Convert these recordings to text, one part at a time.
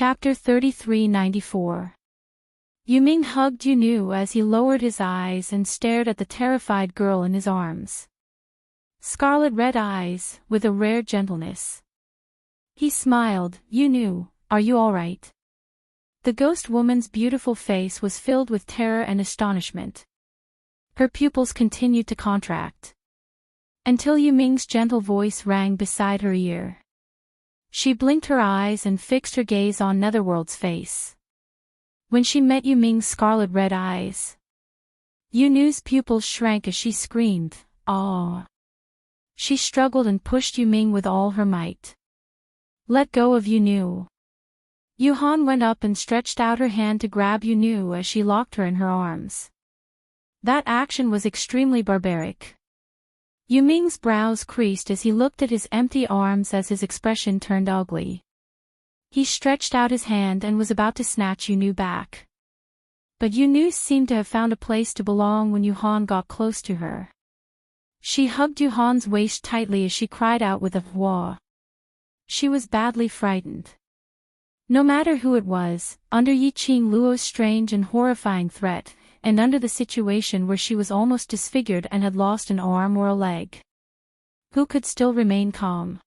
Chapter 3394. Yu Ming hugged Yu Nu as he lowered his eyes and stared at the terrified girl in his arms. Scarlet red eyes, with a rare gentleness. He smiled. "Yu Nu, are you all right?" The ghost woman's beautiful face was filled with terror and astonishment. Her pupils continued to contract, until Yu Ming's gentle voice rang beside her ear. She blinked her eyes and fixed her gaze on Netherworld's face. When she met Yu Ming's scarlet red eyes, Yu Nu's pupils shrank as she screamed, "Aw!" She struggled and pushed Yu Ming with all her might. "Let go of Yu Nu." Yu Han went up and stretched out her hand to grab Yu Nu as she locked her in her arms. That action was extremely barbaric. Yu Ming's brows creased as he looked at his empty arms as his expression turned ugly. He stretched out his hand and was about to snatch Yu Nu back. But Yu Nu seemed to have found a place to belong when Yu Han got close to her. She hugged Yu Han's waist tightly as she cried out with a "wah." She was badly frightened. No matter who it was, under Yi Qing Luo's strange and horrifying threat, and under the situation where she was almost disfigured and had lost an arm or a leg, who could still remain calm?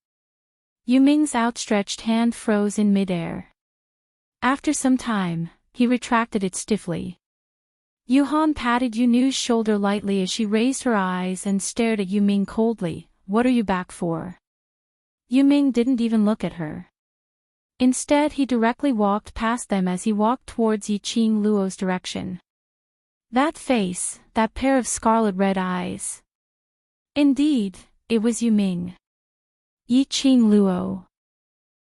Yu Ming's outstretched hand froze in midair. After some time, he retracted it stiffly. Yu Han patted Yu Nu's shoulder lightly as she raised her eyes and stared at Yu Ming coldly. "What are you back for?" Yu Ming didn't even look at her. Instead, he directly walked past them as he walked towards Yi Qing Luo's direction. That face, that pair of scarlet red eyes. Indeed, it was Yu Ming. Yi Qing Luo.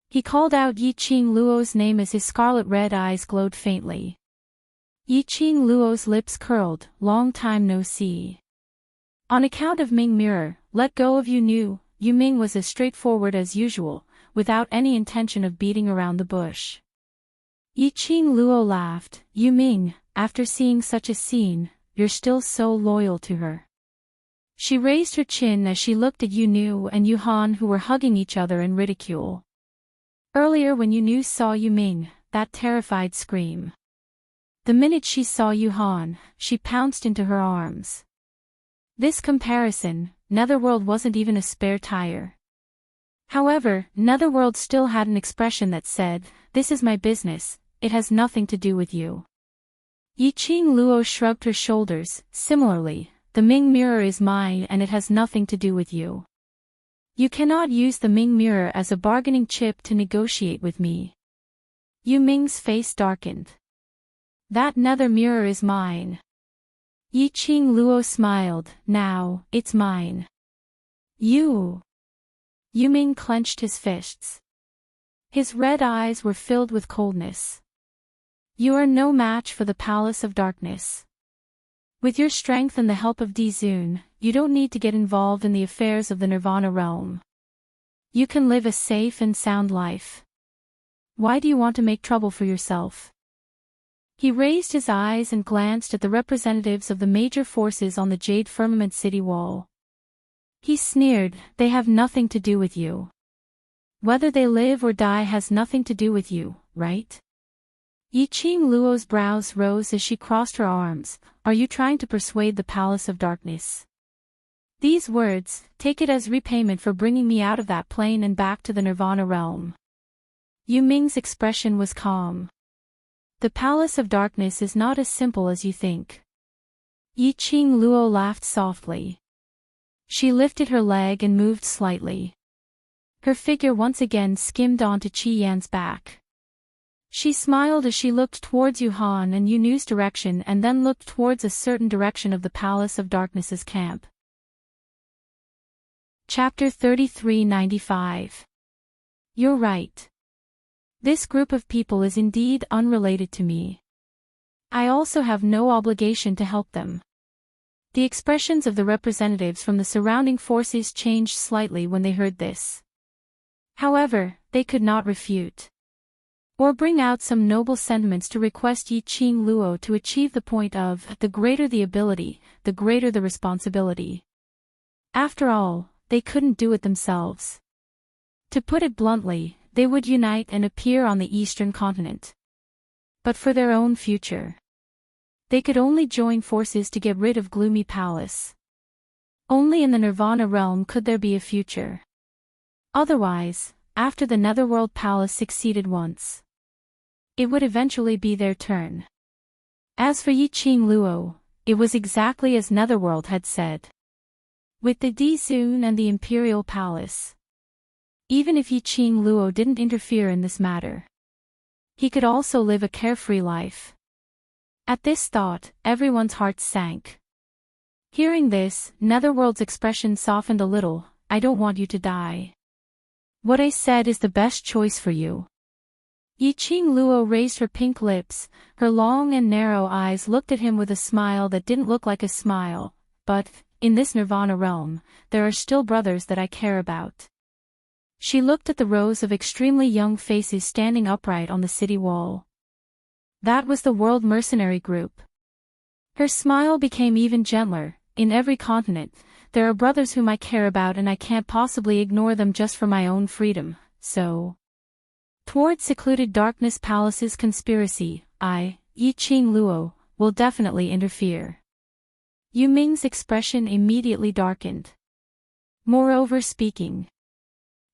He called out Yi Qing Luo's name as his scarlet red eyes glowed faintly. Yi Qing Luo's lips curled. "Long time no see." On account of Ming Mirror, let go of Yu Nu, Yu Ming was as straightforward as usual, without any intention of beating around the bush. Yi Qing Luo laughed. "Yu Ming, after seeing such a scene, you're still so loyal to her." She raised her chin as she looked at Yu Nu and Yu Han, who were hugging each other in ridicule. Earlier when Yu Nu saw Yu Ming, that terrified scream. The minute she saw Yu Han, she pounced into her arms. This comparison, Netherworld wasn't even a spare tire. However, Netherworld still had an expression that said, "This is my business, it has nothing to do with you." Yi Qing Luo shrugged her shoulders. "Similarly, the Ming Mirror is mine and it has nothing to do with you. You cannot use the Ming Mirror as a bargaining chip to negotiate with me." Yu Ming's face darkened. "That nether mirror is mine." Yi Qing Luo smiled. "Now, it's mine." "You." Yu Ming clenched his fists. His red eyes were filled with coldness. "You are no match for the Palace of Darkness. With your strength and the help of Di Zun, you don't need to get involved in the affairs of the Nirvana realm. You can live a safe and sound life. Why do you want to make trouble for yourself?" He raised his eyes and glanced at the representatives of the major forces on the Jade Firmament city wall. He sneered. "They have nothing to do with you. Whether they live or die has nothing to do with you, right?" Yi Qing Luo's brows rose as she crossed her arms. "Are you trying to persuade the Palace of Darkness?" "These words, take it as repayment for bringing me out of that plane and back to the Nirvana realm." Yu Ming's expression was calm. "The Palace of Darkness is not as simple as you think." Yi Qing Luo laughed softly. She lifted her leg and moved slightly. Her figure once again skimmed onto Qi Yan's back. She smiled as she looked towards Yu Han and Yu Nu's direction and then looked towards a certain direction of the Palace of Darkness's camp. Chapter 3395. You're right. This group of people is indeed unrelated to me. I also have no obligation to help them. The expressions of the representatives from the surrounding forces changed slightly when they heard this. However, they could not refute or bring out some noble sentiments to request Yi Qing Luo to achieve the point of, the greater the ability, the greater the responsibility. After all, they couldn't do it themselves. To put it bluntly, they would unite and appear on the eastern continent. But for their own future, they could only join forces to get rid of Gloomy Palace. Only in the Nirvana realm could there be a future. Otherwise, after the Netherworld Palace succeeded once, it would eventually be their turn. As for Yi Qing Luo, it was exactly as Netherworld had said. With the D-Zun and the Imperial Palace, even if Yi Qing Luo didn't interfere in this matter, he could also live a carefree life. At this thought, everyone's hearts sank. Hearing this, Netherworld's expression softened a little. I don't want you to die. What I said is the best choice for you. Yi Qing Luo raised her pink lips, her long and narrow eyes looked at him with a smile that didn't look like a smile, but, in this Nirvana realm, there are still brothers that I care about. She looked at the rows of extremely young faces standing upright on the city wall. That was the World Mercenary Group. Her smile became even gentler. In every continent, there are brothers whom I care about and I can't possibly ignore them just for my own freedom, so. Toward secluded darkness palace's conspiracy, I, Yi Qing Luo, will definitely interfere. Yu Ming's expression immediately darkened. Moreover speaking.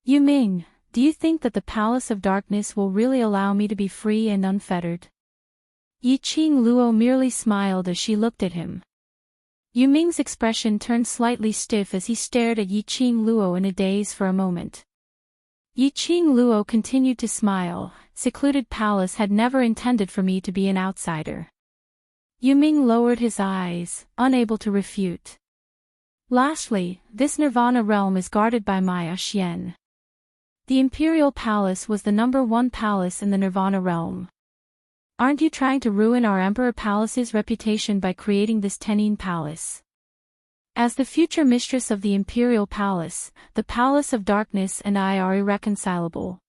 Yu Ming, do you think that the Palace of Darkness will really allow me to be free and unfettered? Yi Qing Luo merely smiled as she looked at him. Yu Ming's expression turned slightly stiff as he stared at Yi Qing Luo in a daze for a moment. Yi Qing Luo continued to smile. Secluded Palace had never intended for me to be an outsider. Yu Ming lowered his eyes, unable to refute. Lastly, this Nirvana realm is guarded by Maya Xian. The Imperial Palace was the #1 palace in the Nirvana realm. Aren't you trying to ruin our Emperor Palace's reputation by creating this Tenin Palace? As the future mistress of the Imperial Palace, the Palace of Darkness and I are irreconcilable.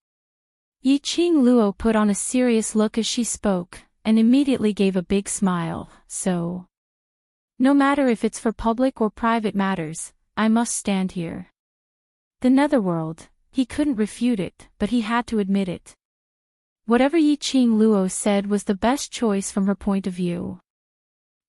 Yi Qing Luo put on a serious look as she spoke, and immediately gave a big smile, so. No matter if it's for public or private matters, I must stand here. The Netherworld, he couldn't refute it, but he had to admit it. Whatever Yi Qing Luo said was the best choice from her point of view.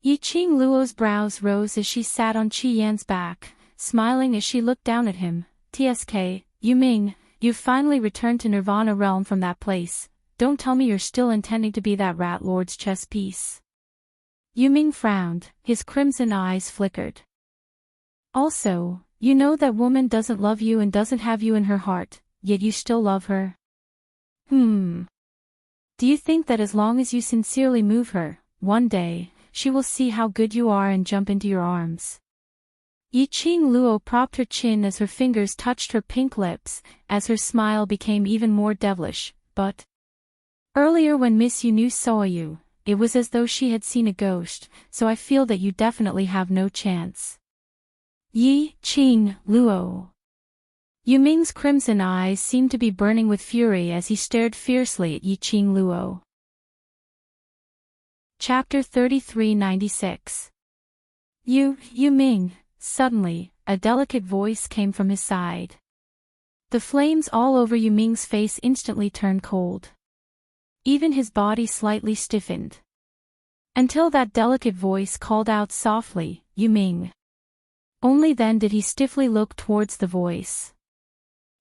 Yi Qing Luo's brows rose as she sat on Qi Yan's back, smiling as she looked down at him. TSK, Yu Ming, you've finally returned to Nirvana realm from that place. Don't tell me you're still intending to be that rat lord's chess piece. Yu Ming frowned, his crimson eyes flickered. Also, you know that woman doesn't love you and doesn't have you in her heart, yet you still love her. Do you think that as long as you sincerely move her, one day, she will see how good you are and jump into your arms? Yi Qing Luo propped her chin as her fingers touched her pink lips, as her smile became even more devilish, but earlier when Miss Yu saw you, it was as though she had seen a ghost, so I feel that you definitely have no chance. Yi Qing Luo. Yu Ming's crimson eyes seemed to be burning with fury as he stared fiercely at Yi Qing Luo. Chapter 3396. Yu Ming, suddenly, a delicate voice came from his side. The flames all over Yu Ming's face instantly turned cold. Even his body slightly stiffened. Until that delicate voice called out softly, Yu Ming. Only then did he stiffly look towards the voice.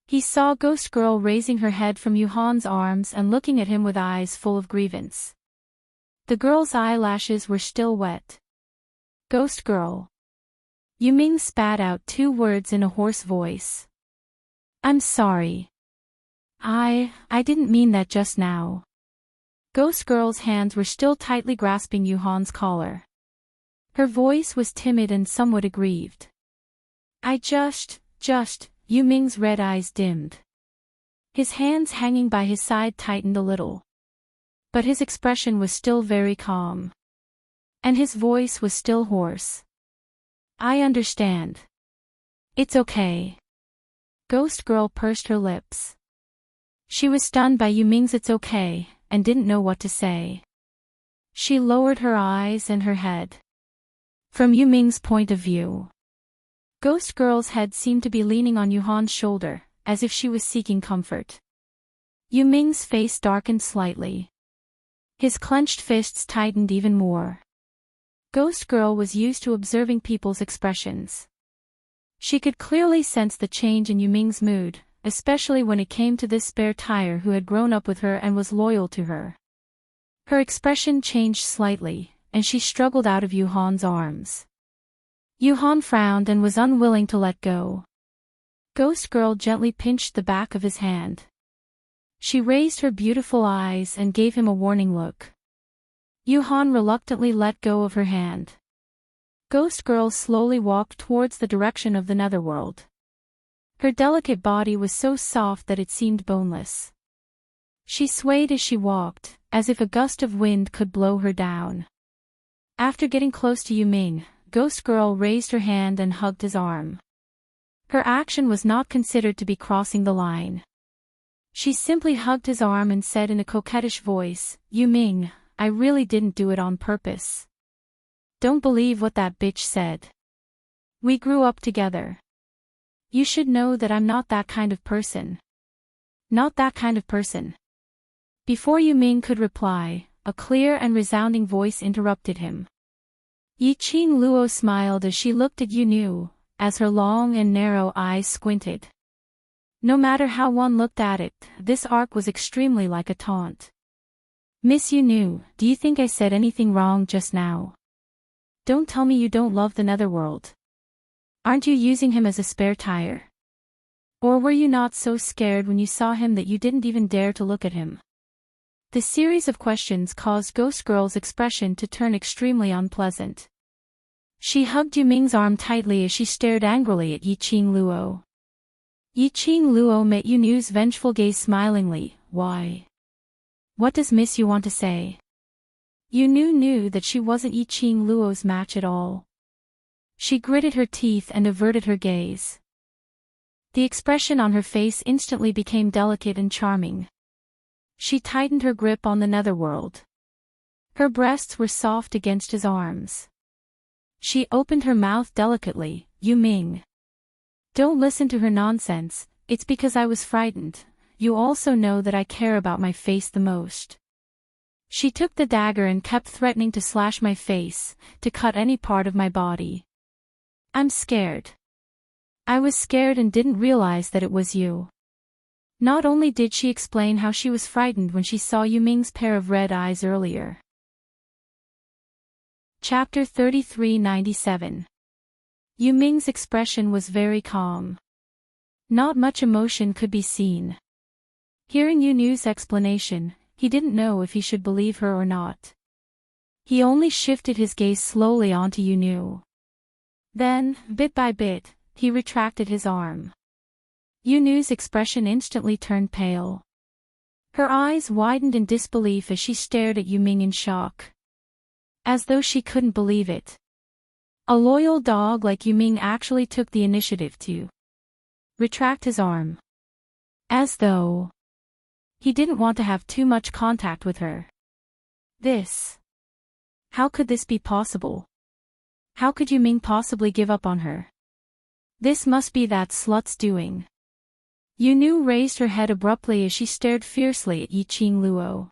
He saw Ghost Girl raising her head from Yuhan's arms and looking at him with eyes full of grievance. The girl's eyelashes were still wet. Ghost Girl. Yu Ming spat out 2 words in a hoarse voice. I'm sorry. I didn't mean that just now. Ghost Girl's hands were still tightly grasping Yuhan's collar. Her voice was timid and somewhat aggrieved. I just, Yu Ming's red eyes dimmed. His hands hanging by his side tightened a little. But his expression was still very calm. And his voice was still hoarse. I understand. It's okay. Ghost Girl pursed her lips. She was stunned by Yu Ming's it's okay, and didn't know what to say. She lowered her eyes and her head. From Yu Ming's point of view, Ghost Girl's head seemed to be leaning on Yuhan's shoulder, as if she was seeking comfort. Yu Ming's face darkened slightly. His clenched fists tightened even more. Ghost Girl was used to observing people's expressions. She could clearly sense the change in Yu Ming's mood, especially when it came to this spare tire who had grown up with her and was loyal to her. Her expression changed slightly, and she struggled out of Yu Han's arms. Yu Han frowned and was unwilling to let go. Ghost Girl gently pinched the back of his hand. She raised her beautiful eyes and gave him a warning look. Yu Han reluctantly let go of her hand. Ghost Girl slowly walked towards the direction of the netherworld. Her delicate body was so soft that it seemed boneless. She swayed as she walked, as if a gust of wind could blow her down. After getting close to Yu Ming, Ghost Girl raised her hand and hugged his arm. Her action was not considered to be crossing the line. She simply hugged his arm and said in a coquettish voice, "Yu Ming, I really didn't do it on purpose. Don't believe what that bitch said. We grew up together. You should know that I'm not that kind of person. Not that kind of person." Before Yu Ming could reply, a clear and resounding voice interrupted him. Yi Qing Luo smiled as she looked at Yu Nu, as her long and narrow eyes squinted. No matter how one looked at it, this arc was extremely like a taunt. "Miss Yu Nu, do you think I said anything wrong just now? Don't tell me you don't love the netherworld. Aren't you using him as a spare tire? Or were you not so scared when you saw him that you didn't even dare to look at him?" The series of questions caused Ghost Girl's expression to turn extremely unpleasant. She hugged Yu Ming's arm tightly as she stared angrily at Yi Qing Luo. Yi Qing Luo met Yu Nu's vengeful gaze smilingly. "Why? What does Miss Yu want to say?" Yu Nu knew that she wasn't Yi Qing Luo's match at all. She gritted her teeth and averted her gaze. The expression on her face instantly became delicate and charming. She tightened her grip on the netherworld. Her breasts were soft against his arms. She opened her mouth delicately. "Yu Ming. Don't listen to her nonsense, it's because I was frightened. You also know that I care about my face the most." She took the dagger and kept threatening to slash my face, to cut any part of my body. "I'm scared. I was scared and didn't realize that it was you." Not only did she explain how she was frightened when she saw Yu Ming's pair of red eyes earlier. Chapter 3397. Yu Ming's expression was very calm. Not much emotion could be seen. Hearing Yu Nu's explanation, he didn't know if he should believe her or not. He only shifted his gaze slowly onto Yu Nu. Then, bit by bit, he retracted his arm. Yu Nu's expression instantly turned pale. Her eyes widened in disbelief as she stared at Yu Ming in shock. As though she couldn't believe it. A loyal dog like Yu Ming actually took the initiative to retract his arm. As though he didn't want to have too much contact with her. How could this be possible? How could Yu Ming possibly give up on her? This must be that slut's doing. Yu Nu raised her head abruptly as she stared fiercely at Yi Qing Luo.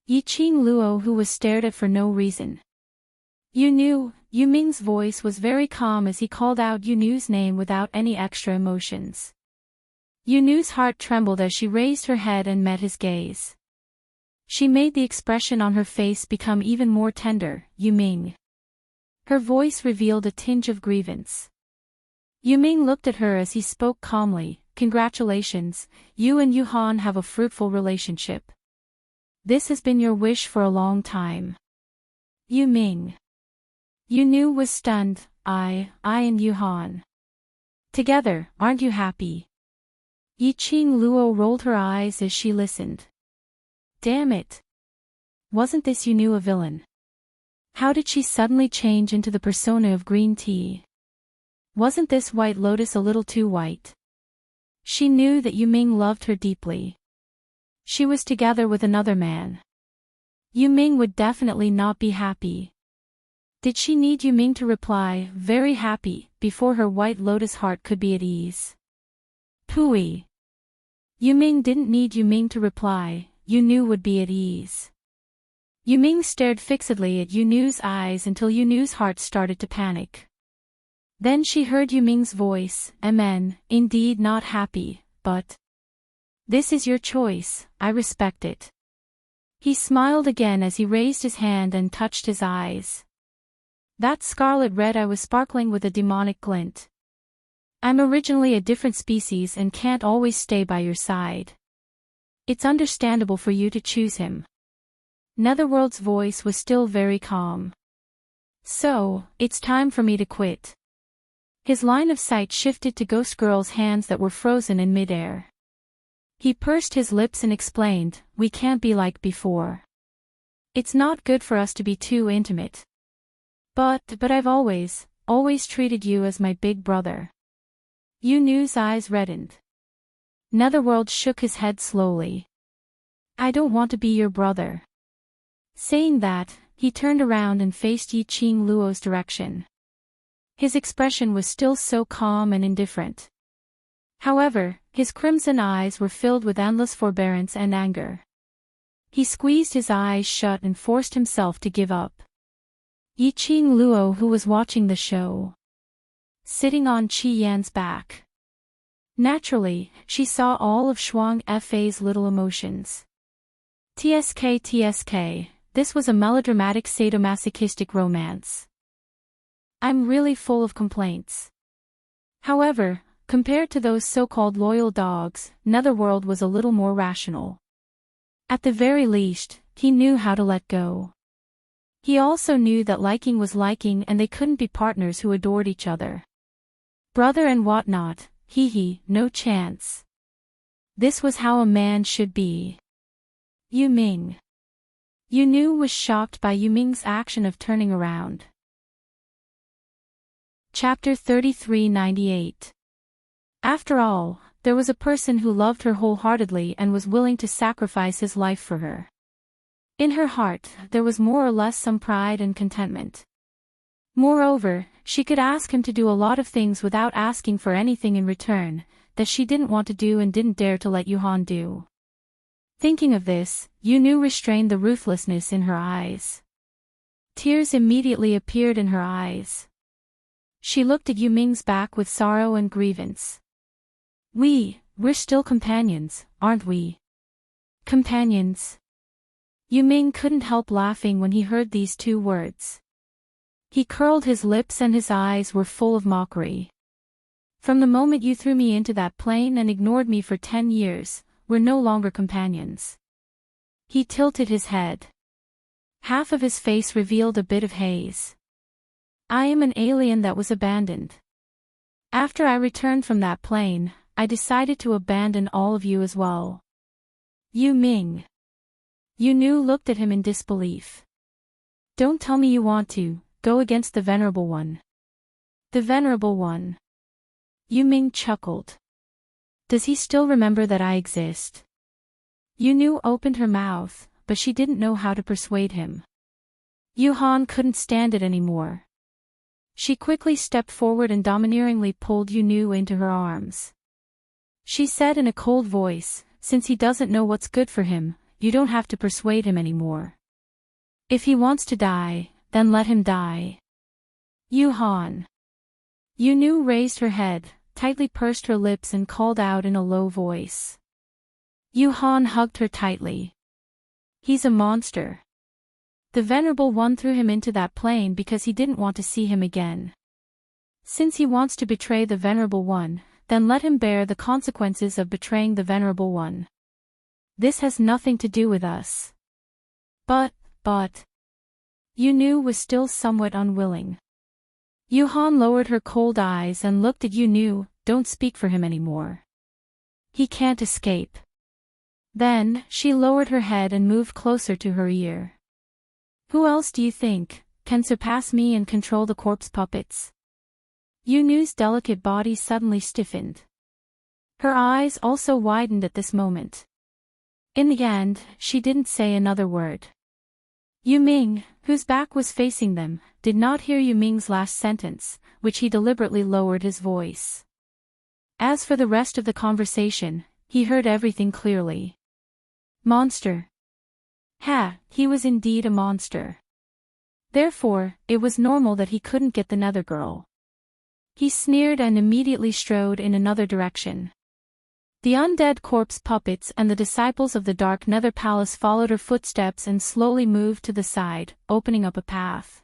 Yi Qing Luo, who was stared at for no reason. "You Nu." Yu Ming's voice was very calm as he called out Yu Nu's name without any extra emotions. Yu Nu's heart trembled as she raised her head and met his gaze. She made the expression on her face become even more tender. "Yu Ming." Her voice revealed a tinge of grievance. Yu Ming looked at her as he spoke calmly. "Congratulations, you and Yu Han have a fruitful relationship. This has been your wish for a long time." "Yu Ming." Yu Nu was stunned. I and Yu Han. Together, aren't you happy?" Yi Qing Luo rolled her eyes as she listened. Damn it. Wasn't this Yu Nu a villain? How did she suddenly change into the persona of green tea? Wasn't this White Lotus a little too white? She knew that Yu Ming loved her deeply. She was together with another man. Yu Ming would definitely not be happy. Did she need Yu Ming to reply, "Very happy," before her White Lotus heart could be at ease? Pooey. Yu Ming didn't need Yu Ming to reply, Yu Nu would be at ease. Yu Ming stared fixedly at Yu Nu's eyes until Yu Nu's heart started to panic. Then she heard Yu Ming's voice, Amen, indeed not happy, but this is your choice, I respect it. He smiled again as he raised his hand and touched his eyes. That scarlet red eye was sparkling with a demonic glint. I'm originally a different species and can't always stay by your side. It's understandable for you to choose him. Netherworld's voice was still very calm. So, it's time for me to quit. His line of sight shifted to Ghost Girl's hands that were frozen in midair. He pursed his lips and explained, we can't be like before. It's not good for us to be too intimate. But I've always treated you as my big brother. Yu Nu's eyes reddened. Netherworld shook his head slowly. I don't want to be your brother. Saying that, he turned around and faced Yi Qing Luo's direction. His expression was still so calm and indifferent. However, his crimson eyes were filled with endless forbearance and anger. He squeezed his eyes shut and forced himself to give up. Yi Qing Luo, who was watching the show, sitting on Qi Yan's back. Naturally, she saw all of Shuang Fa's little emotions. TSK, this was a melodramatic sadomasochistic romance. I'm really full of complaints. However, compared to those so-called loyal dogs, Netherworld was a little more rational. At the very least, he knew how to let go. He also knew that liking was liking and they couldn't be partners who adored each other. Brother and whatnot, no chance. This was how a man should be. Yu Ming. Yu Nu was shocked by Yu Ming's action of turning around. Chapter 3398. After all, there was a person who loved her wholeheartedly and was willing to sacrifice his life for her. In her heart, there was more or less some pride and contentment. Moreover, she could ask him to do a lot of things without asking for anything in return, that she didn't want to do and didn't dare to let Yuhan do. Thinking of this, Yu Nu restrained the ruthlessness in her eyes. Tears immediately appeared in her eyes. She looked at Yu Ming's back with sorrow and grievance. We're still companions, aren't we? Companions. Yu Ming couldn't help laughing when he heard these two words. He curled his lips and his eyes were full of mockery. From the moment you threw me into that plane and ignored me for 10 years, we're no longer companions. He tilted his head. Half of his face revealed a bit of haze. I am an alien that was abandoned. After I returned from that plane, I decided to abandon all of you as well. Yu Ming. Yu Nu looked at him in disbelief. Don't tell me you want to go against the Venerable One. The Venerable One. Yu Ming chuckled. Does he still remember that I exist? Yu Nu opened her mouth, but she didn't know how to persuade him. Yuhan couldn't stand it anymore. She quickly stepped forward and domineeringly pulled Yu Nu into her arms. She said in a cold voice, since he doesn't know what's good for him, you don't have to persuade him anymore. If he wants to die, then let him die. Yuhan. Yu Nu raised her head, tightly pursed her lips and called out in a low voice. Yuhan hugged her tightly. He's a monster. The Venerable One threw him into that plane because he didn't want to see him again. Since he wants to betray the Venerable One, then let him bear the consequences of betraying the Venerable One. This has nothing to do with us. But. Yu Nu was still somewhat unwilling. Yuhan lowered her cold eyes and looked at Yu Nu, don't speak for him anymore. He can't escape. Then, she lowered her head and moved closer to her ear. Who else do you think can surpass me and control the corpse puppets? Yu Nu's delicate body suddenly stiffened. Her eyes also widened at this moment. In the end, she didn't say another word. Yu Ming, whose back was facing them, did not hear Yu Ming's last sentence, which he deliberately lowered his voice. As for the rest of the conversation, he heard everything clearly. Monster. Ha, he was indeed a monster. Therefore, it was normal that he couldn't get the nether girl. He sneered and immediately strode in another direction. The undead corpse puppets and the disciples of the dark nether palace followed her footsteps and slowly moved to the side, opening up a path.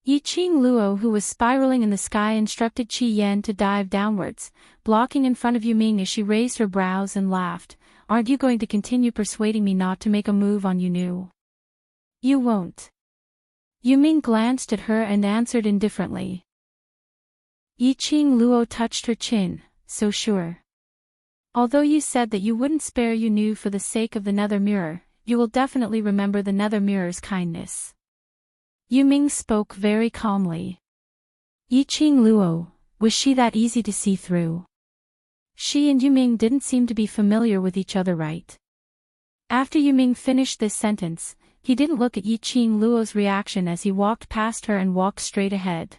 Yi Qing Luo, who was spiraling in the sky, instructed Qi Yan to dive downwards, blocking in front of Yu Ming as she raised her brows and laughed. "Aren't you going to continue persuading me not to make a move on Yu Nu?" "You won't." Yu Ming glanced at her and answered indifferently. Yi Qing Luo touched her chin. "So sure. Although you said that you wouldn't spare Yu Nu for the sake of the nether mirror, you will definitely remember the nether mirror's kindness." Yu Ming spoke very calmly. Yi Qing Luo, was she that easy to see through? She and Yu Ming didn't seem to be familiar with each other, right? After Yu Ming finished this sentence, he didn't look at Yi Qing Luo's reaction as he walked past her and walked straight ahead.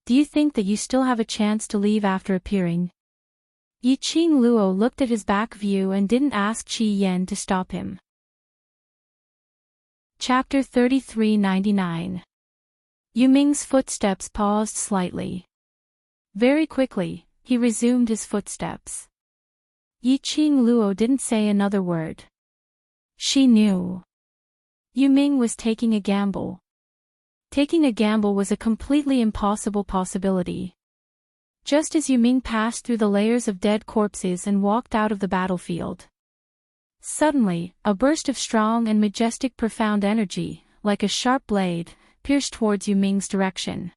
"Do you think that you still have a chance to leave after appearing?" Yi Qing Luo looked at his back view and didn't ask Qi Yan to stop him. Chapter 3399. Yu Ming's footsteps paused slightly. Very quickly, he resumed his footsteps. Yi Qing Luo didn't say another word. She knew. Yu Ming was taking a gamble. Taking a gamble was a completely impossible possibility. Just as Yu Ming passed through the layers of dead corpses and walked out of the battlefield, suddenly, a burst of strong and majestic profound energy, like a sharp blade, pierced towards Yu Ming's direction.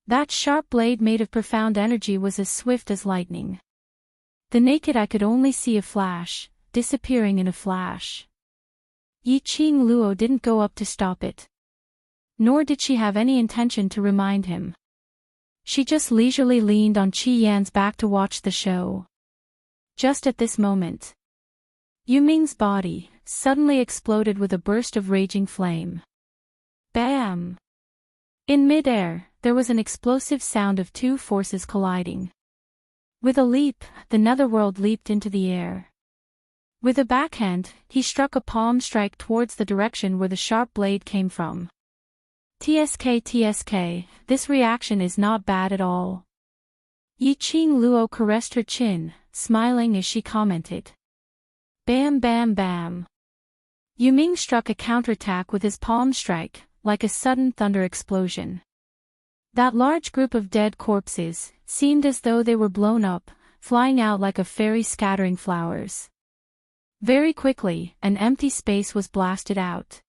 That sharp blade made of profound energy was as swift as lightning. The naked eye could only see a flash, disappearing in a flash. Yi Qing Luo didn't go up to stop it. Nor did she have any intention to remind him. She just leisurely leaned on Qi Yan's back to watch the show. Just at this moment, Yu Ming's body suddenly exploded with a burst of raging flame. Bam! In mid-air, there was an explosive sound of two forces colliding. With a leap, the netherworld leaped into the air. With a backhand, he struck a palm strike towards the direction where the sharp blade came from. TSK, this reaction is not bad at all. Yi Qing Luo caressed her chin, smiling as she commented. Bam bam bam. Yu Ming struck a counterattack with his palm strike, like a sudden thunder explosion. That large group of dead corpses seemed as though they were blown up, flying out like a fairy scattering flowers. Very quickly, an empty space was blasted out.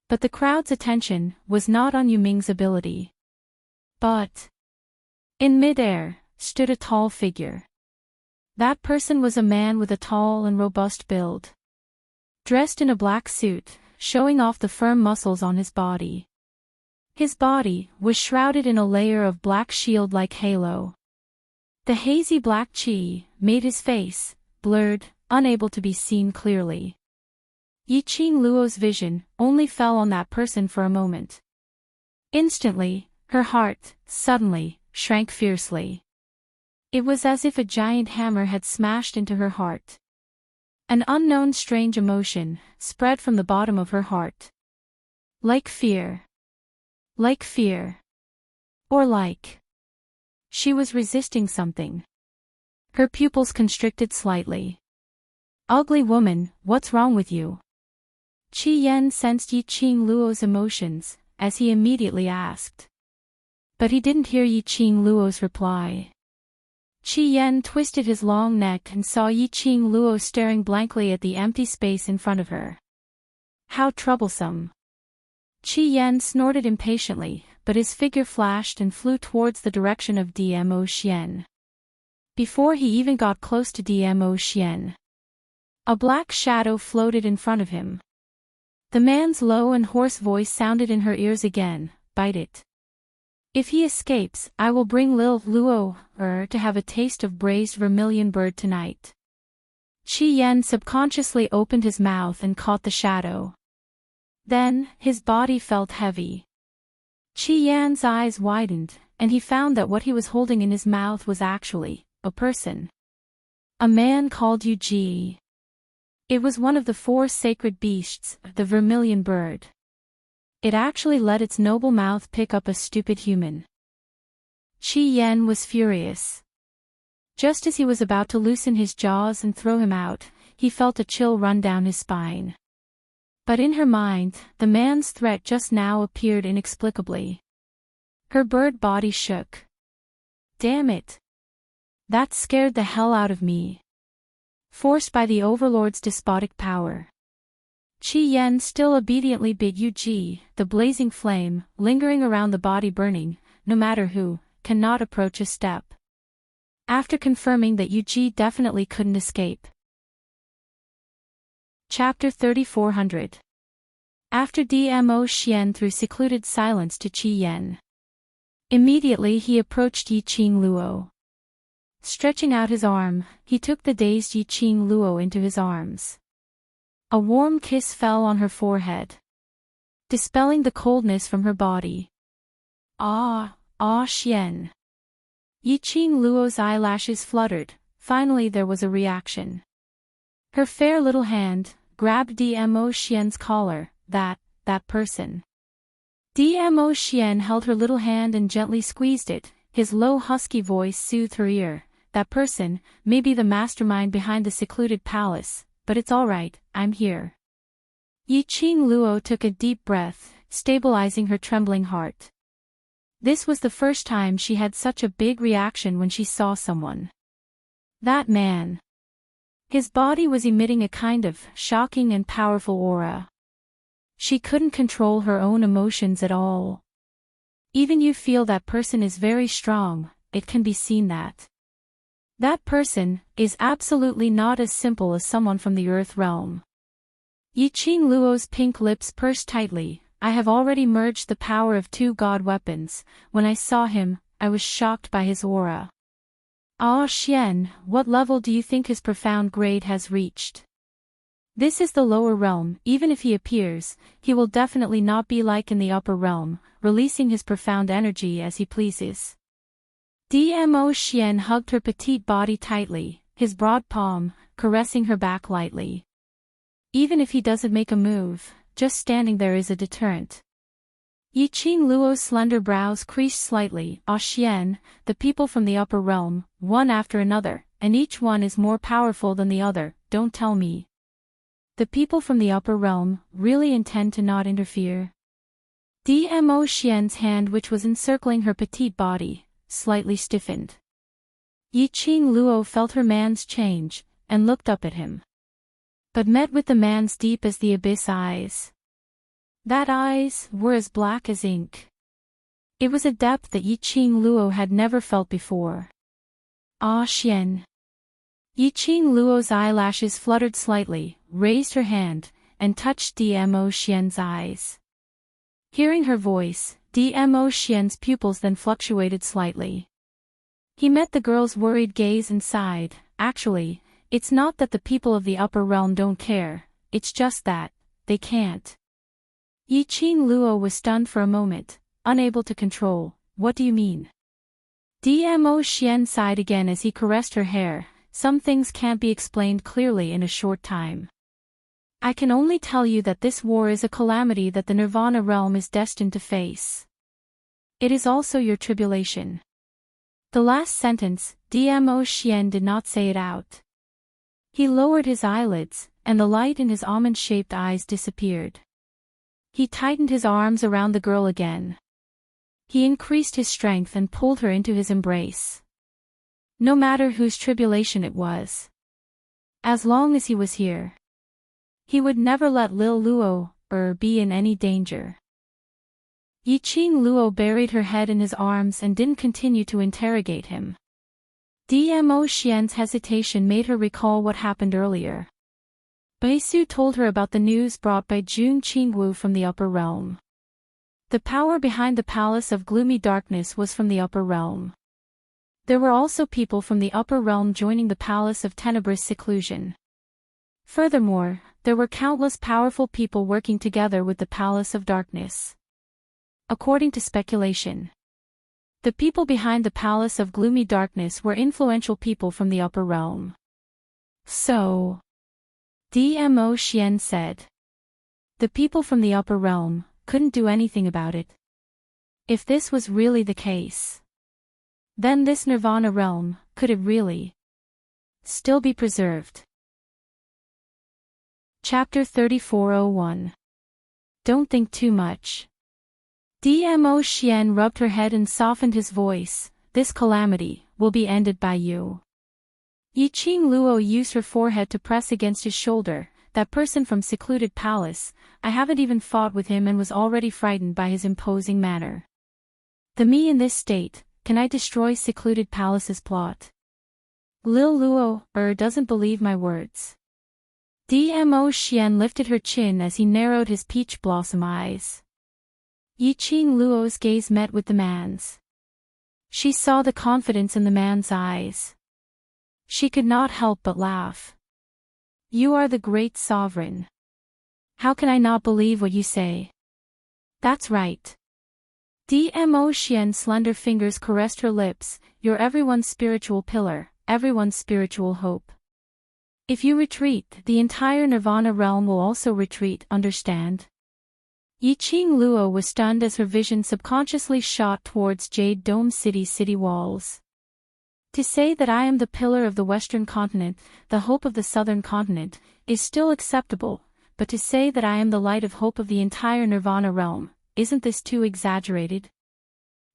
But the crowd's attention was not on Yu Ming's ability. But in mid-air stood a tall figure. That person was a man with a tall and robust build. Dressed in a black suit, showing off the firm muscles on his body. His body was shrouded in a layer of black shield-like halo. The hazy black qi made his face blurred, unable to be seen clearly. Yi Qing Luo's vision only fell on that person for a moment. Instantly, her heart, suddenly, shrank fiercely. It was as if a giant hammer had smashed into her heart. An unknown strange emotion spread from the bottom of her heart. Like fear. Like fear. Or like. She was resisting something. Her pupils constricted slightly. Ugly woman, what's wrong with you? Qi Yan sensed Yi Qing Luo's emotions, as he immediately asked. But he didn't hear Yi Qing Luo's reply. Qi Yan twisted his long neck and saw Yi Qing Luo staring blankly at the empty space in front of her. How troublesome. Qi Yan snorted impatiently, but his figure flashed and flew towards the direction of Dmo Xian. Before he even got close to Dmo Xian, a black shadow floated in front of him. The man's low and hoarse voice sounded in her ears again, "Bite it. If he escapes, I will bring Lil Luo to have a taste of braised vermilion bird tonight." Qi Yan subconsciously opened his mouth and caught the shadow. Then, his body felt heavy. Qi Yan's eyes widened, and he found that what he was holding in his mouth was actually a person. A man called Yu. It was one of the 4 sacred beasts, the vermilion bird. It actually let its noble mouth pick up a stupid human. Qi Yan was furious. Just as he was about to loosen his jaws and throw him out, he felt a chill run down his spine. But in her mind, the man's threat just now appeared inexplicably. Her bird body shook. Damn it! That scared the hell out of me. Forced by the overlord's despotic power. Qi Yan still obediently bit Yu, the blazing flame, lingering around the body burning, no matter who, cannot approach a step. After confirming that Yu definitely couldn't escape. Chapter 3400. After Dmo Xian threw secluded silence to Qi Yan. Immediately he approached Yi Qing Luo. Stretching out his arm, he took the dazed Yi Qing Luo into his arms. A warm kiss fell on her forehead, dispelling the coldness from her body. Ah, Xian. Yi Qing Luo's eyelashes fluttered. Finally there was a reaction. Her fair little hand grabbed Dmo Xian's collar. That person. Dmo Xian held her little hand and gently squeezed it. His low husky voice soothed her ear. That person may be the mastermind behind the secluded palace, but it's all right, I'm here. Yi Qing Luo took a deep breath, stabilizing her trembling heart. This was the first time she had such a big reaction when she saw someone. That man. His body was emitting a kind of shocking and powerful aura. She couldn't control her own emotions at all. Even you feel that person is very strong, it can be seen that. That person is absolutely not as simple as someone from the earth realm. Yi Qing Luo's pink lips pursed tightly. I have already merged the power of 2 god weapons. When I saw him, I was shocked by his aura. Ah Xian, what level do you think his profound grade has reached? This is the lower realm. Even if he appears, he will definitely not be like in the upper realm, releasing his profound energy as he pleases. Dmo Xian hugged her petite body tightly, his broad palm, caressing her back lightly. Even if he doesn't make a move, just standing there is a deterrent. Yi Qing Luo's slender brows creased slightly. Ah Xian, the people from the upper realm, one after another, and each one is more powerful than the other, don't tell me. The people from the upper realm really intend to not interfere? Dmo Xian's hand, which was encircling her petite body, slightly stiffened. Yi Qing Luo felt her man's change, and looked up at him. But met with the man's deep as the abyss eyes. That eyes were as black as ink. It was a depth that Yi Qing Luo had never felt before. Ah Xian. Yi Qing Luo's eyelashes fluttered slightly, raised her hand, and touched Dmo Xian's eyes. Hearing her voice, Dmo Xian's pupils then fluctuated slightly. He met the girl's worried gaze and sighed. Actually, it's not that the people of the upper realm don't care, it's just that they can't. Yi Qing Luo was stunned for a moment, unable to control. What do you mean? Dmo Xian sighed again as he caressed her hair. Some things can't be explained clearly in a short time. I can only tell you that this war is a calamity that the Nirvana realm is destined to face. It is also your tribulation. The last sentence, Dmo Xian did not say it out. He lowered his eyelids, and the light in his almond-shaped eyes disappeared. He tightened his arms around the girl again. He increased his strength and pulled her into his embrace. No matter whose tribulation it was. As long as he was here. He would never let Lil Luo be in any danger. Yi Qing Luo buried her head in his arms and didn't continue to interrogate him. Dmo Xian's hesitation made her recall what happened earlier. Baisu told her about the news brought by Jun Qingwu from the upper realm. The power behind the palace of gloomy darkness was from the upper realm. There were also people from the upper realm joining the palace of tenebrous seclusion. Furthermore, there were countless powerful people working together with the palace of darkness. According to speculation, the people behind the palace of gloomy darkness were influential people from the upper realm. So, Dmo Xian said. The people from the upper realm couldn't do anything about it. If this was really the case, then this nirvana realm, could it really still be preserved? Chapter 3401. Don't think too much. Dmo Xian rubbed her head and softened his voice. This calamity will be ended by you. Yiqing Luo used her forehead to press against his shoulder. That person from secluded palace, I haven't even fought with him and was already frightened by his imposing manner. The me in this state, can I destroy secluded palace's plot? Lil Luo, doesn't believe my words. Dmo Xian lifted her chin as he narrowed his peach blossom eyes. Yiqing Luo's gaze met with the man's. She saw the confidence in the man's eyes. She could not help but laugh. You are the great sovereign. How can I not believe what you say? That's right. Dmo Xian's slender fingers caressed her lips. You're everyone's spiritual pillar, everyone's spiritual hope. If you retreat, the entire nirvana realm will also retreat, understand? Yiqing Luo was stunned as her vision subconsciously shot towards Jade Dome City's city walls. To say that I am the pillar of the western continent, the hope of the southern continent, is still acceptable, but to say that I am the light of hope of the entire nirvana realm, isn't this too exaggerated?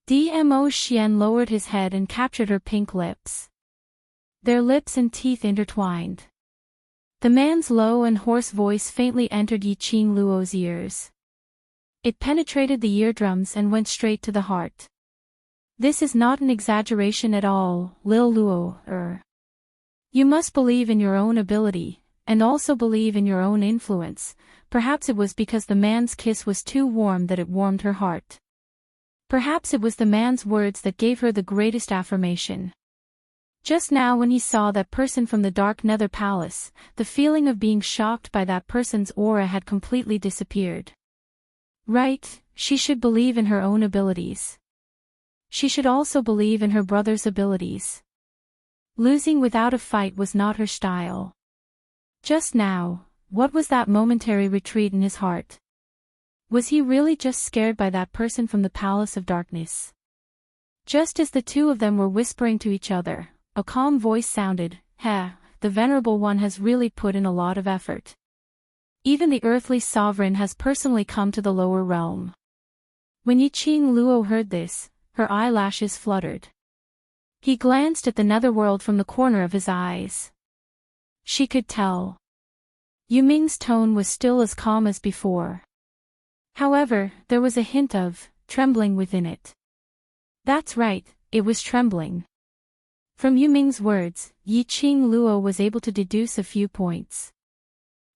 Dmo Xian lowered his head and captured her pink lips. Their lips and teeth intertwined. The man's low and hoarse voice faintly entered Yiqing Luo's ears. It penetrated the eardrums and went straight to the heart. This is not an exaggeration at all, Lil Luo, You must believe in your own ability, and also believe in your own influence. Perhaps it was because the man's kiss was too warm that it warmed her heart. Perhaps it was the man's words that gave her the greatest affirmation. Just now when he saw that person from the dark nether palace, the feeling of being shocked by that person's aura had completely disappeared. Right, she should believe in her own abilities. She should also believe in her brother's abilities. Losing without a fight was not her style. Just now, what was that momentary retreat in his heart? Was he really just scared by that person from the palace of darkness? Just as the two of them were whispering to each other, a calm voice sounded, the venerable one has really put in a lot of effort. Even the earthly sovereign has personally come to the lower realm. When Yiqing Luo heard this, her eyelashes fluttered. He glanced at the netherworld from the corner of his eyes. She could tell. Yu Ming's tone was still as calm as before. However, there was a hint of trembling within it. That's right, it was trembling. From Yu Ming's words, Yiqing Luo was able to deduce a few points.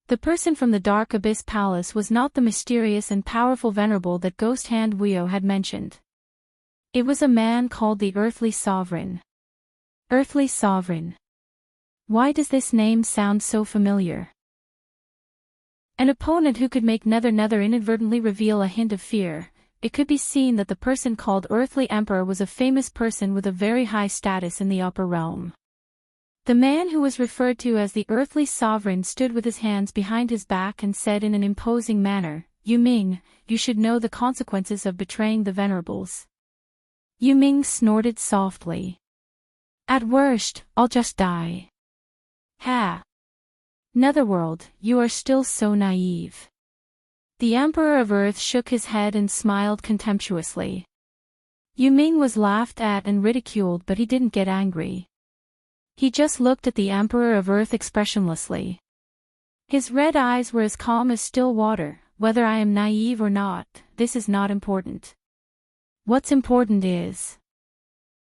The person from the Dark Abyss Palace was not the mysterious and powerful venerable that Ghost Hand Weo had mentioned. It was a man called the Earthly Sovereign. Earthly Sovereign. Why does this name sound so familiar? An opponent who could make Nether inadvertently reveal a hint of fear. It could be seen that the person called Earthly Emperor was a famous person with a very high status in the upper realm. The man who was referred to as the Earthly Sovereign stood with his hands behind his back and said in an imposing manner, Yu Ming, you should know the consequences of betraying the venerables. Yu Ming snorted softly. At worst, I'll just die. Netherworld, you are still so naive. The Emperor of Earth shook his head and smiled contemptuously. Yu Ming was laughed at and ridiculed, but he didn't get angry. He just looked at the Emperor of Earth expressionlessly. His red eyes were as calm as still water. Whether I am naive or not, this is not important. What's important is,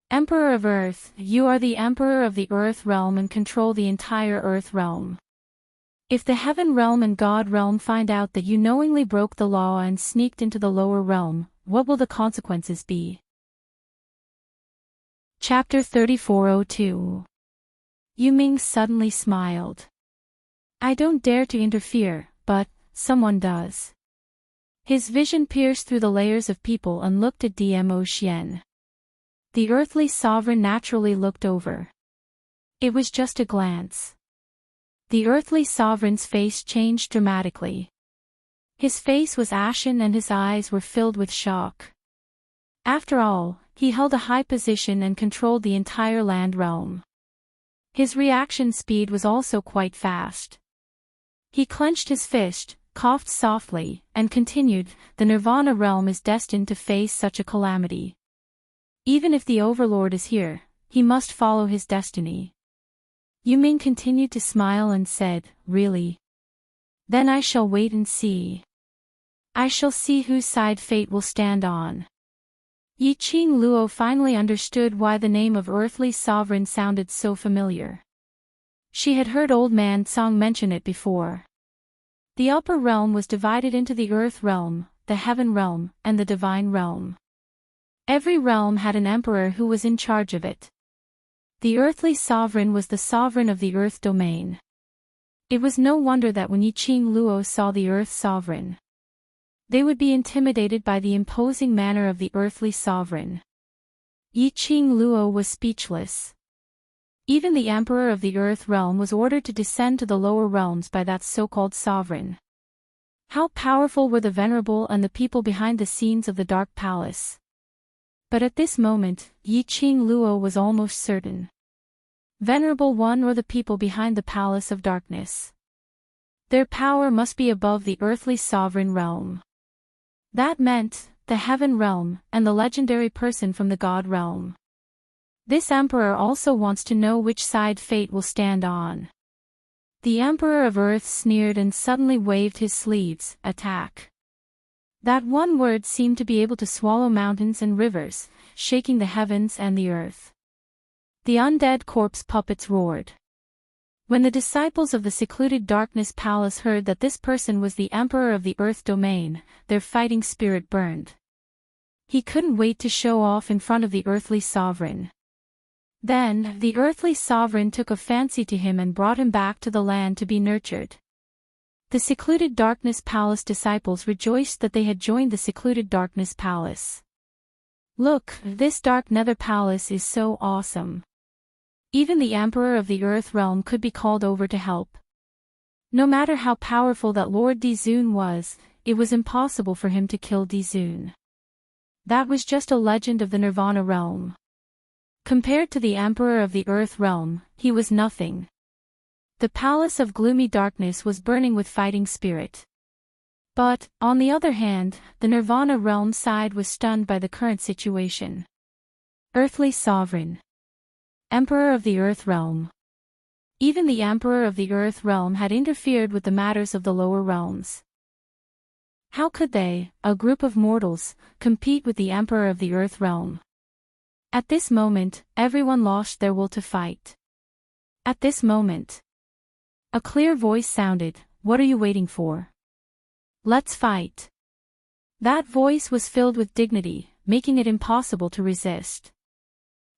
Emperor of Earth, you are the Emperor of the Earth realm and control the entire Earth realm. If the Heaven realm and God realm find out that you knowingly broke the law and sneaked into the lower realm, what will the consequences be? Chapter 3402. Yu Ming suddenly smiled. I don't dare to interfere, but someone does. His vision pierced through the layers of people and looked at Dmo Xian. The Earthly Sovereign naturally looked over. It was just a glance. The earthly sovereign's face changed dramatically. His face was ashen and his eyes were filled with shock. After all, he held a high position and controlled the entire land realm. His reaction speed was also quite fast. He clenched his fist, coughed softly, and continued, "The Nirvana realm is destined to face such a calamity. Even if the Overlord is here, he must follow his destiny." Yu Ming continued to smile and said, "Really? Then I shall wait and see. I shall see whose side fate will stand on." Yi Qing Luo finally understood why the name of earthly sovereign sounded so familiar. She had heard Old Man Song mention it before. The upper realm was divided into the earth realm, the heaven realm, and the divine realm. Every realm had an emperor who was in charge of it. The earthly sovereign was the sovereign of the earth domain. It was no wonder that when Yi Qing Luo saw the earth sovereign, they would be intimidated by the imposing manner of the earthly sovereign. Yi Qing Luo was speechless. Even the emperor of the earth realm was ordered to descend to the lower realms by that so-called sovereign. How powerful were the venerable and the people behind the scenes of the Dark Palace. But at this moment, Yi Qing Luo was almost certain. Venerable One or the people behind the Palace of Darkness. Their power must be above the earthly sovereign realm. That meant, the heaven realm, and the legendary person from the God realm. This emperor also wants to know which side fate will stand on. The emperor of earth sneered and suddenly waved his sleeves, "Attack." That one word seemed to be able to swallow mountains and rivers, shaking the heavens and the earth. The undead corpse puppets roared. When the disciples of the secluded darkness palace heard that this person was the emperor of the earth domain, their fighting spirit burned. He couldn't wait to show off in front of the earthly sovereign. Then, the earthly sovereign took a fancy to him and brought him back to the land to be nurtured. The secluded darkness palace disciples rejoiced that they had joined the secluded darkness palace. "Look, this dark nether palace is so awesome. Even the emperor of the earth realm could be called over to help." No matter how powerful that Lord Dizun was, it was impossible for him to kill Dizun. That was just a legend of the Nirvana realm. Compared to the emperor of the earth realm, he was nothing. The palace of gloomy darkness was burning with fighting spirit. But, on the other hand, the Nirvana realm side was stunned by the current situation. Earthly sovereign. Emperor of the earth realm. Even the emperor of the earth realm had interfered with the matters of the lower realms. How could they, a group of mortals, compete with the emperor of the earth realm? At this moment, everyone lost their will to fight. At this moment, a clear voice sounded, "What are you waiting for? Let's fight." That voice was filled with dignity, making it impossible to resist.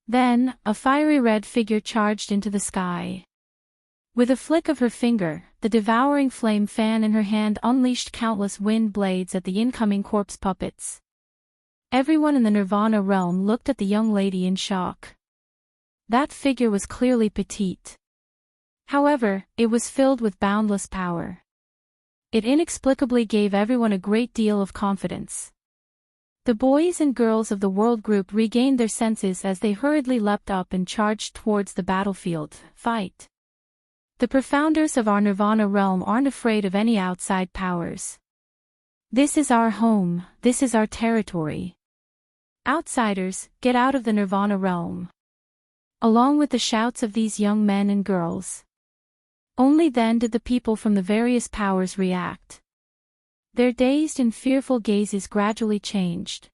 Then, a fiery red figure charged into the sky. With a flick of her finger, the devouring flame fan in her hand unleashed countless wind blades at the incoming corpse puppets. Everyone in the Nirvana realm looked at the young lady in shock. That figure was clearly petite. However, it was filled with boundless power. It inexplicably gave everyone a great deal of confidence. The boys and girls of the world group regained their senses as they hurriedly leapt up and charged towards the battlefield. Fight. The profounders of our Nirvana realm aren't afraid of any outside powers. This is our home, this is our territory. Outsiders, get out of the Nirvana realm. Along with the shouts of these young men and girls. Only then did the people from the various powers react. Their dazed and fearful gazes gradually changed.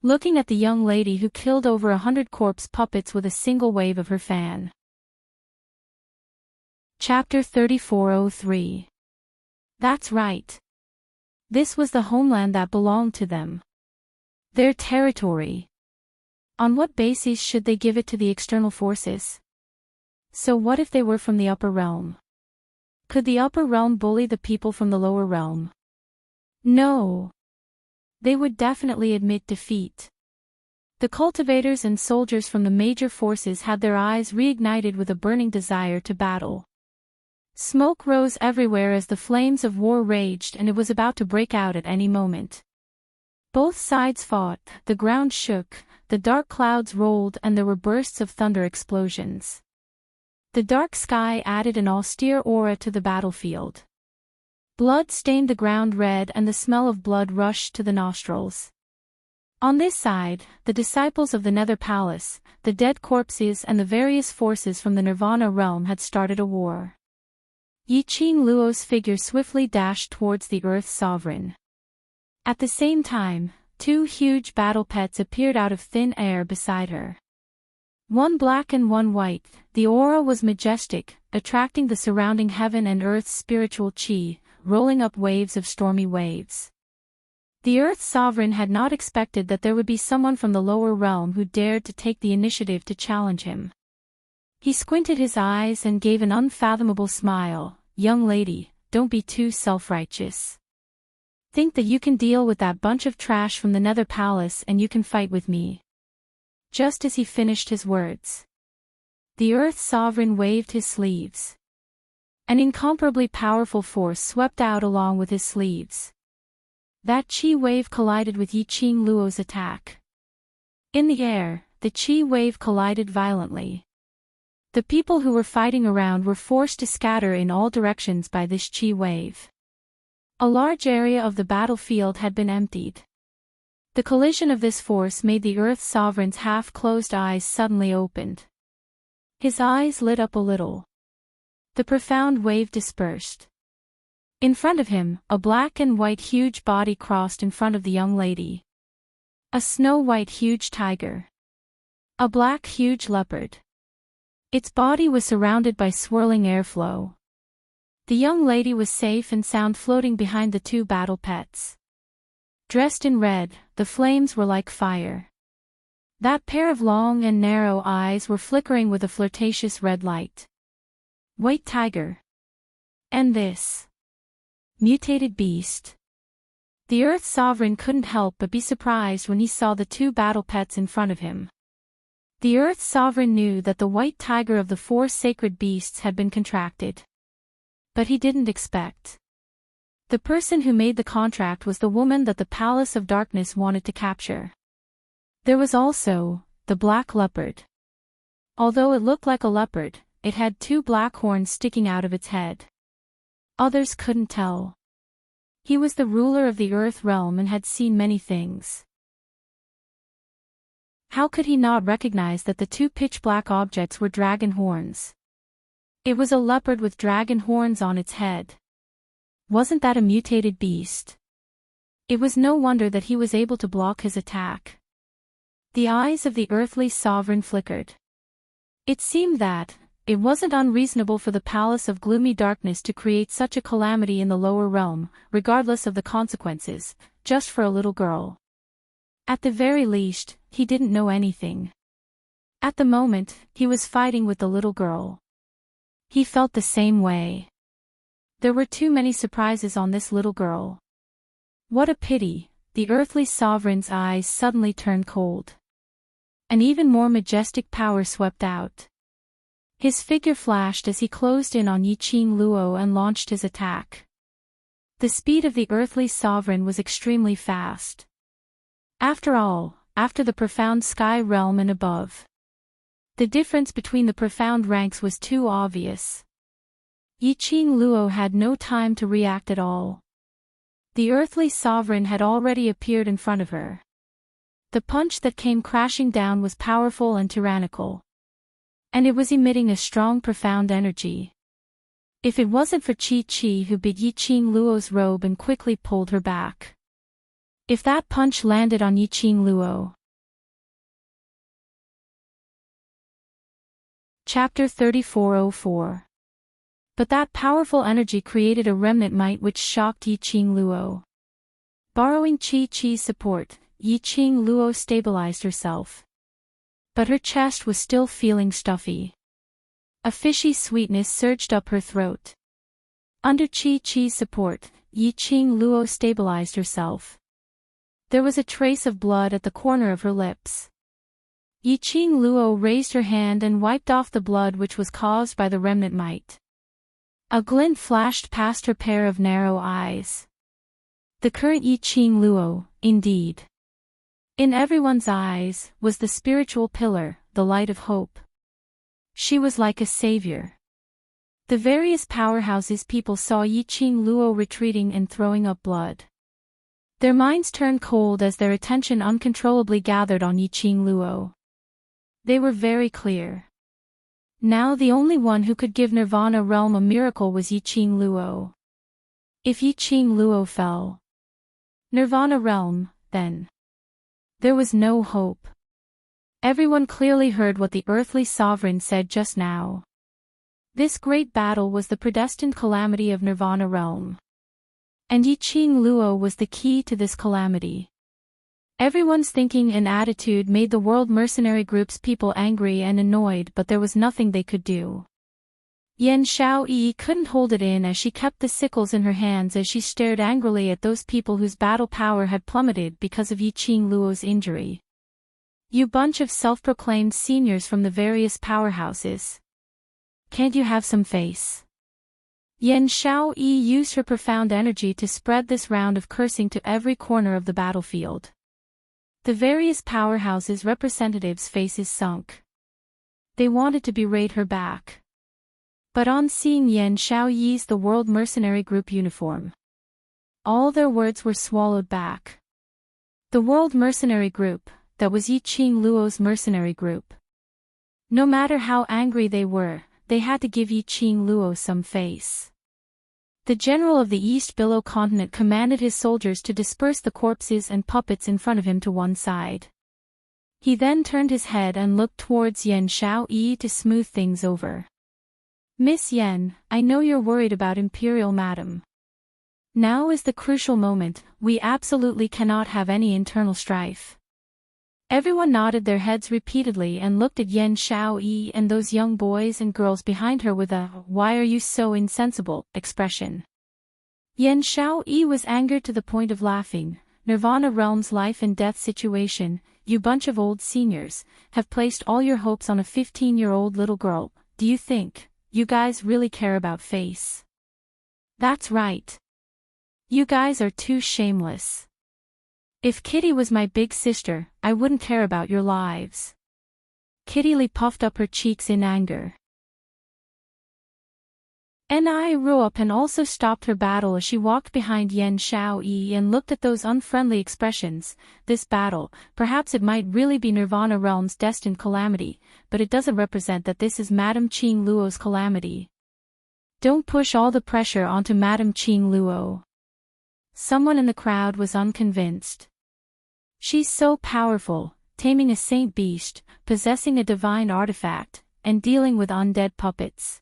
Looking at the young lady who killed over 100 corpse puppets with a single wave of her fan. Chapter 3403. That's right. This was the homeland that belonged to them. Their territory. On what basis should they give it to the external forces? So what if they were from the upper realm? Could the upper realm bully the people from the lower realm? No. They would definitely admit defeat. The cultivators and soldiers from the major forces had their eyes reignited with a burning desire to battle. Smoke rose everywhere as the flames of war raged, and it was about to break out at any moment. Both sides fought, the ground shook, the dark clouds rolled, and there were bursts of thunder explosions. The dark sky added an austere aura to the battlefield. Blood stained the ground red, and the smell of blood rushed to the nostrils. On this side, the disciples of the Nether Palace, the dead corpses and the various forces from the Nirvana realm had started a war. Yi-Ching Luo's figure swiftly dashed towards the Earth Sovereign. At the same time, two huge battle pets appeared out of thin air beside her. One black and one white, the aura was majestic, attracting the surrounding heaven and earth's spiritual chi, rolling up waves of stormy waves. The Earth Sovereign had not expected that there would be someone from the lower realm who dared to take the initiative to challenge him. He squinted his eyes and gave an unfathomable smile. "Young lady, don't be too self-righteous. Think that you can deal with that bunch of trash from the Nether Palace and you can fight with me." Just as he finished his words, the Earth Sovereign waved his sleeves. An incomparably powerful force swept out along with his sleeves. That chi wave collided with Yi-Ching Luo's attack. In the air, the chi wave collided violently. The people who were fighting around were forced to scatter in all directions by this chi wave. A large area of the battlefield had been emptied. The collision of this force made the Earth Sovereign's half-closed eyes suddenly opened. His eyes lit up a little. The profound wave dispersed. In front of him, a black and white huge body crossed in front of the young lady. A snow-white huge tiger. A black huge leopard. Its body was surrounded by swirling airflow. The young lady was safe and sound floating behind the two battle pets. Dressed in red, the flames were like fire. That pair of long and narrow eyes were flickering with a flirtatious red light. White tiger. And this mutated beast. The Earth Sovereign couldn't help but be surprised when he saw the two battle pets in front of him. The Earth Sovereign knew that the white tiger of the four sacred beasts had been contracted. But he didn't expect. The person who made the contract was the woman that the Palace of Darkness wanted to capture. There was also the black leopard. Although it looked like a leopard, it had two black horns sticking out of its head. Others couldn't tell. He was the ruler of the Earth realm and had seen many things. How could he not recognize that the two pitch-black objects were dragon horns? It was a leopard with dragon horns on its head. Wasn't that a mutated beast? It was no wonder that he was able to block his attack. The eyes of the earthly sovereign flickered. It seemed that it wasn't unreasonable for the Palace of Gloomy Darkness to create such a calamity in the lower realm, regardless of the consequences, just for a little girl. At the very least, he didn't know anything. At the moment, he was fighting with the little girl. He felt the same way. There were too many surprises on this little girl. What a pity, the earthly sovereign's eyes suddenly turned cold. An even more majestic power swept out. His figure flashed as he closed in on Yi-Ching Luo and launched his attack. The speed of the earthly sovereign was extremely fast. After all, after the profound sky realm and above. The difference between the profound ranks was too obvious. Yi-Ching Luo had no time to react at all. The earthly sovereign had already appeared in front of her. The punch that came crashing down was powerful and tyrannical. And it was emitting a strong profound energy. If it wasn't for Chi who bit Yi-Ching Luo's robe and quickly pulled her back. If that punch landed on Yi-Ching Luo. Chapter 3404. But that powerful energy created a remnant might which shocked Yi-Ching Luo. Borrowing Chi-Chi's support, Yi-Ching Luo stabilized herself. But her chest was still feeling stuffy. A fishy sweetness surged up her throat. Under Chi-Chi's support, Yi-Ching Luo stabilized herself. There was a trace of blood at the corner of her lips. Yi-Ching Luo raised her hand and wiped off the blood which was caused by the remnant might. A glint flashed past her pair of narrow eyes. The current Yi Qing Luo, indeed. In everyone's eyes was the spiritual pillar, the light of hope. She was like a savior. The various powerhouses people saw Yi Qing Luo retreating and throwing up blood. Their minds turned cold as their attention uncontrollably gathered on Yi Qing Luo. They were very clear. Now the only one who could give Nirvana realm a miracle was Yi Qing Luo. If Yi Qing Luo fell, Nirvana realm, then there was no hope. Everyone clearly heard what the earthly sovereign said just now. This great battle was the predestined calamity of Nirvana realm. And Yi Qing Luo was the key to this calamity. Everyone's thinking and attitude made the world mercenary group's people angry and annoyed, but there was nothing they could do. Yan Xiaoyi couldn't hold it in as she kept the sickles in her hands as she stared angrily at those people whose battle power had plummeted because of Yi Qing Luo's injury. You bunch of self-proclaimed seniors from the various powerhouses. Can't you have some face? Yan Xiaoyi used her profound energy to spread this round of cursing to every corner of the battlefield. The various powerhouses' representatives' faces sunk. They wanted to berate her back. But on seeing Yan Xiaoyi's the World Mercenary Group uniform, all their words were swallowed back. The World Mercenary Group, that was Yi Qing Luo's mercenary group. No matter how angry they were, they had to give Yi Qing Luo some face. The general of the East Below continent commanded his soldiers to disperse the corpses and puppets in front of him to one side. He then turned his head and looked towards Yan Xiaoyi to smooth things over. Miss Yan, I know you're worried about Imperial Madam. Now is the crucial moment, we absolutely cannot have any internal strife. Everyone nodded their heads repeatedly and looked at Yan Xiaoyi and those young boys and girls behind her with a "why are you so insensible" expression. Yan Xiaoyi was angered to the point of laughing. Nirvana Realm's life and death situation, you bunch of old seniors, have placed all your hopes on a 15-year-old little girl. Do you think you guys really care about face? That's right. You guys are too shameless. If Kitty was my big sister, I wouldn't care about your lives. Kitty Lee puffed up her cheeks in anger. Ni Ruopan also stopped her battle as she walked behind Yan Xiaoyi and looked at those unfriendly expressions. This battle, perhaps it might really be Nirvana Realm's destined calamity, but it doesn't represent that this is Madame Qing Luo's calamity. Don't push all the pressure onto Madame Qing Luo. Someone in the crowd was unconvinced. She's so powerful, taming a saint beast, possessing a divine artifact, and dealing with undead puppets.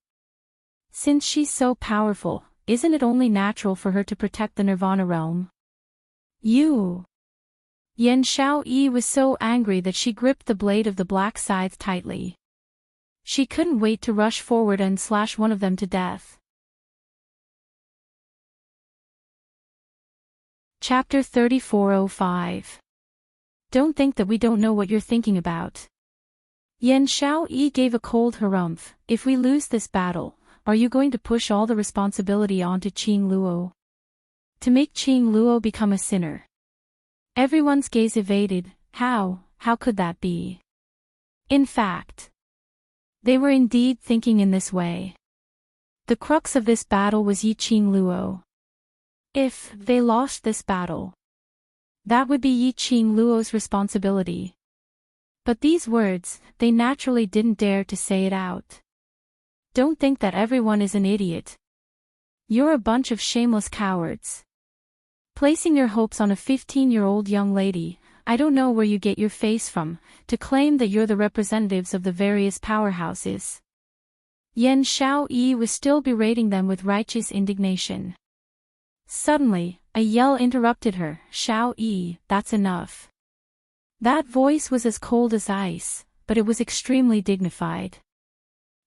Since she's so powerful, isn't it only natural for her to protect the Nirvana realm? You! Yan Xiaoyi was so angry that she gripped the blade of the black scythe tightly. She couldn't wait to rush forward and slash one of them to death. Chapter 3405. Don't think that we don't know what you're thinking about. Yan Xiaoyi gave a cold harumph. If we lose this battle, are you going to push all the responsibility onto Qing Luo? To make Qing Luo become a sinner? Everyone's gaze evaded. How could that be? In fact, they were indeed thinking in this way. The crux of this battle was Yi Qing Luo. If they lost this battle, that would be Yi Qing Luo's responsibility. But these words, they naturally didn't dare to say it out. Don't think that everyone is an idiot. You're a bunch of shameless cowards. Placing your hopes on a 15-year-old young lady, I don't know where you get your face from, to claim that you're the representatives of the various powerhouses. Yan Xiaoyi was still berating them with righteous indignation. Suddenly, a yell interrupted her. Xiaoyi, that's enough. That voice was as cold as ice, but it was extremely dignified.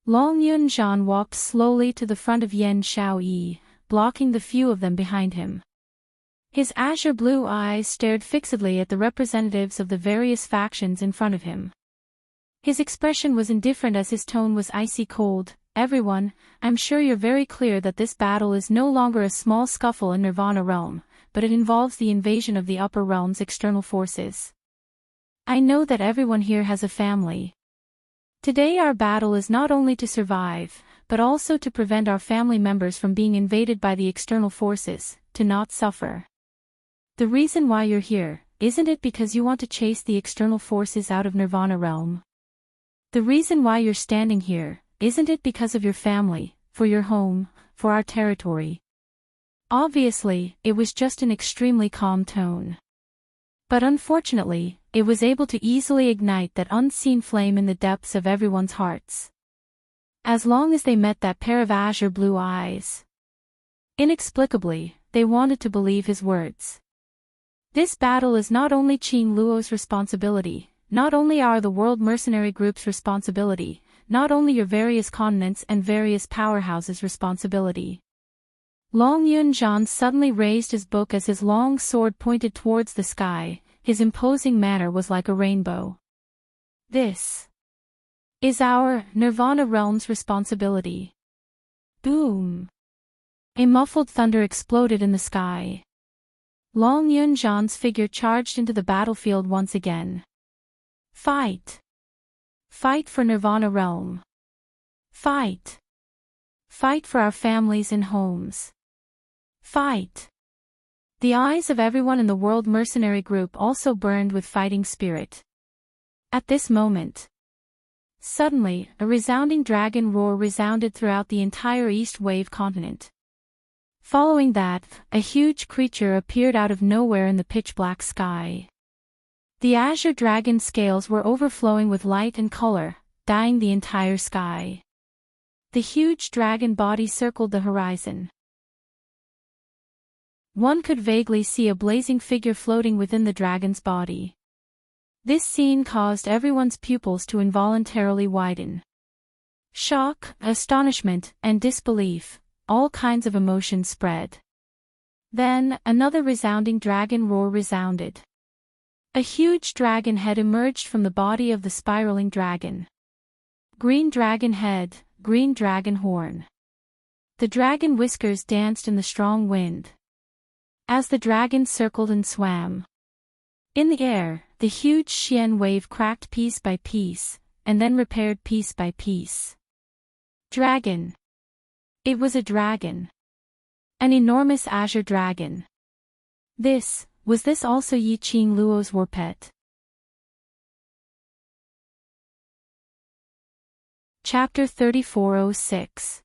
Long Yunzhan walked slowly to the front of Yan Xiaoyi, blocking the few of them behind him. His azure blue eyes stared fixedly at the representatives of the various factions in front of him. His expression was indifferent as his tone was icy cold. everyone, I'm sure you're very clear that this battle is no longer a small scuffle in Nirvana realm, but it involves the invasion of the upper realm's external forces. I know that everyone here has a family. Today our battle is not only to survive, but also to prevent our family members from being invaded by the external forces, to not suffer. The reason why you're here, isn't it because you want to chase the external forces out of Nirvana realm? The reason why you're standing here, isn't it because of your family, for your home, for our territory? Obviously, it was just an extremely calm tone. But unfortunately, it was able to easily ignite that unseen flame in the depths of everyone's hearts. As long as they met that pair of azure blue eyes. Inexplicably, they wanted to believe his words. This battle is not only Qing Luo's responsibility, not only are the World Mercenary Group's responsibility, not only your various continents and various powerhouses' responsibility. Long Yunzhan suddenly raised his book as his long sword pointed towards the sky, his imposing manner was like a rainbow. This is our Nirvana realm's responsibility. Boom! A muffled thunder exploded in the sky. Long Yunzhan's figure charged into the battlefield once again. Fight! Fight for Nirvana realm. Fight! Fight for our families and homes. Fight! The eyes of everyone in the World Mercenary Group also burned with fighting spirit. At this moment, suddenly, a resounding dragon roar resounded throughout the entire East Wave continent. Following that, a huge creature appeared out of nowhere in the pitch-black sky. The azure dragon scales were overflowing with light and color, dyeing the entire sky. The huge dragon body circled the horizon. One could vaguely see a blazing figure floating within the dragon's body. This scene caused everyone's pupils to involuntarily widen. Shock, astonishment, and disbelief, all kinds of emotions spread. Then, another resounding dragon roar resounded. A huge dragon head emerged from the body of the spiraling dragon. Green dragon head, green dragon horn. The dragon whiskers danced in the strong wind. As the dragon circled and swam in the air, the huge Xian wave cracked piece by piece, and then repaired piece by piece. Dragon. It was a dragon. An enormous azure dragon. Was this also Yi Qing Luo's war pet? Chapter 3406.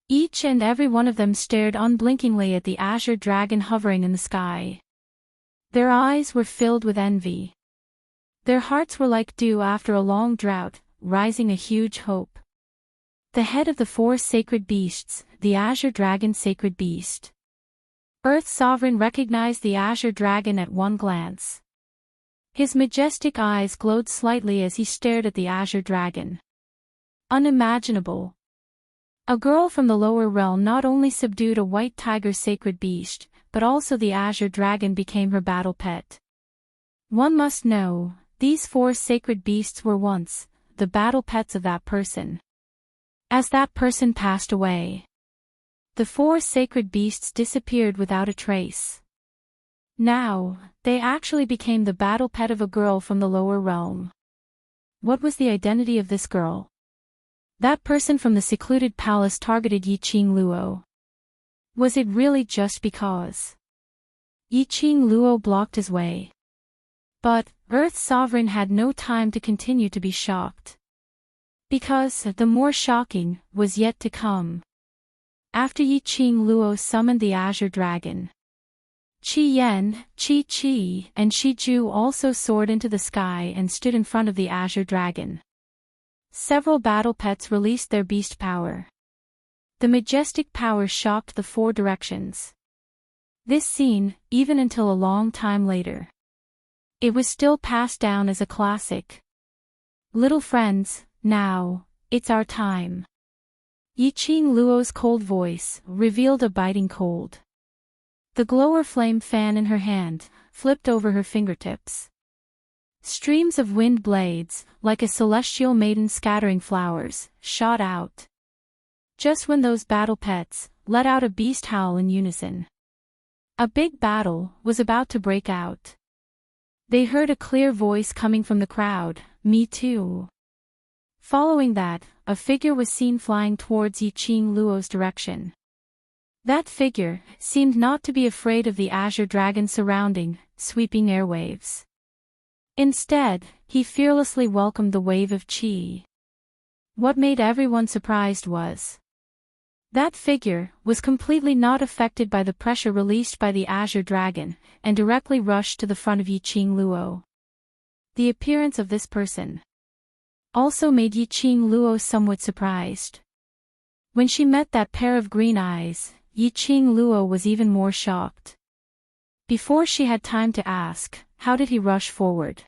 Each and every one of them stared unblinkingly at the azure dragon hovering in the sky. Their eyes were filled with envy. Their hearts were like dew after a long drought, rising a huge hope. The head of the four sacred beasts, the azure dragon sacred beast. Earth Sovereign recognized the azure dragon at one glance. His majestic eyes glowed slightly as he stared at the azure dragon. Unimaginable. A girl from the lower realm not only subdued a white tiger sacred beast, but also the azure dragon became her battle pet. One must know, these four sacred beasts were once the battle pets of that person. As that person passed away, the four sacred beasts disappeared without a trace. Now, they actually became the battle pet of a girl from the lower realm. What was the identity of this girl? That person from the secluded palace targeted Yi Qing Luo. Was it really just because Yi Qing Luo blocked his way? But Earth Sovereign had no time to continue to be shocked. Because the more shocking was yet to come. After Yi Qing Luo summoned the azure dragon, Qi Yan, Qi Qi, and Qi Ju also soared into the sky and stood in front of the azure dragon. Several battle pets released their beast power. The majestic power shocked the four directions. This scene, even until a long time later, it was still passed down as a classic. Little friends, now, it's our time. Yi Qing Luo's cold voice revealed a biting cold. The glower flame fan in her hand flipped over her fingertips. Streams of wind blades, like a celestial maiden scattering flowers, shot out. Just when those battle pets let out a beast howl in unison. A big battle was about to break out. They heard a clear voice coming from the crowd, "Me too." Following that, a figure was seen flying towards Yi Qing Luo's direction. That figure seemed not to be afraid of the azure dragon surrounding, sweeping airwaves. Instead, he fearlessly welcomed the wave of qi. What made everyone surprised was that figure was completely not affected by the pressure released by the azure dragon, and directly rushed to the front of Yi Qing Luo. The appearance of this person also made Yi Qing Luo somewhat surprised. When she met that pair of green eyes, Yi Qing Luo was even more shocked. Before she had time to ask, how did he rush forward?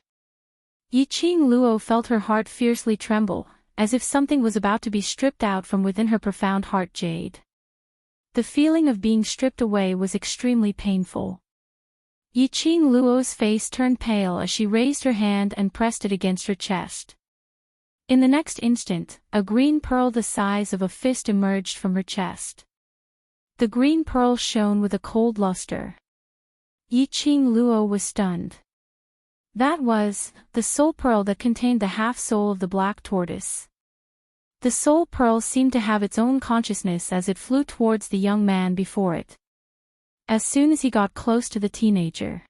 Yi Qing Luo felt her heart fiercely tremble, as if something was about to be stripped out from within her profound heart jade. The feeling of being stripped away was extremely painful. Yi Qing Luo's face turned pale as she raised her hand and pressed it against her chest. In the next instant, a green pearl the size of a fist emerged from her chest. The green pearl shone with a cold luster. Yi Qing Luo was stunned. That was the soul pearl that contained the half-soul of the black tortoise. The soul pearl seemed to have its own consciousness as it flew towards the young man before it. As soon as he got close to the teenager,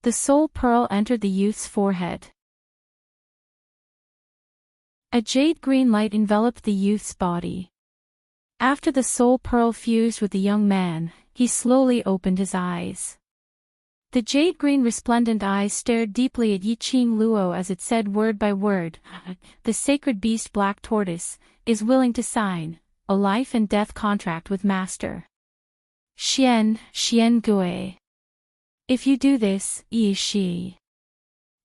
the soul pearl entered the youth's forehead. A jade-green light enveloped the youth's body. After the soul pearl fused with the young man, he slowly opened his eyes. The jade-green resplendent eyes stared deeply at Yi Qing Luo as it said word by word, "The sacred beast black tortoise is willing to sign a life and death contract with Master Xian Gui. If you do this, Yi Shi."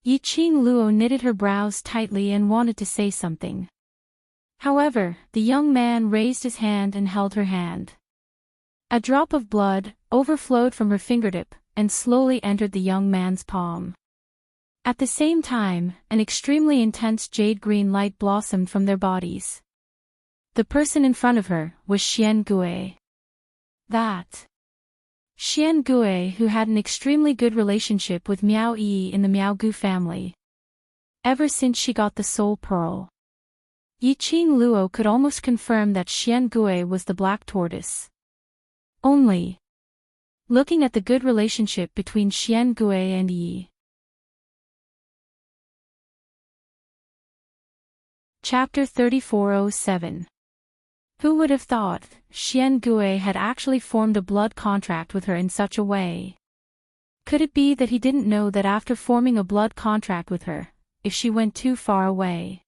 Yi Qing Luo knitted her brows tightly and wanted to say something. However, the young man raised his hand and held her hand. A drop of blood overflowed from her fingertip and slowly entered the young man's palm. At the same time, an extremely intense jade-green light blossomed from their bodies. The person in front of her was Xian Gui. That Xian Gui, who had an extremely good relationship with Miao Yi in the Miao Gu family ever since she got the soul pearl. Yi Qing Luo could almost confirm that Xian Gui was the black tortoise. Only looking at the good relationship between Xian Gui and Yi. Chapter 3407. Who would have thought Xian Gui had actually formed a blood contract with her in such a way? Could it be that he didn't know that after forming a blood contract with her, if she went too far away,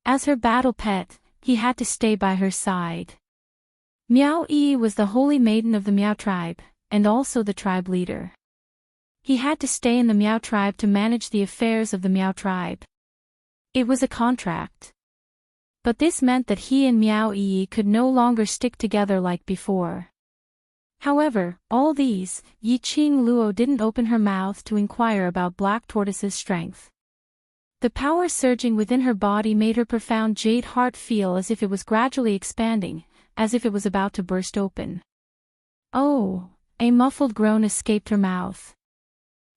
as her battle pet, he had to stay by her side? Miao Yi was the holy maiden of the Miao tribe, and also the tribe leader. He had to stay in the Miao tribe to manage the affairs of the Miao tribe. It was a contract. But this meant that he and Miao Yi could no longer stick together like before. However, all these, Yi Qing Luo didn't open her mouth to inquire about Black Tortoise's strength. The power surging within her body made her profound jade heart feel as if it was gradually expanding, as if it was about to burst open. Oh! A muffled groan escaped her mouth.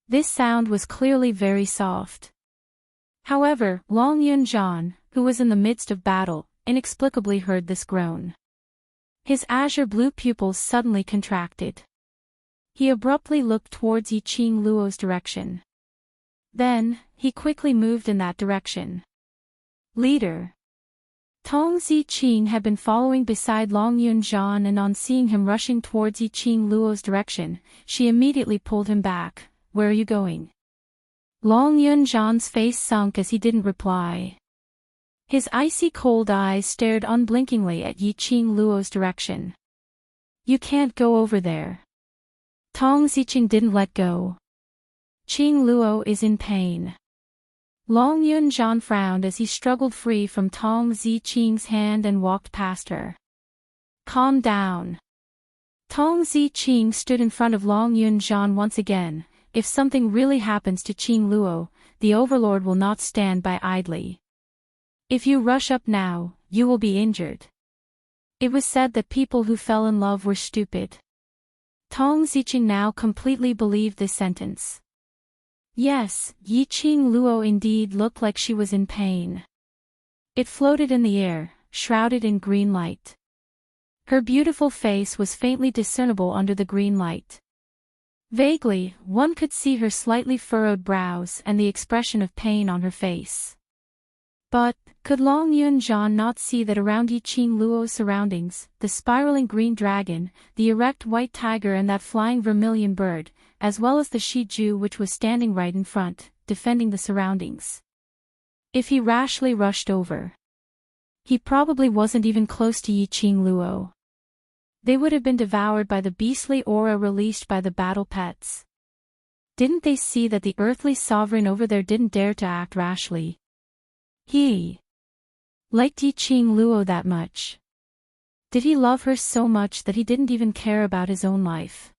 This sound was clearly very soft. However, Long Yunjian, who was in the midst of battle, inexplicably heard this groan. His azure blue pupils suddenly contracted. He abruptly looked towards Yi Qing Luo's direction. Then, he quickly moved in that direction. Leader. Tong Ziqing had been following beside Long Yunjian, and on seeing him rushing towards Yi Qing Luo's direction, she immediately pulled him back. Where are you going? Long Yunjian's face sunk as he didn't reply. His icy cold eyes stared unblinkingly at Yi Qing Luo's direction. You can't go over there. Tong Ziqing didn't let go. Qing Luo is in pain. Long Yunjian frowned as he struggled free from Tong Ziqing's hand and walked past her. Calm down. Tong Ziqing stood in front of Long Yunjian once again. If something really happens to Qing Luo, the overlord will not stand by idly. If you rush up now, you will be injured. It was said that people who fell in love were stupid. Tong Ziqing now completely believed this sentence. Yes, Yi Qing Luo indeed looked like she was in pain. It floated in the air, shrouded in green light. Her beautiful face was faintly discernible under the green light. Vaguely, one could see her slightly furrowed brows and the expression of pain on her face. But, could Long Yunjian not see that around Yi Qing Luo's surroundings, the spiraling green dragon, the erect white tiger and that flying vermilion bird, as well as the Shiju which was standing right in front, defending the surroundings? If he rashly rushed over, he probably wasn't even close to Yi Qing Luo. They would have been devoured by the beastly aura released by the battle pets. Didn't they see that the earthly sovereign over there didn't dare to act rashly? He liked Yi Qing Luo that much. Did he love her so much that he didn't even care about his own life?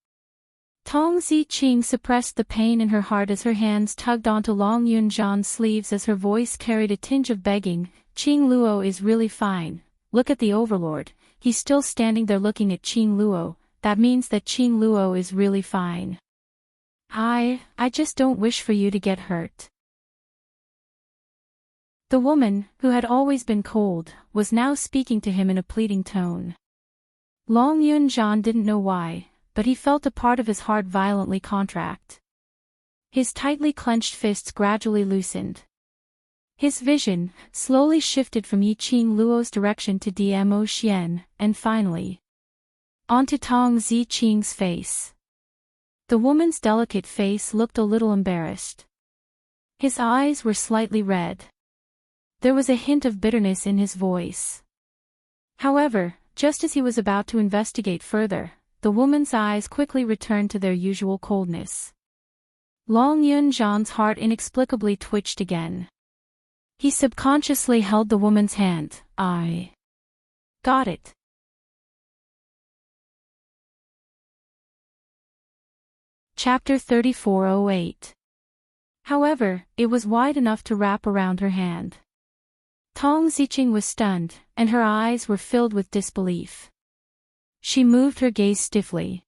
Tong Ziqing suppressed the pain in her heart as her hands tugged onto Long Yunjian's sleeves as her voice carried a tinge of begging. Qing Luo is really fine. Look at the overlord, he's still standing there looking at Qing Luo. That means that Qing Luo is really fine. I just don't wish for you to get hurt. The woman, who had always been cold, was now speaking to him in a pleading tone. Long Yunjian didn't know why, but he felt a part of his heart violently contract. His tightly clenched fists gradually loosened. His vision slowly shifted from Yi Qing Luo's direction to Dmo Xian, and finally onto Tong Ziqing's face. The woman's delicate face looked a little embarrassed. His eyes were slightly red. There was a hint of bitterness in his voice. However, just as he was about to investigate further, the woman's eyes quickly returned to their usual coldness. Long Yunjian's heart inexplicably twitched again. He subconsciously held the woman's hand. I got it. Chapter 3408. However, it was wide enough to wrap around her hand. Tong Ziqing was stunned, and her eyes were filled with disbelief. She moved her gaze stiffly.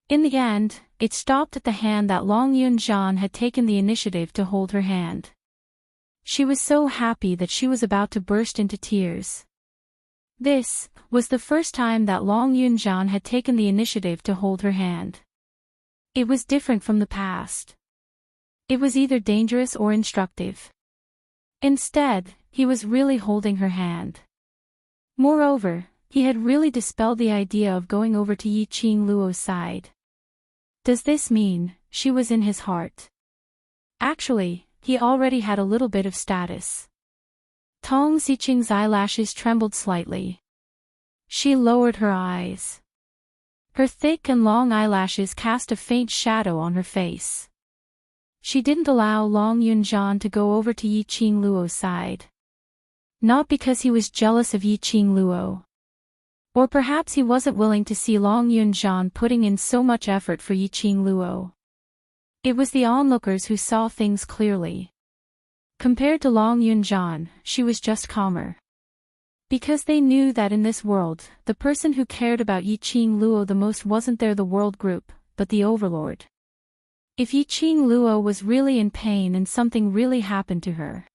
In the end, it stopped at the hand that Long Yunjian had taken the initiative to hold her hand. She was so happy that she was about to burst into tears. This was the first time that Long Yunjian had taken the initiative to hold her hand. It was different from the past. It was either dangerous or instructive. Instead, he was really holding her hand. Moreover, he had really dispelled the idea of going over to Yi Qing Luo's side. Does this mean she was in his heart? Actually, he already had a little bit of status. Tong Ziqing's eyelashes trembled slightly. She lowered her eyes. Her thick and long eyelashes cast a faint shadow on her face. She didn't allow Long Yunjian to go over to Yi Qing Luo's side. Not because he was jealous of Yi Qing Luo. Or perhaps he wasn't willing to see Long Yunjian putting in so much effort for Yi Qing Luo. It was the onlookers who saw things clearly. Compared to Long Yunjian, she was just calmer. Because they knew that in this world, the person who cared about Yi Qing Luo the most wasn't there the world group, but the overlord. If Yi Qing Luo was really in pain and something really happened to her,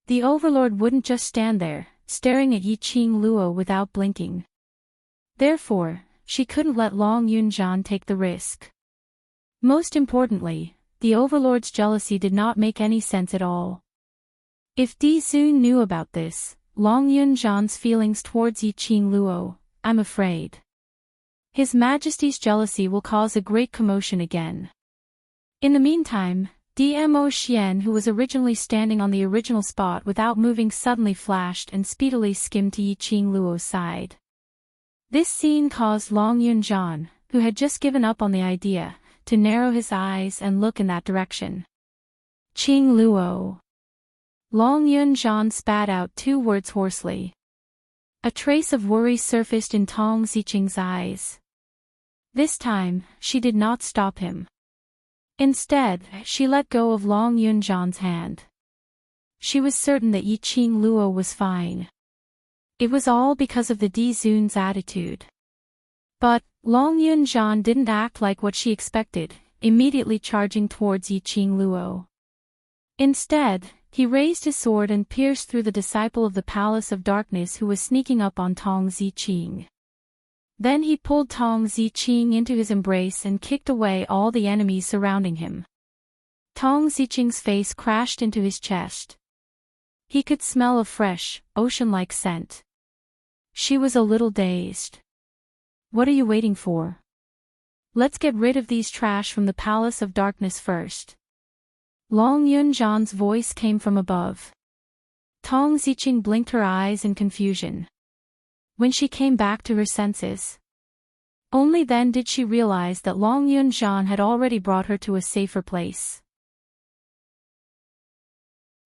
the overlord wouldn't just stand there, staring at Yi Qing Luo without blinking. Therefore, she couldn't let Long Yunjian take the risk. Most importantly, the overlord's jealousy did not make any sense at all. If Di Zun knew about this, Long Yunjian's feelings towards Yi Qing Luo, I'm afraid His Majesty's jealousy will cause a great commotion again. In the meantime, Dmo Xian, who was originally standing on the original spot without moving, suddenly flashed and speedily skimmed to Yi Qing Luo's side. This scene caused Long Yunjian, who had just given up on the idea, to narrow his eyes and look in that direction. Qing Luo. Long Yunjian spat out two words hoarsely. A trace of worry surfaced in Tong Ziqing's eyes. This time, she did not stop him. Instead, she let go of Long Yunjian's hand. She was certain that Yi Qing Luo was fine. It was all because of the Di-Zun's attitude. But Long Yunjian didn't act like what she expected, immediately charging towards Yiqing Luo. Instead, he raised his sword and pierced through the disciple of the Palace of Darkness who was sneaking up on Tong Ziqing. Then he pulled Tong Ziqing into his embrace and kicked away all the enemies surrounding him. Tong Ziqing's face crashed into his chest. He could smell a fresh, ocean-like scent. She was a little dazed. What are you waiting for? Let's get rid of these trash from the Palace of Darkness first. Long Yunjian's voice came from above. Tong Ziqing blinked her eyes in confusion. When she came back to her senses, only then did she realize that Long Yunjian had already brought her to a safer place.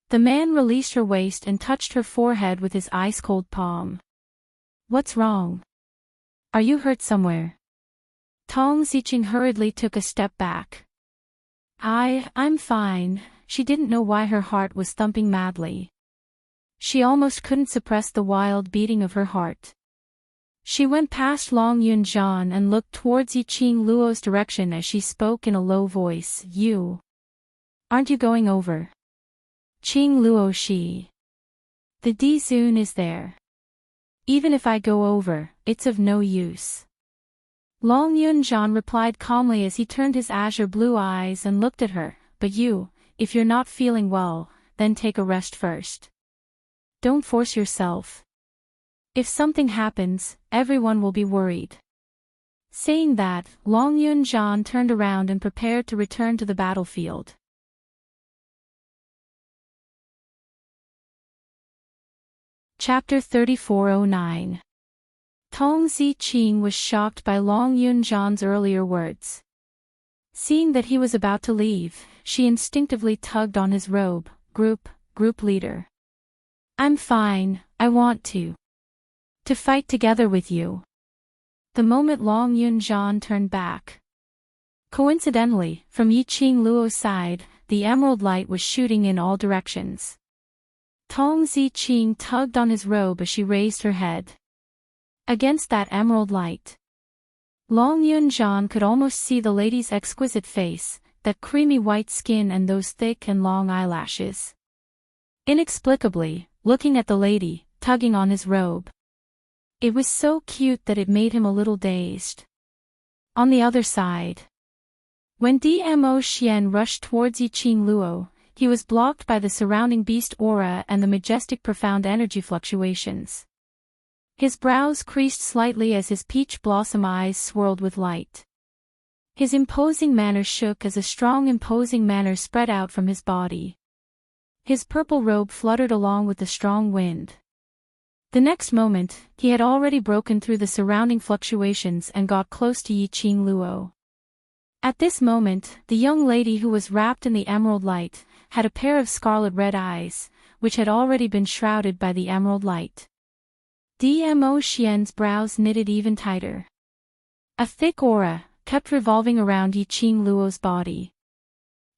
The man released her waist and touched her forehead with his ice-cold palm. What's wrong? Are you hurt somewhere? Tong Ziqing hurriedly took a step back. I'm fine. She didn't know why her heart was thumping madly. She almost couldn't suppress the wild beating of her heart. She went past Long Yunjian and looked towards Yiqing Luo's direction as she spoke in a low voice. Aren't you going over? Qing Luo Shi. The Di-Zun is there. Even if I go over, it's of no use. Long Yunjian replied calmly as he turned his azure blue eyes and looked at her, but if you're not feeling well, then take a rest first. Don't force yourself. If something happens, everyone will be worried. Saying that, Long Yunjian turned around and prepared to return to the battlefield. Chapter 3409. Tong Ziqing was shocked by Long Yunjian's earlier words. Seeing that he was about to leave, she instinctively tugged on his robe. Group leader. I'm fine, I want to fight together with you. The moment Long Yunjian turned back. Coincidentally, from Yiqing Luo's side, the emerald light was shooting in all directions. Tong Ziqing tugged on his robe as she raised her head. Against that emerald light, Long Yunjian could almost see the lady's exquisite face, that creamy white skin and those thick and long eyelashes. Inexplicably, looking at the lady, tugging on his robe. It was so cute that it made him a little dazed. On the other side, when Dmo Xian rushed towards Yiqing Luo, he was blocked by the surrounding beast aura and the majestic profound energy fluctuations. His brows creased slightly as his peach blossom eyes swirled with light. His imposing manner shook as a strong imposing manner spread out from his body. His purple robe fluttered along with the strong wind. The next moment, he had already broken through the surrounding fluctuations and got close to Yiqing Luo. At this moment, the young lady who was wrapped in the emerald light, had a pair of scarlet red eyes, which had already been shrouded by the emerald light. Dmo Xian's brows knitted even tighter. A thick aura kept revolving around Yiqing Luo's body.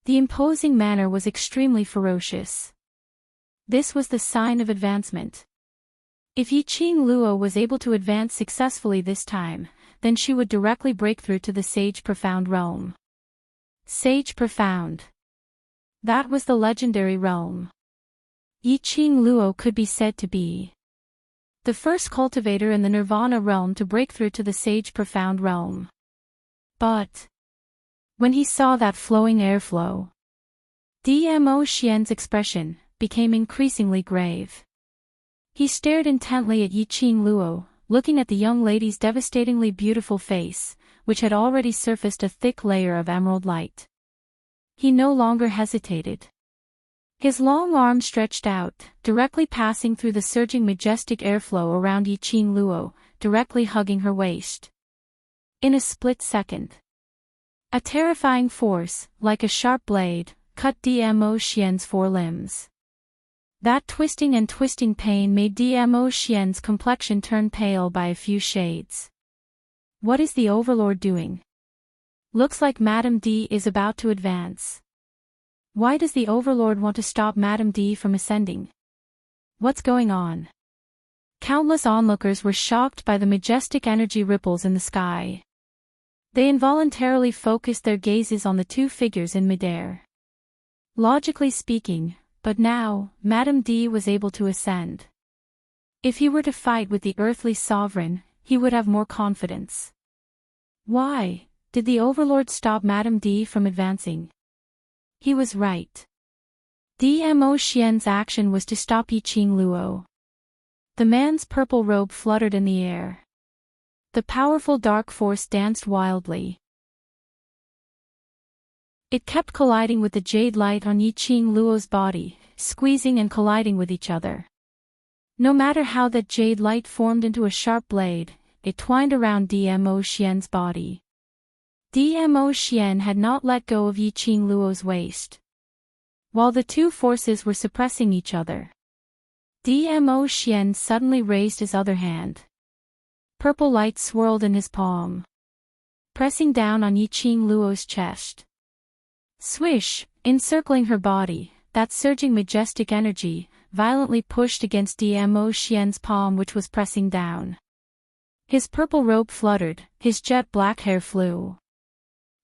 The imposing manner was extremely ferocious. This was the sign of advancement. If Yiqing Luo was able to advance successfully this time, then she would directly break through to the Sage Profound realm. Sage Profound. That was the legendary realm. Yiqing Luo could be said to be the first cultivator in the Nirvana realm to break through to the Sage Profound realm. But when he saw that flowing airflow, Dmo Xian's expression became increasingly grave. He stared intently at Yiqing Luo, looking at the young lady's devastatingly beautiful face, which had already surfaced a thick layer of emerald light. He no longer hesitated. His long arm stretched out, directly passing through the surging majestic airflow around Yiqing Luo, directly hugging her waist. In a split second, a terrifying force, like a sharp blade, cut Dmo Xian's four limbs. That twisting and twisting pain made Dmo Xian's complexion turn pale by a few shades. What is the Overlord doing? Looks like Madame D is about to advance. Why does the Overlord want to stop Madame D from ascending? What's going on? Countless onlookers were shocked by the majestic energy ripples in the sky. They involuntarily focused their gazes on the two figures in midair. Logically speaking, but now, Madame D was able to ascend. If he were to fight with the earthly sovereign, he would have more confidence. Why did the overlord stop Madame D from advancing? He was right. Dmo Xian's action was to stop Yiqing Luo. The man's purple robe fluttered in the air. The powerful dark force danced wildly. It kept colliding with the jade light on Yiqing Luo's body, squeezing and colliding with each other. No matter how that jade light formed into a sharp blade, it twined around Dmo Xian's body. Dmo Xian had not let go of Yiqing Luo's waist. While the two forces were suppressing each other, Dmo Xian suddenly raised his other hand. Purple light swirled in his palm, pressing down on Yiqing Luo's chest. Swish, encircling her body, that surging majestic energy, violently pushed against Dmo Xian's palm which was pressing down. His purple robe fluttered, his jet black hair flew.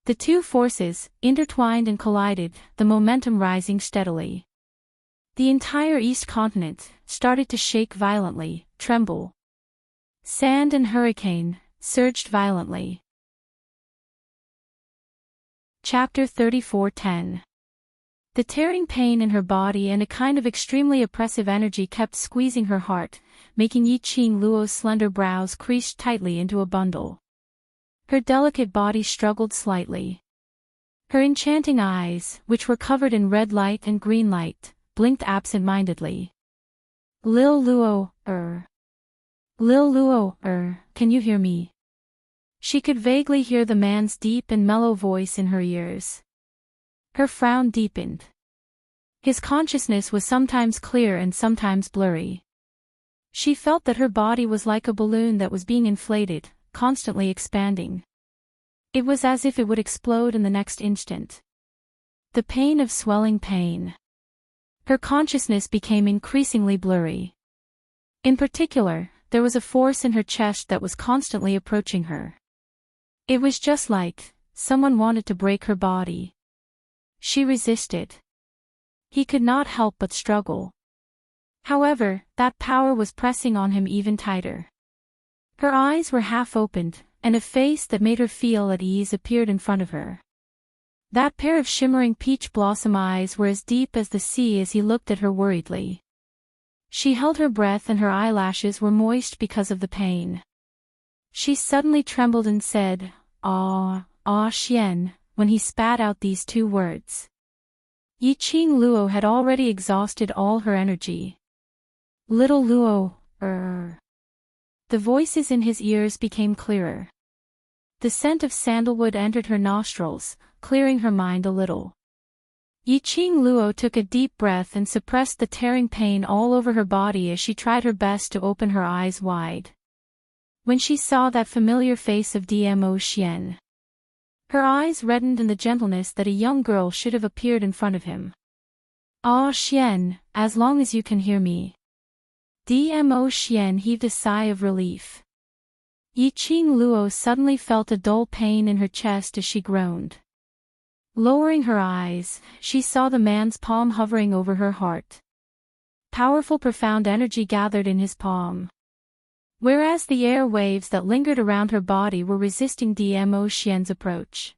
The two forces, intertwined and collided, the momentum rising steadily. The entire East continent started to shake violently, tremble. Sand and hurricane surged violently. Chapter 34:10. The tearing pain in her body and a kind of extremely oppressive energy kept squeezing her heart, making Yiqing Luo's slender brows creased tightly into a bundle. Her delicate body struggled slightly. Her enchanting eyes, which were covered in red light and green light, blinked absent-mindedly. Lil Luo, Lil Luo, can you hear me? She could vaguely hear the man's deep and mellow voice in her ears. Her frown deepened. His consciousness was sometimes clear and sometimes blurry. She felt that her body was like a balloon that was being inflated, constantly expanding. It was as if it would explode in the next instant. The pain of swelling pain. Her consciousness became increasingly blurry. In particular, there was a force in her chest that was constantly approaching her. It was just like someone wanted to break her body. She resisted. He could not help but struggle. However, that power was pressing on him even tighter. Her eyes were half opened, and a face that made her feel at ease appeared in front of her. That pair of shimmering peach blossom eyes were as deep as the sea as he looked at her worriedly. She held her breath and her eyelashes were moist because of the pain. She suddenly trembled and said, "Ah, Xian," when he spat out these two words. Yiqing Luo had already exhausted all her energy. Little Luo, The voices in his ears became clearer. The scent of sandalwood entered her nostrils, clearing her mind a little. Yiqing Luo took a deep breath and suppressed the tearing pain all over her body as she tried her best to open her eyes wide. When she saw that familiar face of Dmo Xian, her eyes reddened in the gentleness that a young girl should have appeared in front of him. "Ah Xian, as long as you can hear me." Dmo Xian heaved a sigh of relief. Yiqing Luo suddenly felt a dull pain in her chest as she groaned. Lowering her eyes, she saw the man's palm hovering over her heart. Powerful profound energy gathered in his palm. Whereas the air waves that lingered around her body were resisting Dmo Xian's approach.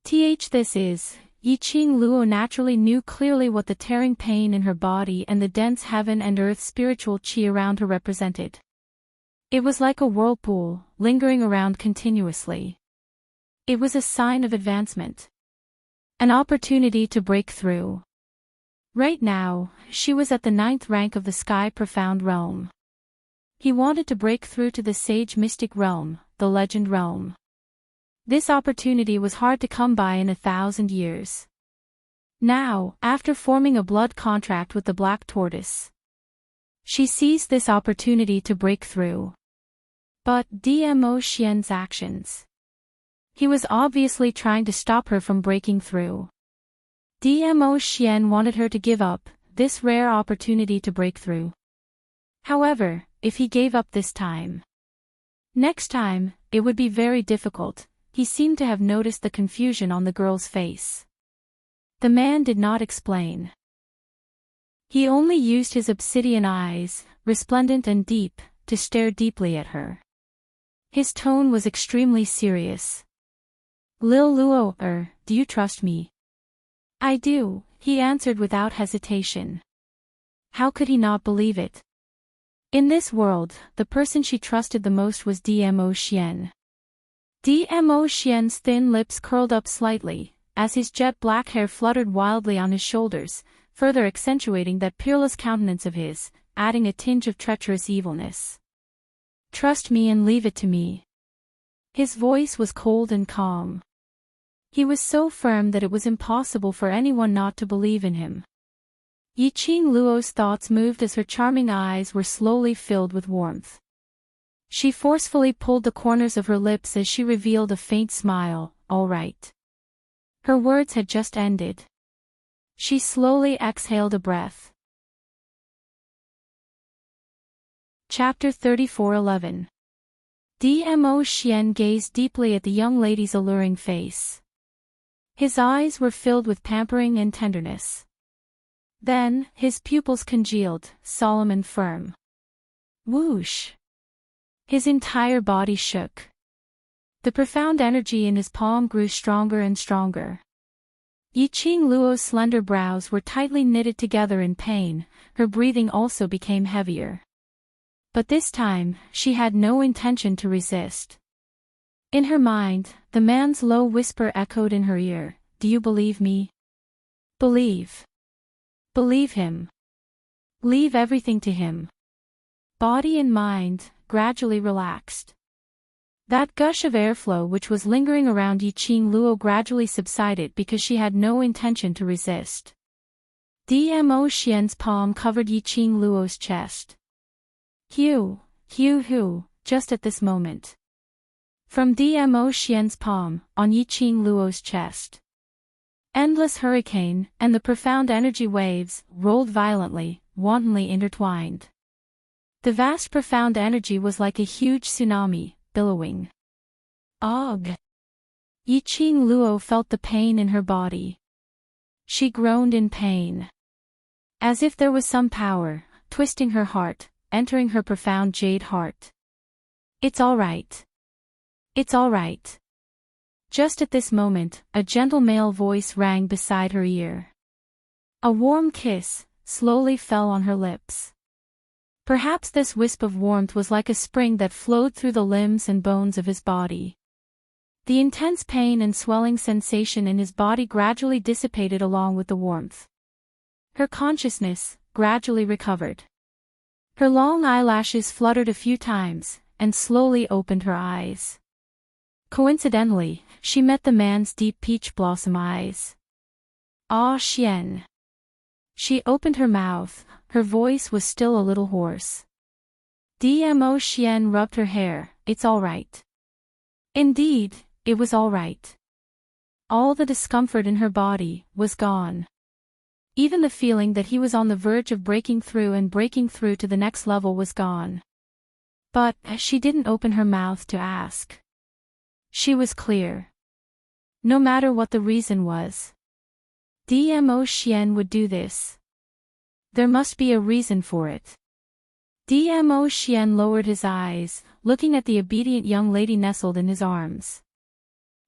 This is, Yiqing Luo naturally knew clearly what the tearing pain in her body and the dense heaven and earth spiritual qi around her represented. It was like a whirlpool, lingering around continuously. It was a sign of advancement. An opportunity to break through. Right now, she was at the 9th rank of the sky profound realm. He wanted to break through to the sage mystic realm, the legend realm. This opportunity was hard to come by in 1,000 years. Now, after forming a blood contract with the black tortoise, she seized this opportunity to break through. But Dmo Xian's actions. He was obviously trying to stop her from breaking through. Dmo Xian wanted her to give up this rare opportunity to break through. However, if he gave up this time. Next time, it would be very difficult. He seemed to have noticed the confusion on the girl's face. The man did not explain. He only used his obsidian eyes, resplendent and deep, to stare deeply at her. His tone was extremely serious. "Lil Luo, do you trust me?" "I do," he answered without hesitation. How could he not believe it? In this world, the person she trusted the most was Dmo Xian. Dmo Xian's thin lips curled up slightly, as his jet black hair fluttered wildly on his shoulders, further accentuating that peerless countenance of his, adding a tinge of treacherous evilness. "Trust me and leave it to me." His voice was cold and calm. He was so firm that it was impossible for anyone not to believe in him. Yiqing Luo's thoughts moved as her charming eyes were slowly filled with warmth. She forcefully pulled the corners of her lips as she revealed a faint smile. "All right." Her words had just ended. She slowly exhaled a breath. Chapter 34:11. Dmo Xian gazed deeply at the young lady's alluring face. His eyes were filled with pampering and tenderness. Then, his pupils congealed, solemn and firm. Whoosh! His entire body shook. The profound energy in his palm grew stronger and stronger. Yiqing Luo's slender brows were tightly knitted together in pain, her breathing also became heavier. But this time, she had no intention to resist. In her mind, the man's low whisper echoed in her ear, "Do you believe me? Believe. Believe him. Leave everything to him." Body and mind gradually relaxed. That gush of airflow which was lingering around Yiqing Luo gradually subsided because she had no intention to resist. Dmo Xian's palm covered Yiqing Luo's chest. Hugh, just at this moment. From Dmo Xian's palm, on Yiqing Luo's chest. Endless hurricane, and the profound energy waves, rolled violently, wantonly intertwined. The vast profound energy was like a huge tsunami, billowing. Ugh! Yiqing Luo felt the pain in her body. She groaned in pain. As if there was some power, twisting her heart, entering her profound jade heart. "It's all right. It's all right." Just at this moment, a gentle male voice rang beside her ear. A warm kiss slowly fell on her lips. Perhaps this wisp of warmth was like a spring that flowed through the limbs and bones of his body. The intense pain and swelling sensation in his body gradually dissipated along with the warmth. Her consciousness gradually recovered. Her long eyelashes fluttered a few times, and slowly opened her eyes. Coincidentally, she met the man's deep peach blossom eyes. "Ah, Xian." She opened her mouth, her voice was still a little hoarse. Dmo Xian rubbed her hair. "It's all right." Indeed, it was all right. All the discomfort in her body was gone. Even the feeling that he was on the verge of breaking through to the next level was gone. But she didn't open her mouth to ask. She was clear. No matter what the reason was, Dmo Xian would do this. There must be a reason for it. Dmo Xian lowered his eyes, looking at the obedient young lady nestled in his arms.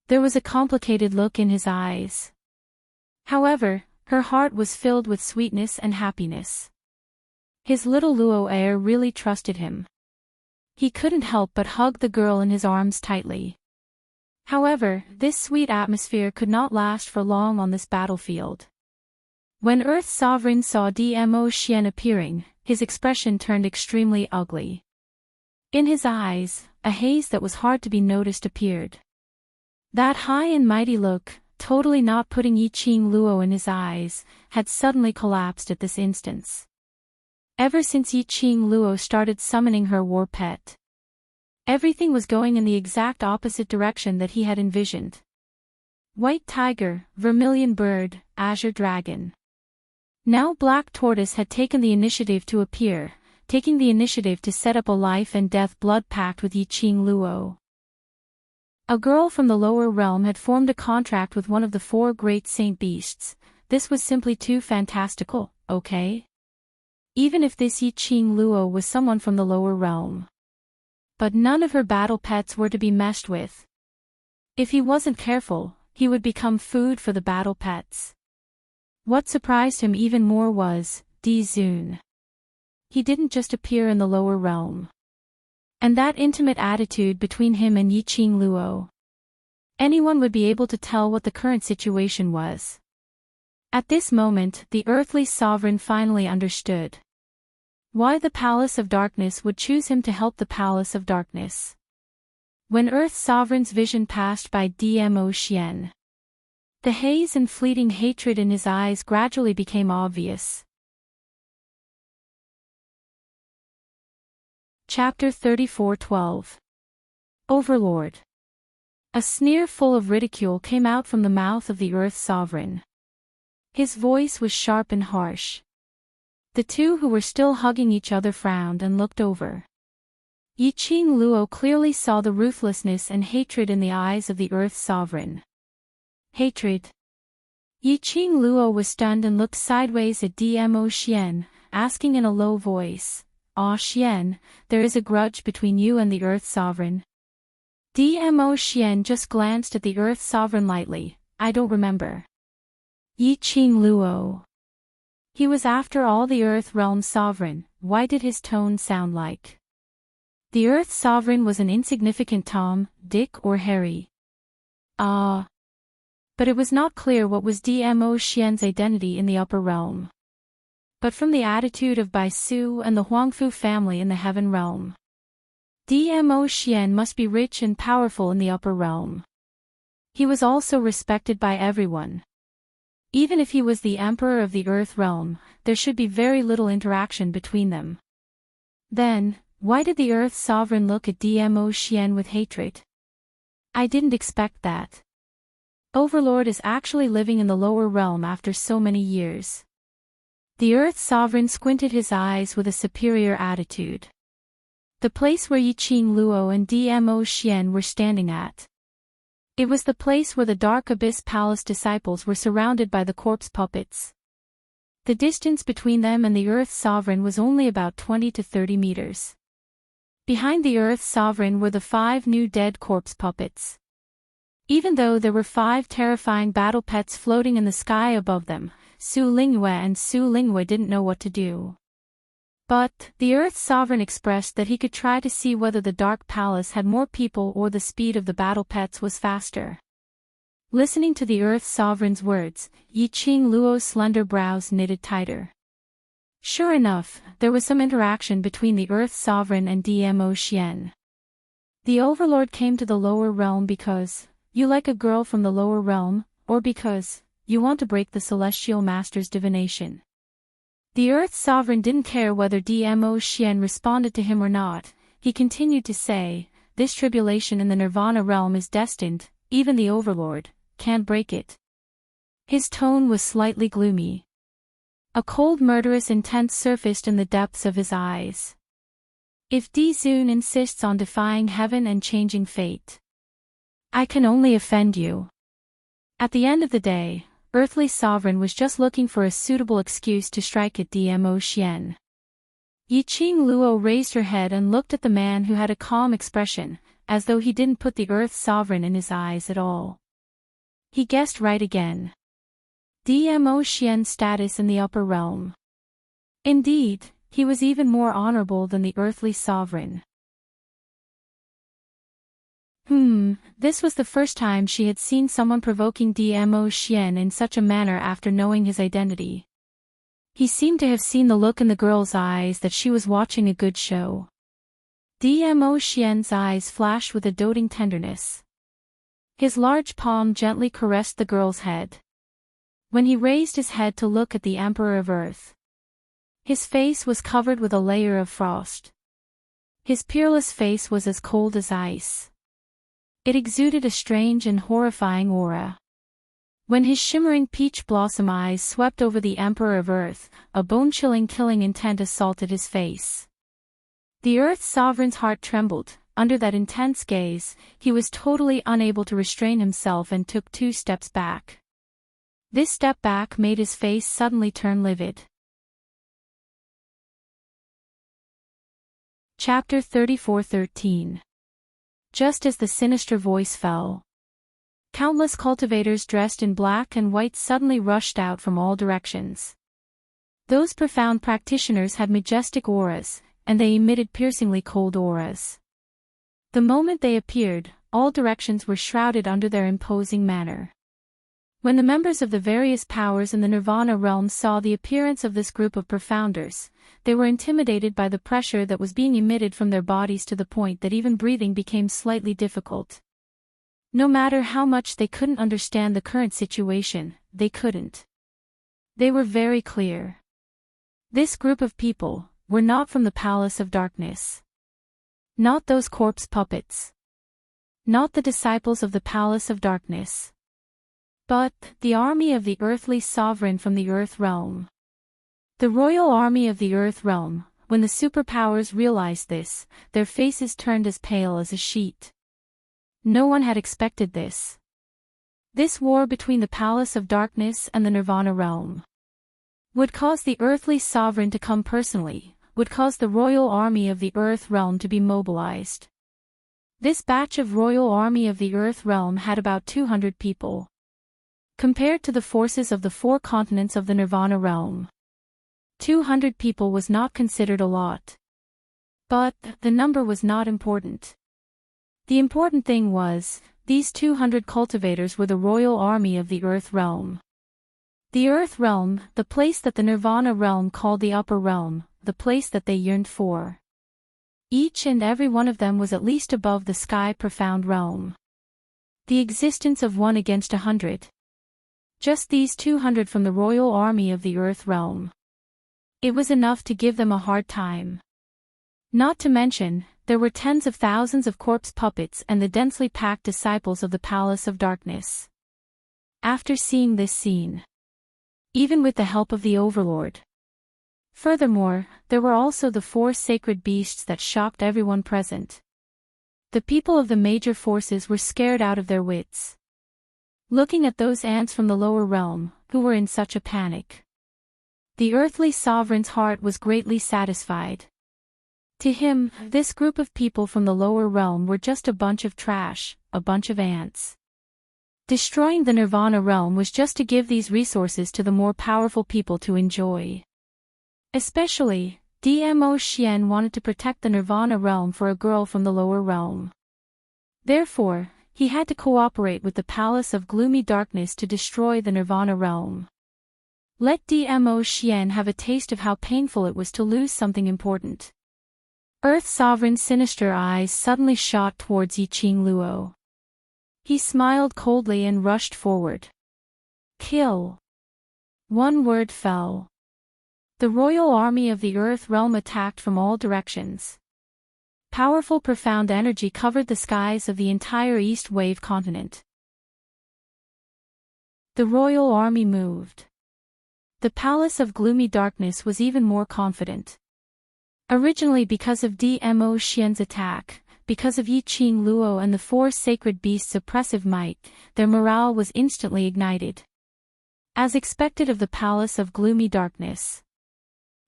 There was a complicated look in his eyes. However, her heart was filled with sweetness and happiness. His little Luo heir really trusted him. He couldn't help but hug the girl in his arms tightly. However, this sweet atmosphere could not last for long on this battlefield. When Earth's sovereign saw Dmo Xian appearing, his expression turned extremely ugly. In his eyes, a haze that was hard to be noticed appeared. That high and mighty look, totally not putting Yiqing Luo in his eyes, had suddenly collapsed at this instance. Ever since Yiqing Luo started summoning her war pet, everything was going in the exact opposite direction that he had envisioned. White tiger, vermilion bird, azure dragon. Now Black Tortoise had taken the initiative to appear, taking the initiative to set up a life and death blood pact with Yiqing Luo. A girl from the lower realm had formed a contract with one of the 4 great saint beasts. This was simply too fantastical, okay? Even if this Yiqing Luo was someone from the lower realm. But none of her battle pets were to be messed with. If he wasn't careful, he would become food for the battle pets. What surprised him even more was, Di Zun. He didn't just appear in the lower realm. And that intimate attitude between him and Yiqing Luo. Anyone would be able to tell what the current situation was. At this moment, the earthly sovereign finally understood why the Palace of Darkness would choose him to help the Palace of Darkness. When Earth's sovereign's vision passed by Dmo Xian, the haze and fleeting hatred in his eyes gradually became obvious. Chapter 34:12. Overlord. A sneer full of ridicule came out from the mouth of the Earth Sovereign. His voice was sharp and harsh. The two who were still hugging each other frowned and looked over. Yiqing Luo clearly saw the ruthlessness and hatred in the eyes of the Earth Sovereign. Hatred. Yiqing Luo was stunned and looked sideways at Dmo Xian, asking in a low voice, "Ah Xian, there is a grudge between you and the Earth Sovereign?" Dmo Xian just glanced at the Earth Sovereign lightly. "I don't remember." Yiqing Luo. He was after all the Earth Realm Sovereign. Why did his tone sound like the Earth Sovereign was an insignificant Tom, Dick or Harry? But it was not clear what was Dmo Xian's identity in the upper realm. But from the attitude of Bai Su and the Huangfu family in the heaven realm, Dmo Xian must be rich and powerful in the upper realm. He was also respected by everyone. Even if he was the emperor of the Earth realm, there should be very little interaction between them. Then, why did the Earth Sovereign look at Dmo Xian with hatred? I didn't expect that. Overlord is actually living in the lower realm after so many years. The Earth Sovereign squinted his eyes with a superior attitude. The place where Yiqing Luo and Dmo Xian were standing at. It was the place where the Dark Abyss Palace disciples were surrounded by the corpse puppets. The distance between them and the Earth Sovereign was only about 20 to 30 meters. Behind the Earth Sovereign were the 5 new dead corpse puppets. Even though there were 5 terrifying battle pets floating in the sky above them, Su Lingyue and Su Lingyue didn't know what to do. But, the Earth Sovereign expressed that he could try to see whether the Dark Palace had more people or the speed of the battle pets was faster. Listening to the Earth Sovereign's words, Yiqing Luo's slender brows knitted tighter. Sure enough, there was some interaction between the Earth Sovereign and Dmo Xian. The Overlord came to the lower realm because you like a girl from the lower realm, or because you want to break the Celestial Master's divination. The Earth Sovereign didn't care whether Dmo Xian responded to him or not. He continued to say, "This tribulation in the Nirvana realm is destined, even the Overlord can't break it." His tone was slightly gloomy. A cold murderous intent surfaced in the depths of his eyes. If Di Zun insists on defying heaven and changing fate, I can only offend you. At the end of the day, Earthly Sovereign was just looking for a suitable excuse to strike at Dmo Xian. Yiqing Luo raised her head and looked at the man who had a calm expression, as though he didn't put the Earth Sovereign in his eyes at all. He guessed right again. Dmo Xian's status in the upper realm. Indeed, he was even more honorable than the Earthly Sovereign. This was the first time she had seen someone provoking Dmo Xian in such a manner after knowing his identity. He seemed to have seen the look in the girl's eyes that she was watching a good show. Dmo Xian's eyes flashed with a doting tenderness. His large palm gently caressed the girl's head. When he raised his head to look at the Emperor of Earth, his face was covered with a layer of frost. His peerless face was as cold as ice. It exuded a strange and horrifying aura. When his shimmering peach blossom eyes swept over the Emperor of Earth, a bone-chilling killing intent assaulted his face. The Earth's sovereign's heart trembled. Under that intense gaze, he was totally unable to restrain himself and took 2 steps back. This step back made his face suddenly turn livid. Chapter 34:13. Just as the sinister voice fell, countless cultivators dressed in black and white suddenly rushed out from all directions. Those profound practitioners had majestic auras, and they emitted piercingly cold auras. The moment they appeared, all directions were shrouded under their imposing manner. When the members of the various powers in the Nirvana realm saw the appearance of this group of profounders, they were intimidated by the pressure that was being emitted from their bodies to the point that even breathing became slightly difficult. No matter how much they couldn't understand the current situation, they couldn't. They were very clear. This group of people were not from the Palace of Darkness. Not those corpse puppets. Not the disciples of the Palace of Darkness. But the army of the earthly sovereign from the Earth realm. The royal army of the Earth realm. When the superpowers realized this, their faces turned as pale as a sheet. No one had expected this. This war between the Palace of Darkness and the Nirvana realm would cause the earthly sovereign to come personally, would cause the royal army of the Earth realm to be mobilized. This batch of royal army of the Earth realm had about 200 people. Compared to the forces of the 4 continents of the Nirvana realm, 200 people was not considered a lot. But the number was not important. The important thing was, these 200 cultivators were the royal army of the Earth realm. The Earth realm, the place that the Nirvana realm called the upper realm, the place that they yearned for. Each and every one of them was at least above the sky profound realm. The existence of 1 against 100. Just these 200 from the royal army of the Earth realm. It was enough to give them a hard time. Not to mention, there were tens of thousands of corpse puppets and the densely packed disciples of the Palace of Darkness. After seeing this scene, even with the help of the Overlord. Furthermore, there were also the 4 sacred beasts that shocked everyone present. The people of the major forces were scared out of their wits. Looking at those ants from the lower realm, who were in such a panic. The earthly sovereign's heart was greatly satisfied. To him, this group of people from the lower realm were just a bunch of trash, a bunch of ants. Destroying the Nirvana realm was just to give these resources to the more powerful people to enjoy. Especially, Dmo Xian wanted to protect the Nirvana realm for a girl from the lower realm. Therefore, he had to cooperate with the Palace of Gloomy Darkness to destroy the Nirvana realm. Let Dmo Xian have a taste of how painful it was to lose something important. Earth Sovereign's sinister eyes suddenly shot towards Yiqing Luo. He smiled coldly and rushed forward. Kill. One word fell. The royal army of the Earth realm attacked from all directions. Powerful profound energy covered the skies of the entire East Wave continent. The royal army moved. The Palace of Gloomy Darkness was even more confident. Originally because of Dmo Xian's attack, because of Yiqing Luo and the 4 sacred beasts' oppressive might, their morale was instantly ignited. As expected of the Palace of Gloomy Darkness.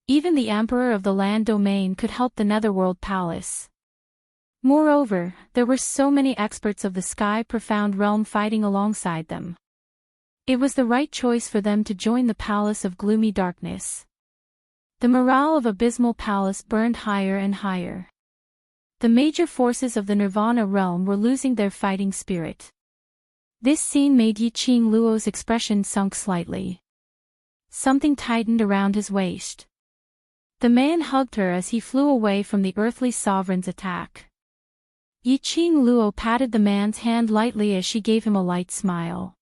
Even the Emperor of the Land Domain could help the Netherworld Palace. Moreover, there were so many experts of the Sky Profound Realm fighting alongside them. It was the right choice for them to join the Palace of Gloomy Darkness. The morale of Abysmal Palace burned higher and higher. The major forces of the Nirvana realm were losing their fighting spirit. This scene made Yiqing Luo's expression sunk slightly. Something tightened around his waist. The man hugged her as he flew away from the earthly sovereign's attack. Yiqing Luo patted the man's hand lightly as she gave him a light smile.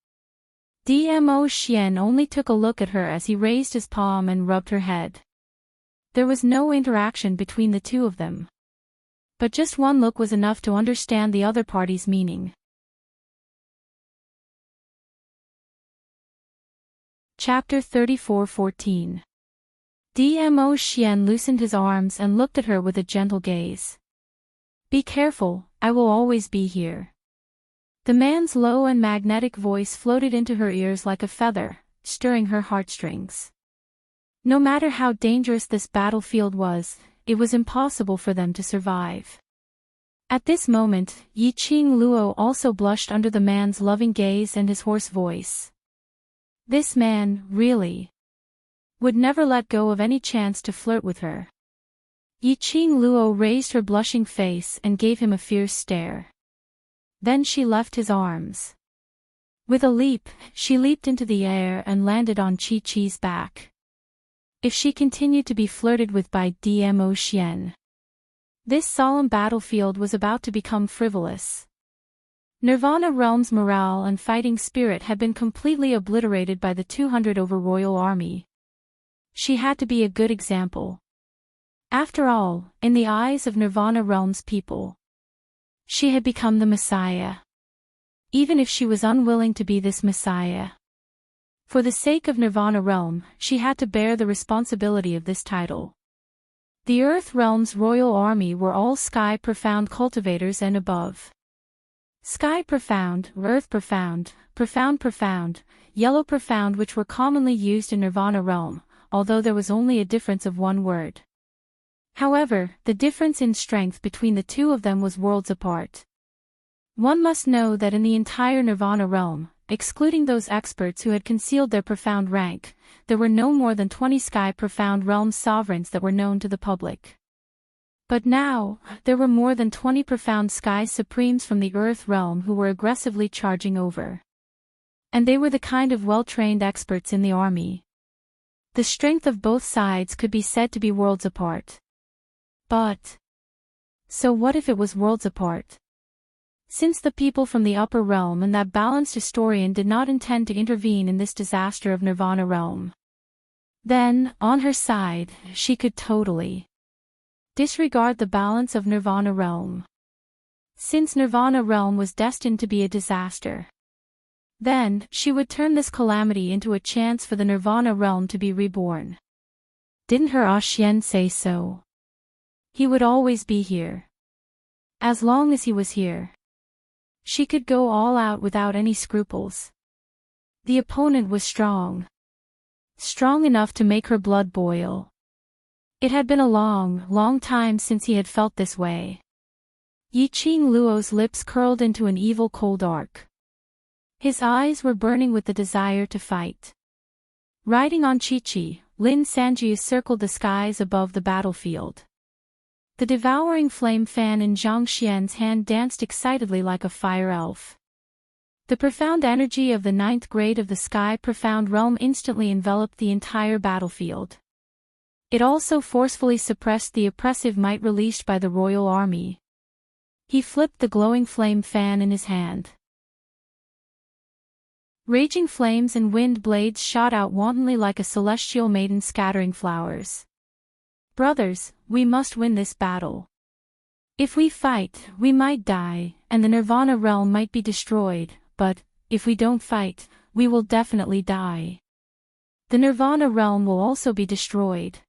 Dmo Xian only took a look at her as he raised his palm and rubbed her head. There was no interaction between the two of them. But just one look was enough to understand the other party's meaning. Chapter 34:14. Dmo Xian loosened his arms and looked at her with a gentle gaze. Be careful, I will always be here. The man's low and magnetic voice floated into her ears like a feather, stirring her heartstrings. No matter how dangerous this battlefield was, it was impossible for them to survive. At this moment, Yiqing Luo also blushed under the man's loving gaze and his hoarse voice. This man, really, would never let go of any chance to flirt with her. Yiqing Luo raised her blushing face and gave him a fierce stare. Then she left his arms. With a leap, she leaped into the air and landed on Chi-Chi's back. If she continued to be flirted with by Dmo Xian, this solemn battlefield was about to become frivolous. Nirvana Realm's morale and fighting spirit had been completely obliterated by the 200 over royal army. She had to be a good example. After all, in the eyes of Nirvana Realm's people, she had become the Messiah. Even if she was unwilling to be this Messiah, for the sake of Nirvana Realm, she had to bear the responsibility of this title. The Earth Realm's royal army were all Sky Profound cultivators and above. Sky Profound, Earth Profound, Profound Profound, Yellow Profound, which were commonly used in Nirvana Realm, although there was only a difference of one word. However, the difference in strength between the two of them was worlds apart. One must know that in the entire Nirvana Realm, excluding those experts who had concealed their profound rank, there were no more than 20 Sky Profound Realm sovereigns that were known to the public. But now, there were more than 20 profound Sky Supremes from the Earth Realm who were aggressively charging over. And they were the kind of well-trained experts in the army. The strength of both sides could be said to be worlds apart. But so what if it was worlds apart? Since the people from the upper realm and that balanced historian did not intend to intervene in this disaster of Nirvana Realm, then, on her side, she could totally disregard the balance of Nirvana Realm. Since Nirvana Realm was destined to be a disaster, then, she would turn this calamity into a chance for the Nirvana Realm to be reborn. Didn't her Xian say so? He would always be here. As long as he was here, she could go all out without any scruples. The opponent was strong. Strong enough to make her blood boil. It had been a long, long time since he had felt this way. Yiqing Luo's lips curled into an evil cold arc. His eyes were burning with the desire to fight. Riding on Chi-Chi, Lin Sanji circled the skies above the battlefield. The devouring flame fan in Zhang Xian's hand danced excitedly like a fire elf. The profound energy of the 9th grade of the Sky Profound Realm instantly enveloped the entire battlefield. It also forcefully suppressed the oppressive might released by the royal army. He flipped the glowing flame fan in his hand. Raging flames and wind blades shot out wantonly like a celestial maiden scattering flowers. Brothers, we must win this battle. If we fight, we might die, and the Nirvana Realm might be destroyed, but, if we don't fight, we will definitely die. The Nirvana Realm will also be destroyed.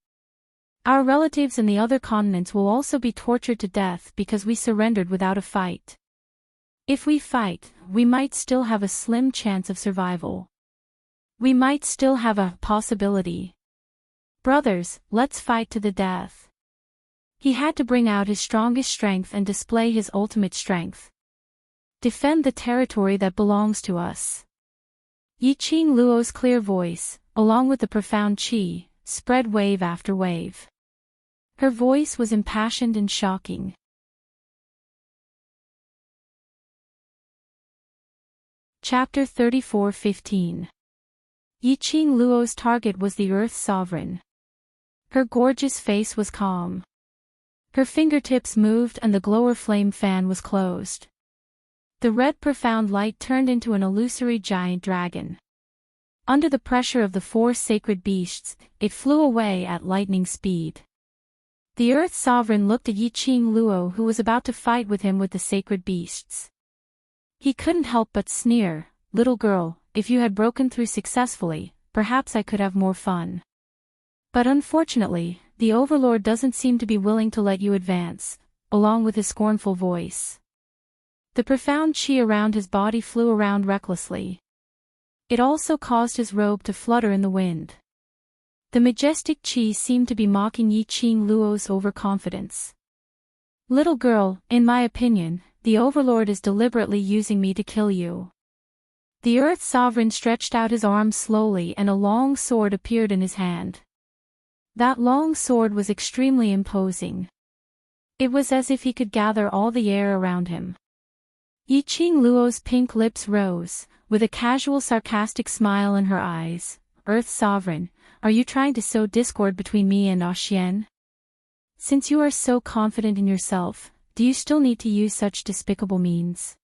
Our relatives in the other continents will also be tortured to death because we surrendered without a fight. If we fight, we might still have a slim chance of survival. We might still have a possibility. Brothers, let's fight to the death. He had to bring out his strongest strength and display his ultimate strength. Defend the territory that belongs to us. Yiqing Luo's clear voice, along with the profound qi, spread wave after wave. Her voice was impassioned and shocking. Chapter 34:15. Yiqing Luo's target was the Earth Sovereign. Her gorgeous face was calm. Her fingertips moved and the glower flame fan was closed. The red profound light turned into an illusory giant dragon. Under the pressure of the 4 sacred beasts, it flew away at lightning speed. The Earth Sovereign looked at Yiqing Luo, who was about to fight with him with the sacred beasts. He couldn't help but sneer, "Little girl, if you had broken through successfully, perhaps I could have more fun." But unfortunately, the overlord doesn't seem to be willing to let you advance, along with his scornful voice. The profound chi around his body flew around recklessly. It also caused his robe to flutter in the wind. The majestic chi seemed to be mocking Yi Qing Luo's overconfidence. Little girl, in my opinion, the overlord is deliberately using me to kill you. The Earth Sovereign stretched out his arms slowly and a long sword appeared in his hand. That long sword was extremely imposing. It was as if he could gather all the air around him. Yi Qing Luo's pink lips rose, with a casual sarcastic smile in her eyes. Earth Sovereign, are you trying to sow discord between me and Xian? Since you are so confident in yourself, do you still need to use such despicable means?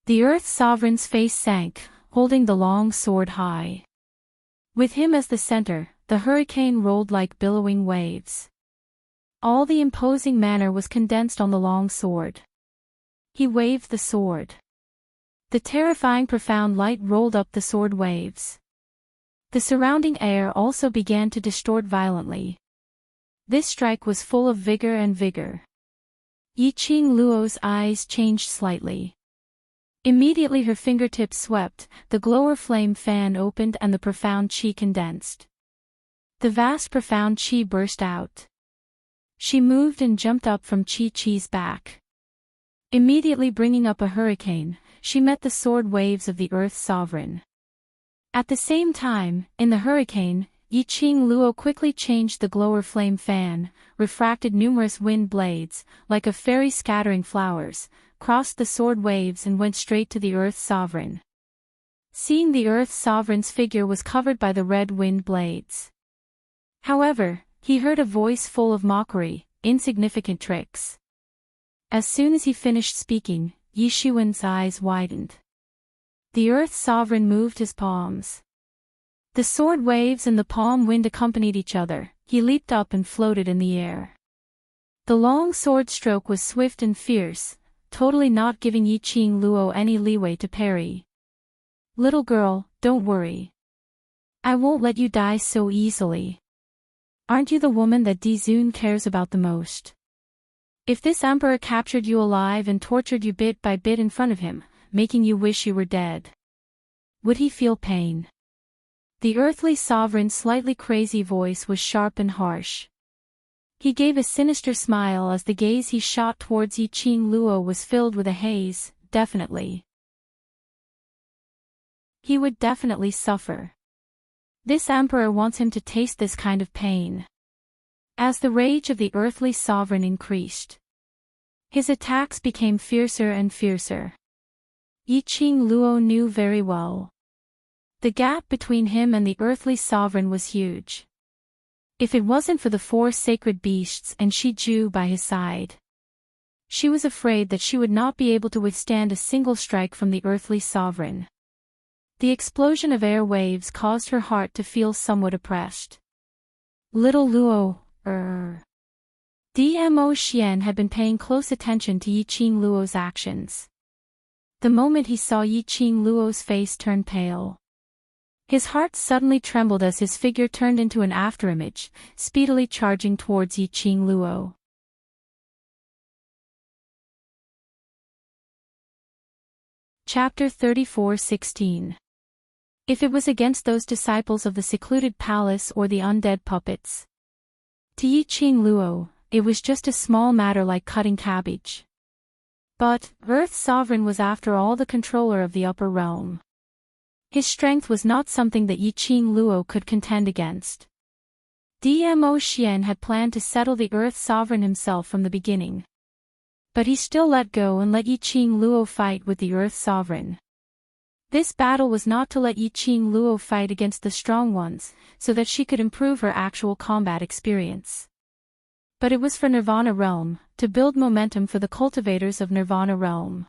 The Earth Sovereign's face sank, holding the long sword high. With him as the center, the hurricane rolled like billowing waves. All the imposing manner was condensed on the long sword. He waved the sword. The terrifying profound light rolled up the sword waves. The surrounding air also began to distort violently. This strike was full of vigor and vigor. Yi Qing Luo's eyes changed slightly. Immediately her fingertips swept, the glower flame fan opened and the profound chi condensed. The vast profound chi burst out. She moved and jumped up from Chi-Chi's back. Immediately bringing up a hurricane, she met the sword waves of the Earth Sovereign. At the same time, in the hurricane, Yi Qing Luo quickly changed the glower flame fan, refracted numerous wind blades, like a fairy scattering flowers, crossed the sword waves and went straight to the Earth Sovereign. Seeing the Earth Sovereign's figure was covered by the red wind blades. However, he heard a voice full of mockery, insignificant tricks. As soon as he finished speaking, Yi Xuan's eyes widened. The Earth Sovereign moved his palms. The sword waves and the palm wind accompanied each other. He leaped up and floated in the air. The long sword stroke was swift and fierce, totally not giving Yi Qing Luo any leeway to parry. Little girl, don't worry. I won't let you die so easily. Aren't you the woman that Di Zun cares about the most? If this emperor captured you alive and tortured you bit by bit in front of him, making you wish you were dead, would he feel pain? The earthly sovereign's slightly crazy voice was sharp and harsh. He gave a sinister smile as the gaze he shot towards Yi Qing Luo was filled with a haze. Definitely. He would definitely suffer. This emperor wants him to taste this kind of pain. As the rage of the earthly sovereign increased, his attacks became fiercer and fiercer. Yi Qing Luo knew very well. The gap between him and the earthly sovereign was huge. If it wasn't for the 4 sacred beasts and Shi Ju by his side, she was afraid that she would not be able to withstand a single strike from the earthly sovereign. The explosion of air waves caused her heart to feel somewhat oppressed. Little Luo, Dmo Xian had been paying close attention to Yi Qing Luo's actions. The moment he saw Yi Qing Luo's face turn pale, his heart suddenly trembled as his figure turned into an afterimage, speedily charging towards Yi Qing Luo. Chapter 34:16. If it was against those disciples of the secluded palace or the undead puppets, to Yi Qing Luo, it was just a small matter like cutting cabbage. But, Earth Sovereign was after all the controller of the upper realm. His strength was not something that Yi Qing Luo could contend against. Dmo Xian had planned to settle the Earth Sovereign himself from the beginning. But he still let go and let Yi Qing Luo fight with the Earth Sovereign. This battle was not to let Yi Qing Luo fight against the strong ones, so that she could improve her actual combat experience. But it was for Nirvana Realm, to build momentum for the cultivators of Nirvana Realm.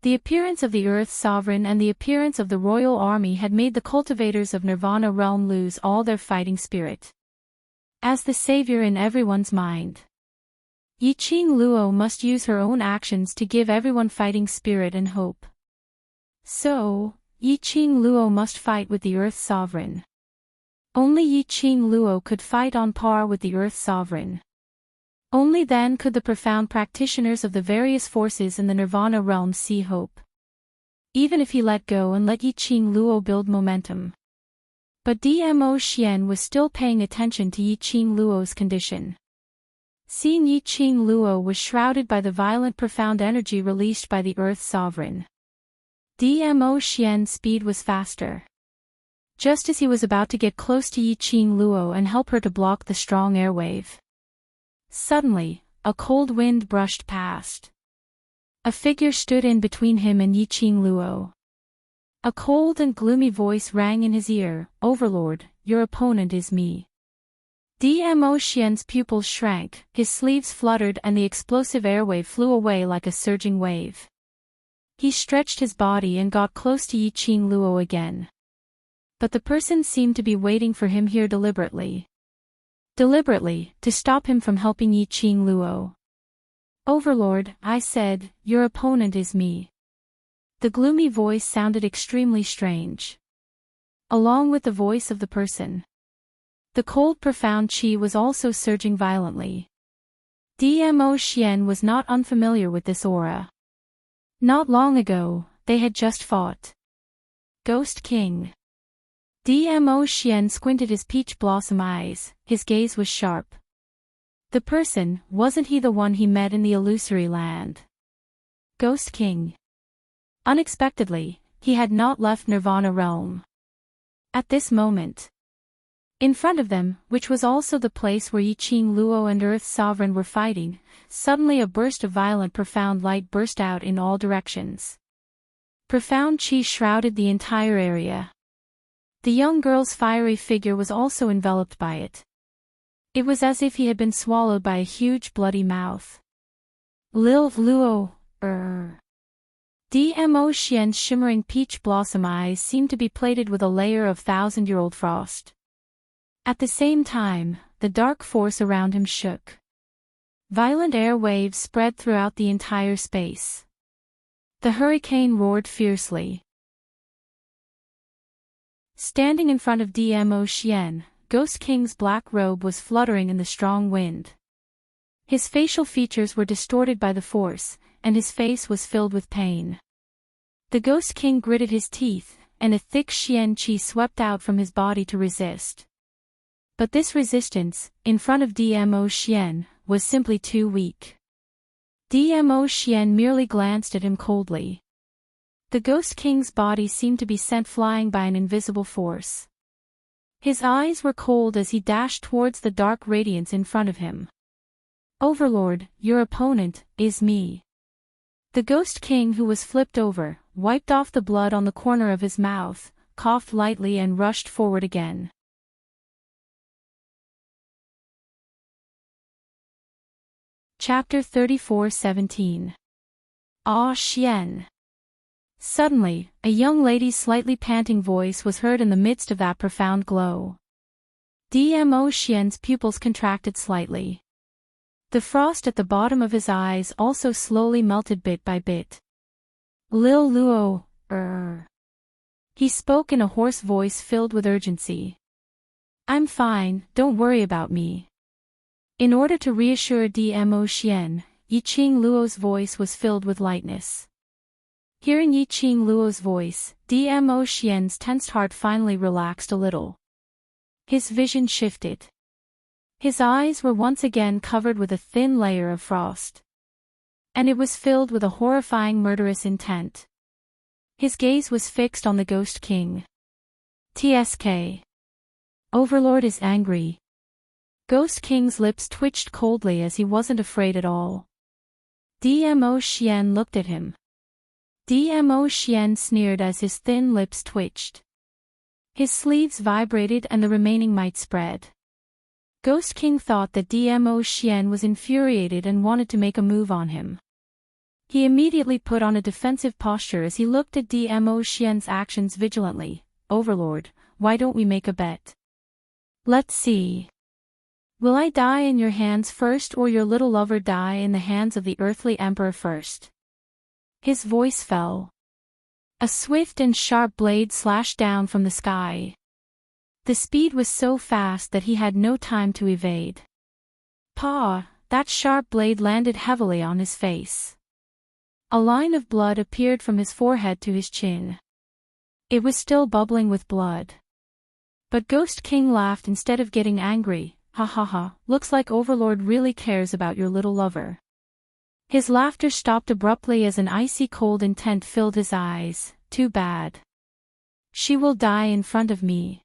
The appearance of the Earth Sovereign and the appearance of the royal army had made the cultivators of Nirvana Realm lose all their fighting spirit. As the savior in everyone's mind, Yi Qing Luo must use her own actions to give everyone fighting spirit and hope. So, Yi Qing Luo must fight with the Earth Sovereign. Only Yi Qing Luo could fight on par with the Earth Sovereign. Only then could the profound practitioners of the various forces in the Nirvana realm see hope. Even if he let go and let Yi Qing Luo build momentum. But Dmo Xian was still paying attention to Yi Qing Luo's condition. Seeing Yi Qing Luo was shrouded by the violent profound energy released by the Earth Sovereign. Dmo Xian's speed was faster. Just as he was about to get close to Yi Qing Luo and help her to block the strong airwave. Suddenly, a cold wind brushed past. A figure stood in between him and Yi Qing Luo. A cold and gloomy voice rang in his ear, "Overlord, your opponent is me." Dmo Xian's pupils shrank, his sleeves fluttered and the explosive airwave flew away like a surging wave. He stretched his body and got close to Yi Qing Luo again. But the person seemed to be waiting for him here deliberately. Deliberately, to stop him from helping Yi Qing Luo. "Overlord," I said, "your opponent is me." The gloomy voice sounded extremely strange. Along with the voice of the person. The cold profound qi was also surging violently. Dmo Xian was not unfamiliar with this aura. Not long ago, they had just fought. Ghost King. Dmo Xian squinted his peach blossom eyes, his gaze was sharp. The person, wasn't he the one he met in the illusory land? Ghost King. Unexpectedly, he had not left Nirvana realm. At this moment. In front of them, which was also the place where Yi Qing Luo and Earth Sovereign were fighting, suddenly a burst of violent profound light burst out in all directions. Profound qi shrouded the entire area. The young girl's fiery figure was also enveloped by it. It was as if he had been swallowed by a huge bloody mouth. Lil Luo, Dmo Xian's shimmering peach blossom eyes seemed to be plated with a layer of thousand-year-old frost. At the same time, the dark force around him shook. Violent air waves spread throughout the entire space. The hurricane roared fiercely. Standing in front of Dmo Xian, Ghost King's black robe was fluttering in the strong wind. His facial features were distorted by the force, and his face was filled with pain. The Ghost King gritted his teeth, and a thick Xian qi swept out from his body to resist. But this resistance, in front of Dmo Xian, was simply too weak. Dmo Xian merely glanced at him coldly. The Ghost King's body seemed to be sent flying by an invisible force. His eyes were cold as he dashed towards the dark radiance in front of him. "Overlord, your opponent, is me." The Ghost King, who was flipped over, wiped off the blood on the corner of his mouth, coughed lightly and rushed forward again. Chapter 34:17. Ah Xian. Suddenly, a young lady's slightly panting voice was heard in the midst of that profound glow. Dmo Xian's pupils contracted slightly. The frost at the bottom of his eyes also slowly melted bit by bit. "Lil Luo, He spoke in a hoarse voice filled with urgency. "I'm fine, don't worry about me." In order to reassure Dmo Xian, Yi Qing Luo's voice was filled with lightness. Hearing Yi Qing Luo's voice, Dmo Xian's tensed heart finally relaxed a little. His vision shifted. His eyes were once again covered with a thin layer of frost. And it was filled with a horrifying murderous intent. His gaze was fixed on the Ghost King. "Tsk. Overlord is angry." Ghost King's lips twitched coldly as he wasn't afraid at all. Dmo Xian looked at him. Dmo Xian sneered as his thin lips twitched. His sleeves vibrated and the remaining might spread. Ghost King thought that Dmo Xian was infuriated and wanted to make a move on him. He immediately put on a defensive posture as he looked at Dmo Xian's actions vigilantly. "Overlord, why don't we make a bet? Let's see. Will I die in your hands first or your little lover die in the hands of the earthly emperor first?" His voice fell. A swift and sharp blade slashed down from the sky. The speed was so fast that he had no time to evade. Paw! That sharp blade landed heavily on his face. A line of blood appeared from his forehead to his chin. It was still bubbling with blood. But Ghost King laughed instead of getting angry. Ha ha ha, looks like Overlord really cares about your little lover. His laughter stopped abruptly as an icy cold intent filled his eyes. Too bad. She will die in front of me.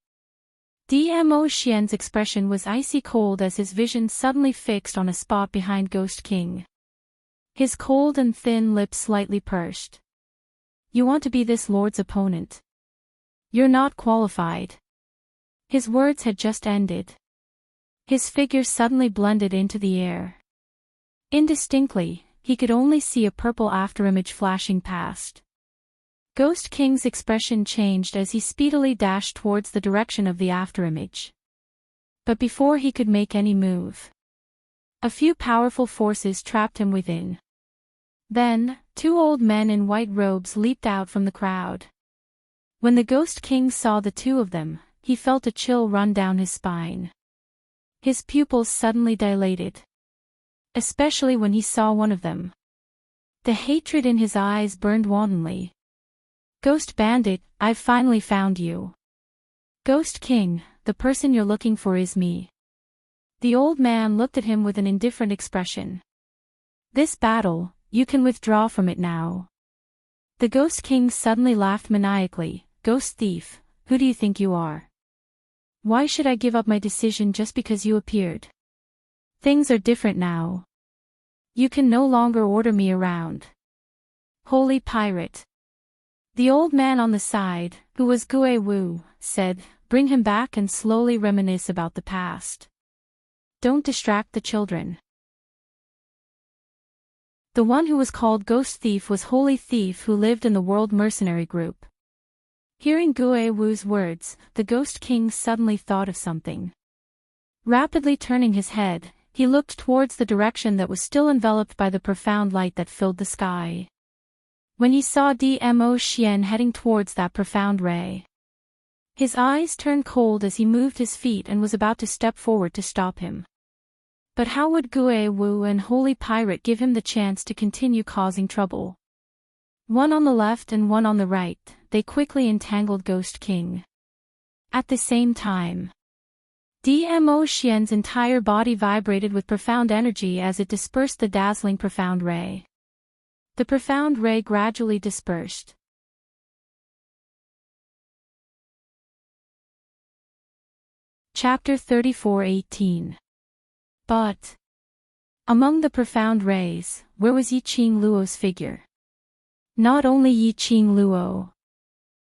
Dmo Xian's expression was icy cold as his vision suddenly fixed on a spot behind Ghost King. His cold and thin lips slightly pursed. You want to be this lord's opponent? You're not qualified. His words had just ended. His figure suddenly blended into the air. Indistinctly, he could only see a purple afterimage flashing past. Ghost King's expression changed as he speedily dashed towards the direction of the afterimage. But before he could make any move, a few powerful forces trapped him within. Then, two old men in white robes leaped out from the crowd. When the Ghost King saw the two of them, he felt a chill run down his spine. His pupils suddenly dilated. Especially when he saw one of them. The hatred in his eyes burned wantonly. Ghost Bandit, I've finally found you. Ghost King, the person you're looking for is me. The old man looked at him with an indifferent expression. This battle, you can withdraw from it now. The Ghost King suddenly laughed maniacally. Ghost Thief, who do you think you are? Why should I give up my decision just because you appeared? Things are different now. You can no longer order me around. Holy pirate. The old man on the side, who was Gue Wu, said, bring him back and slowly reminisce about the past. Don't distract the children. The one who was called Ghost Thief was Holy Thief who lived in the World Mercenary Group. Hearing Gue Wu's words, the Ghost King suddenly thought of something. Rapidly turning his head, he looked towards the direction that was still enveloped by the profound light that filled the sky. When he saw Dmo Xian heading towards that profound ray, his eyes turned cold as he moved his feet and was about to step forward to stop him. But how would Gue Wu and Holy Pirate give him the chance to continue causing trouble? One on the left and one on the right, they quickly entangled Ghost King. At the same time, Dmo Xian's entire body vibrated with profound energy as it dispersed the dazzling profound ray. The profound ray gradually dispersed. Chapter 34:18. But among the profound rays, where was Yi Qing Luo's figure? Not only Yi Qing Luo.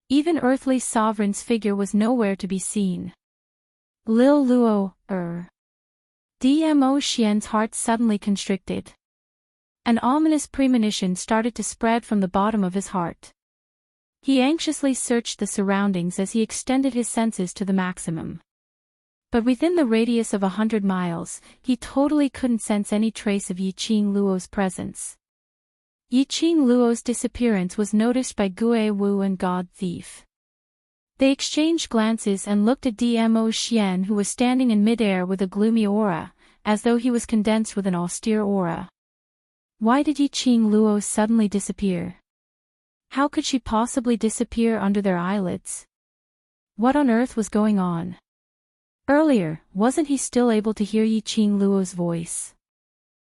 Even earthly sovereign's figure was nowhere to be seen. Lil Luo, Dmo Xian's heart suddenly constricted. An ominous premonition started to spread from the bottom of his heart. He anxiously searched the surroundings as he extended his senses to the maximum. But within the radius of 100 miles, he totally couldn't sense any trace of Yi Qing Luo's presence. Yi Qing Luo's disappearance was noticed by Gue Wu and God Thief. They exchanged glances and looked at Dmo Xian, who was standing in midair with a gloomy aura, as though he was condensed with an austere aura. Why did Yi Qing Luo suddenly disappear? How could she possibly disappear under their eyelids? What on earth was going on? Earlier, wasn't he still able to hear Yi Qing Luo's voice?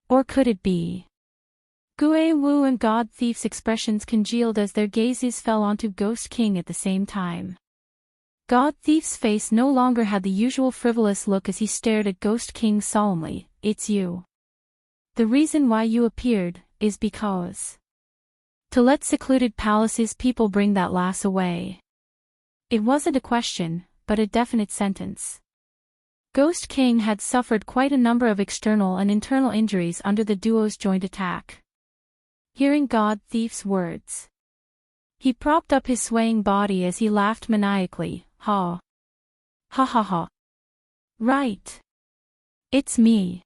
Or could it be? Gue Wu and God Thief's expressions congealed as their gazes fell onto Ghost King at the same time. God Thief's face no longer had the usual frivolous look as he stared at Ghost King solemnly. It's you. The reason why you appeared, is because to let secluded palaces people bring that lass away. It wasn't a question, but a definite sentence. Ghost King had suffered quite a number of external and internal injuries under the duo's joint attack. Hearing God Thief's words, he propped up his swaying body as he laughed maniacally. Ha. Ha ha ha. Right. It's me.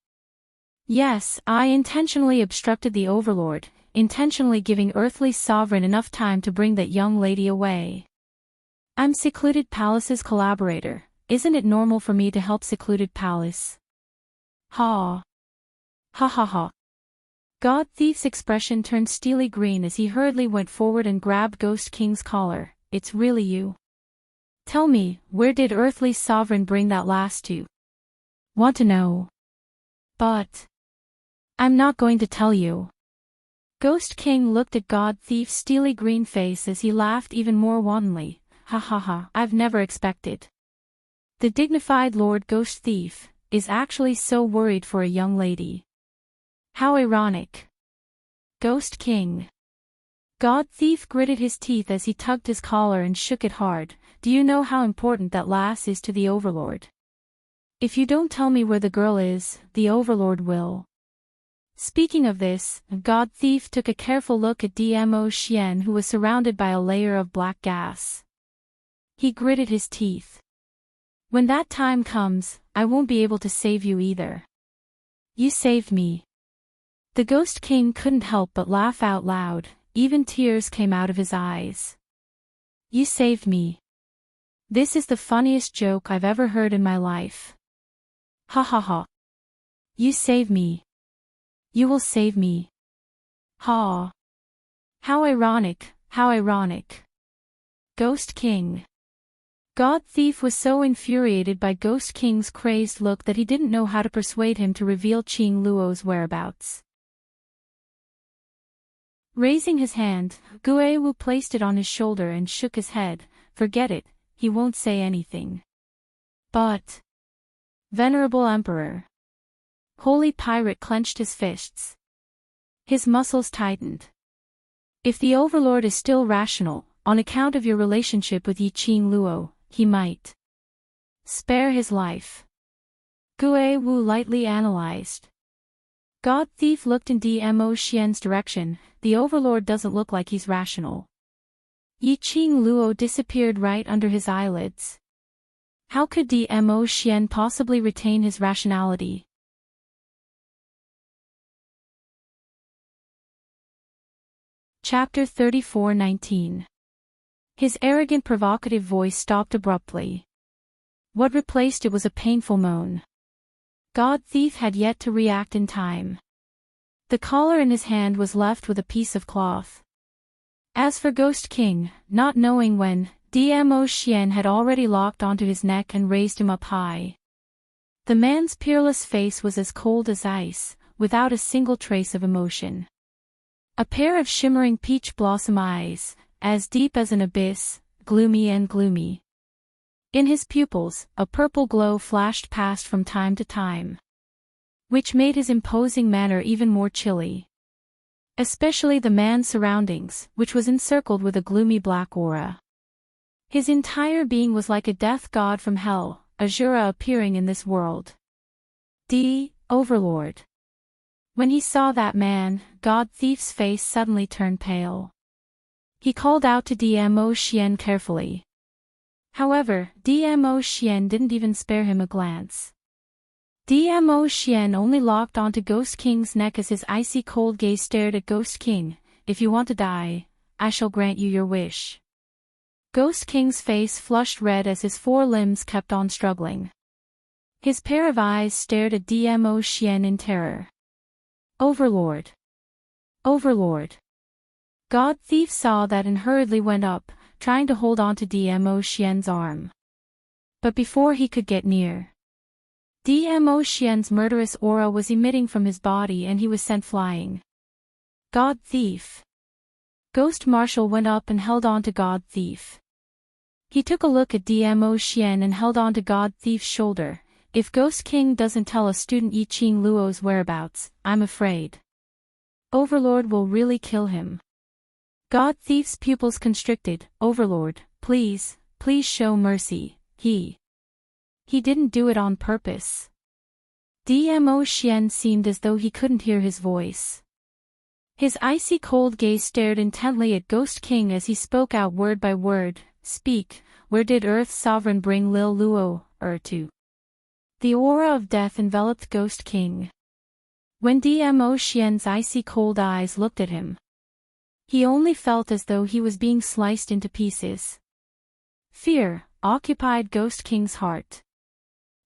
Yes, I intentionally obstructed the Overlord, intentionally giving Earthly Sovereign enough time to bring that young lady away. I'm Secluded Palace's collaborator, isn't it normal for me to help secluded palace? Ha. Ha ha ha. God Thief's expression turned steely green as he hurriedly went forward and grabbed Ghost King's collar. It's really you? Tell me, where did earthly sovereign bring that lass to? Want to know? But I'm not going to tell you. Ghost King looked at God Thief's steely green face as he laughed even more wantonly. Ha ha ha, I've never expected. The dignified Lord Ghost Thief is actually so worried for a young lady. How ironic. Ghost King. God Thief gritted his teeth as he tugged his collar and shook it hard. Do you know how important that lass is to the Overlord? If you don't tell me where the girl is, the Overlord will. Speaking of this, God Thief took a careful look at Dmo Xian, who was surrounded by a layer of black gas. He gritted his teeth. When that time comes, I won't be able to save you either. You saved me. The Ghost King couldn't help but laugh out loud, even tears came out of his eyes. You saved me. This is the funniest joke I've ever heard in my life. Ha ha ha. You save me. You will save me. Ha. How ironic, how ironic. Ghost King. God Thief was so infuriated by Ghost King's crazed look that he didn't know how to persuade him to reveal Qing Luo's whereabouts. Raising his hand, Gue Wu placed it on his shoulder and shook his head. Forget it, he won't say anything. But Venerable Emperor. Holy Pirate clenched his fists. His muscles tightened. If the Overlord is still rational, on account of your relationship with Yi Qing Luo, he might spare his life. Gue Wu lightly analyzed. God Thief looked in Dmo Xian's direction. The Overlord doesn't look like he's rational. Yi Qing Luo disappeared right under his eyelids. How could Dmo Xian possibly retain his rationality? Chapter 34:19. His arrogant provocative voice stopped abruptly. What replaced it was a painful moan. God Thief had yet to react in time. The collar in his hand was left with a piece of cloth. As for Ghost King, not knowing when, Dmo Xian had already locked onto his neck and raised him up high. The man's peerless face was as cold as ice, without a single trace of emotion. A pair of shimmering peach blossom eyes, as deep as an abyss, gloomy and gloomy. In his pupils, a purple glow flashed past from time to time, which made his imposing manner even more chilly. Especially the man's surroundings, which was encircled with a gloomy black aura. His entire being was like a death god from hell, Azura appearing in this world. Overlord. When he saw that man, God Thief's face suddenly turned pale. He called out to Dmo Xian carefully. However, Dmo Xian didn't even spare him a glance. Dmo Xian only locked onto Ghost King's neck as his icy cold gaze stared at Ghost King. If you want to die, I shall grant you your wish. Ghost King's face flushed red as his four limbs kept on struggling. His pair of eyes stared at Dmo Xian in terror. Overlord. Overlord. God Thief saw that and hurriedly went up, trying to hold on to Dmo Xian's arm. But before he could get near, Dmo Xian's murderous aura was emitting from his body and he was sent flying. God Thief. Ghost Marshal went up and held on to God Thief. He took a look at Dmo Xian and held on to God Thief's shoulder. If Ghost King doesn't tell a student Yi Qing Luo's whereabouts, I'm afraid Overlord will really kill him. God Thief's pupils constricted. Overlord, please, please show mercy. He didn't do it on purpose. Dmo Xian seemed as though he couldn't hear his voice. His icy cold gaze stared intently at Ghost King as he spoke out word by word. Speak, where did Earth's sovereign bring Lil Luo, to? The aura of death enveloped Ghost King. When Dmo Xian's icy cold eyes looked at him, he only felt as though he was being sliced into pieces. Fear, occupied Ghost King's heart.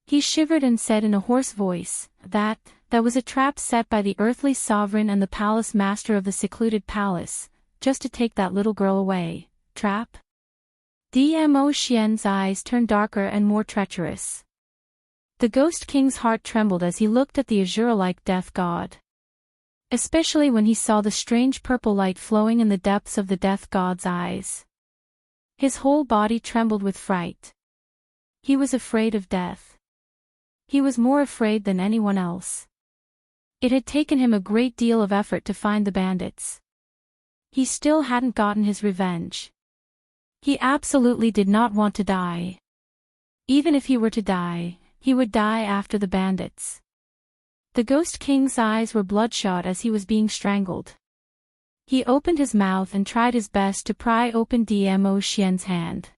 He shivered and said in a hoarse voice, that was a trap set by the earthly sovereign and the palace master of the secluded palace, just to take that little girl away. Trap? Dmo Xian's eyes turned darker and more treacherous. The Ghost King's heart trembled as he looked at the azure-like death god. Especially when he saw the strange purple light flowing in the depths of the death god's eyes. His whole body trembled with fright. He was afraid of death. He was more afraid than anyone else. It had taken him a great deal of effort to find the bandits. He still hadn't gotten his revenge. He absolutely did not want to die. Even if he were to die, he would die after the bandits. The Ghost King's eyes were bloodshot as he was being strangled. He opened his mouth and tried his best to pry open Dmo Xian's hand.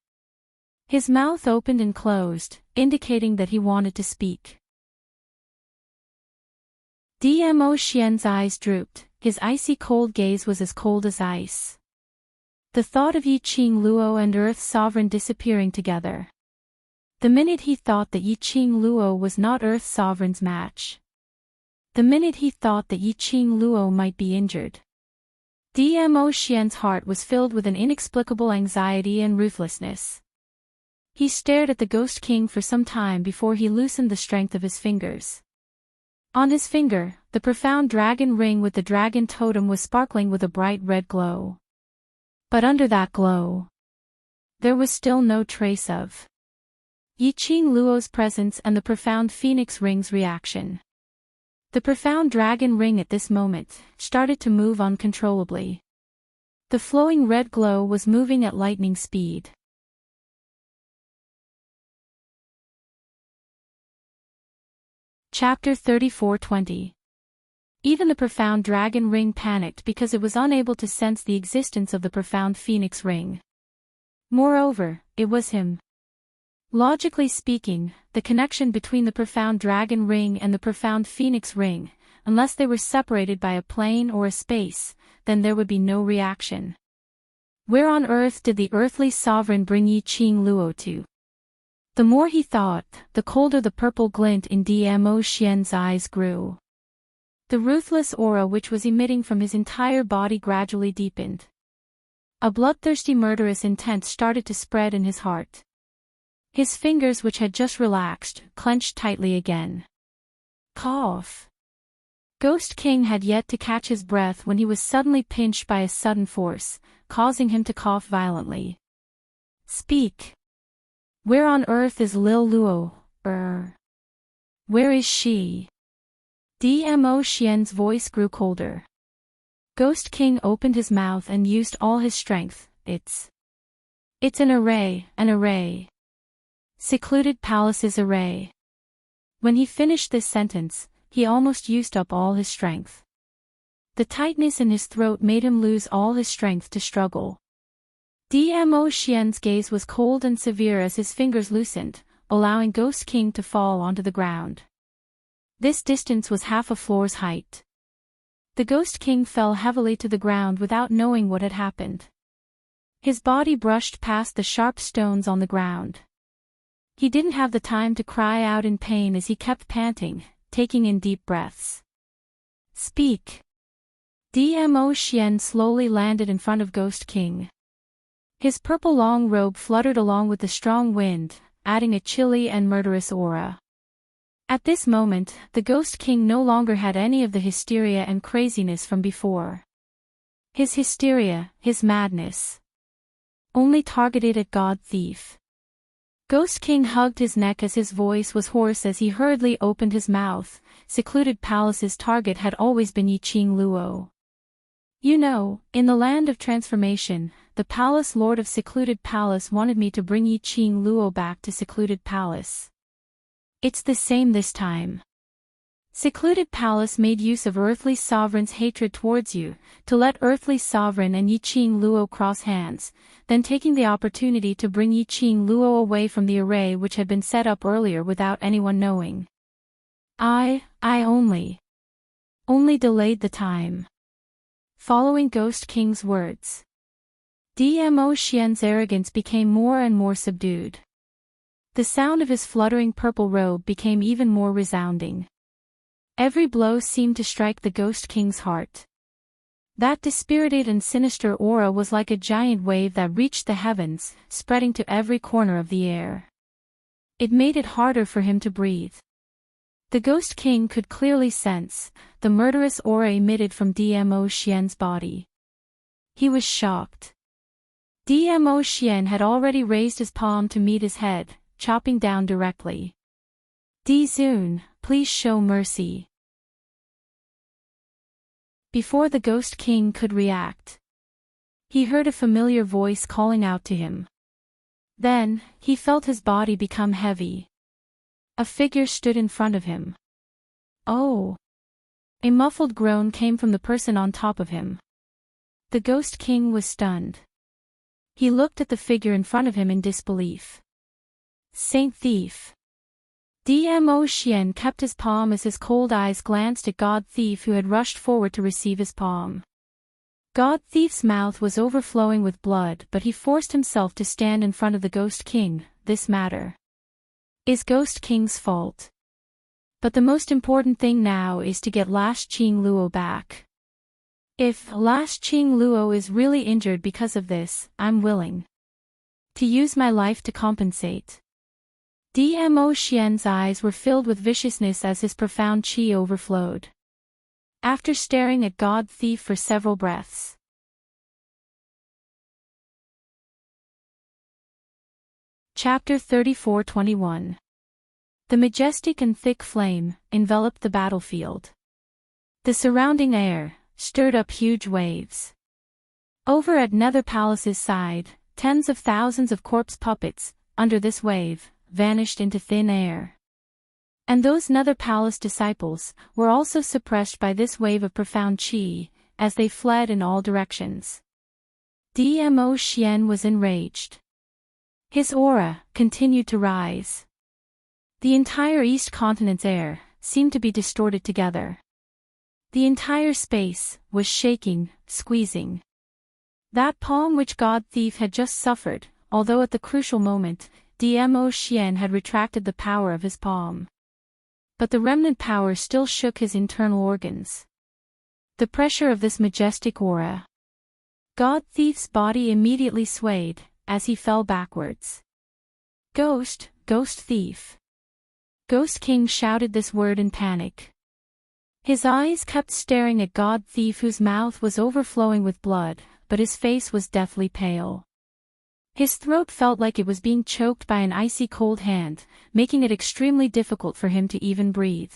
His mouth opened and closed, indicating that he wanted to speak. Dmo Xian's eyes drooped, his icy cold gaze was as cold as ice. The thought of Yi Qing Luo and Earth's sovereign disappearing together. The minute he thought that Yi Qing Luo was not Earth's sovereign's match. The minute he thought that Yi Qing Luo might be injured. Dmo Xian's heart was filled with an inexplicable anxiety and ruthlessness. He stared at the Ghost King for some time before he loosened the strength of his fingers. On his finger, the profound dragon ring with the dragon totem was sparkling with a bright red glow. But under that glow, there was still no trace of Yi Qing Luo's presence and the profound phoenix ring's reaction. The profound dragon ring at this moment started to move uncontrollably. The flowing red glow was moving at lightning speed. Chapter 34:20. Even the profound dragon ring panicked because it was unable to sense the existence of the profound phoenix ring. Moreover, it was him. Logically speaking, the connection between the profound dragon ring and the profound phoenix ring, unless they were separated by a plane or a space, then there would be no reaction. Where on earth did the earthly sovereign bring Yi Qing Luo to? The more he thought, the colder the purple glint in Dmo Xian's eyes grew. The ruthless aura which was emitting from his entire body gradually deepened. A bloodthirsty murderous intent started to spread in his heart. His fingers, which had just relaxed, clenched tightly again. Cough. Ghost King had yet to catch his breath when he was suddenly pinched by a sudden force, causing him to cough violently. Speak. Where on earth is Lil Luo? Where is she? Dmo Xian's voice grew colder. Ghost King opened his mouth and used all his strength. It's an array. Secluded Palace's array. When he finished this sentence, he almost used up all his strength. The tightness in his throat made him lose all his strength to struggle. Dmo Xian's gaze was cold and severe as his fingers loosened, allowing Ghost King to fall onto the ground. This distance was half a floor's height. The Ghost King fell heavily to the ground without knowing what had happened. His body brushed past the sharp stones on the ground. He didn't have the time to cry out in pain as he kept panting, taking in deep breaths. Speak. Dmo Xian slowly landed in front of Ghost King. His purple long robe fluttered along with the strong wind, adding a chilly and murderous aura. At this moment, the Ghost King no longer had any of the hysteria and craziness from before. His hysteria, his madness, only targeted at God Thief. Ghost King hugged his neck as his voice was hoarse as he hurriedly opened his mouth. Secluded Palace's target had always been Yi Qing Luo. You know, in the land of transformation, the Palace Lord of Secluded Palace wanted me to bring Yi Qing Luo back to Secluded Palace. It's the same this time. Secluded Palace made use of Earthly Sovereign's hatred towards you, to let Earthly Sovereign and Yi Qing Luo cross hands, then taking the opportunity to bring Yi Qing Luo away from the array which had been set up earlier without anyone knowing. I only delayed the time. Following Ghost King's words, Dmo Xian's arrogance became more and more subdued. The sound of his fluttering purple robe became even more resounding. Every blow seemed to strike the Ghost King's heart. That dispirited and sinister aura was like a giant wave that reached the heavens, spreading to every corner of the air. It made it harder for him to breathe. The Ghost King could clearly sense the murderous aura emitted from Dmo Xian's body. He was shocked. Dmo Xian had already raised his palm to meet his head, chopping down directly. Di Zun, please show mercy. Before the Ghost King could react, he heard a familiar voice calling out to him. Then, he felt his body become heavy. A figure stood in front of him. Oh! A muffled groan came from the person on top of him. The Ghost King was stunned. He looked at the figure in front of him in disbelief. Saint Thief. Dmo Xian kept his palm as his cold eyes glanced at God Thief, who had rushed forward to receive his palm. God Thief's mouth was overflowing with blood, but he forced himself to stand in front of the Ghost King. This matter is Ghost King's fault. But the most important thing now is to get Last Qing Luo back. If Last Qing Luo is really injured because of this, I'm willing to use my life to compensate. Dmo Xian's eyes were filled with viciousness as his profound qi overflowed. After staring at God Thief for several breaths, Chapter 34:21. The majestic and thick flame enveloped the battlefield. The surrounding air stirred up huge waves. Over at Nether Palace's side, tens of thousands of corpse puppets, under this wave, vanished into thin air. And those Nether Palace disciples were also suppressed by this wave of profound qi, as they fled in all directions. Dmo Xian was enraged. His aura continued to rise. The entire East Continent's air seemed to be distorted together. The entire space was shaking, squeezing. That palm which God Thief had just suffered, although at the crucial moment, Dmo Xian had retracted the power of his palm. But the remnant power still shook his internal organs. The pressure of this majestic aura. God Thief's body immediately swayed, as he fell backwards. Ghost Thief. Ghost King shouted this word in panic. His eyes kept staring at God Thief, whose mouth was overflowing with blood, but his face was deathly pale. His throat felt like it was being choked by an icy cold hand, making it extremely difficult for him to even breathe.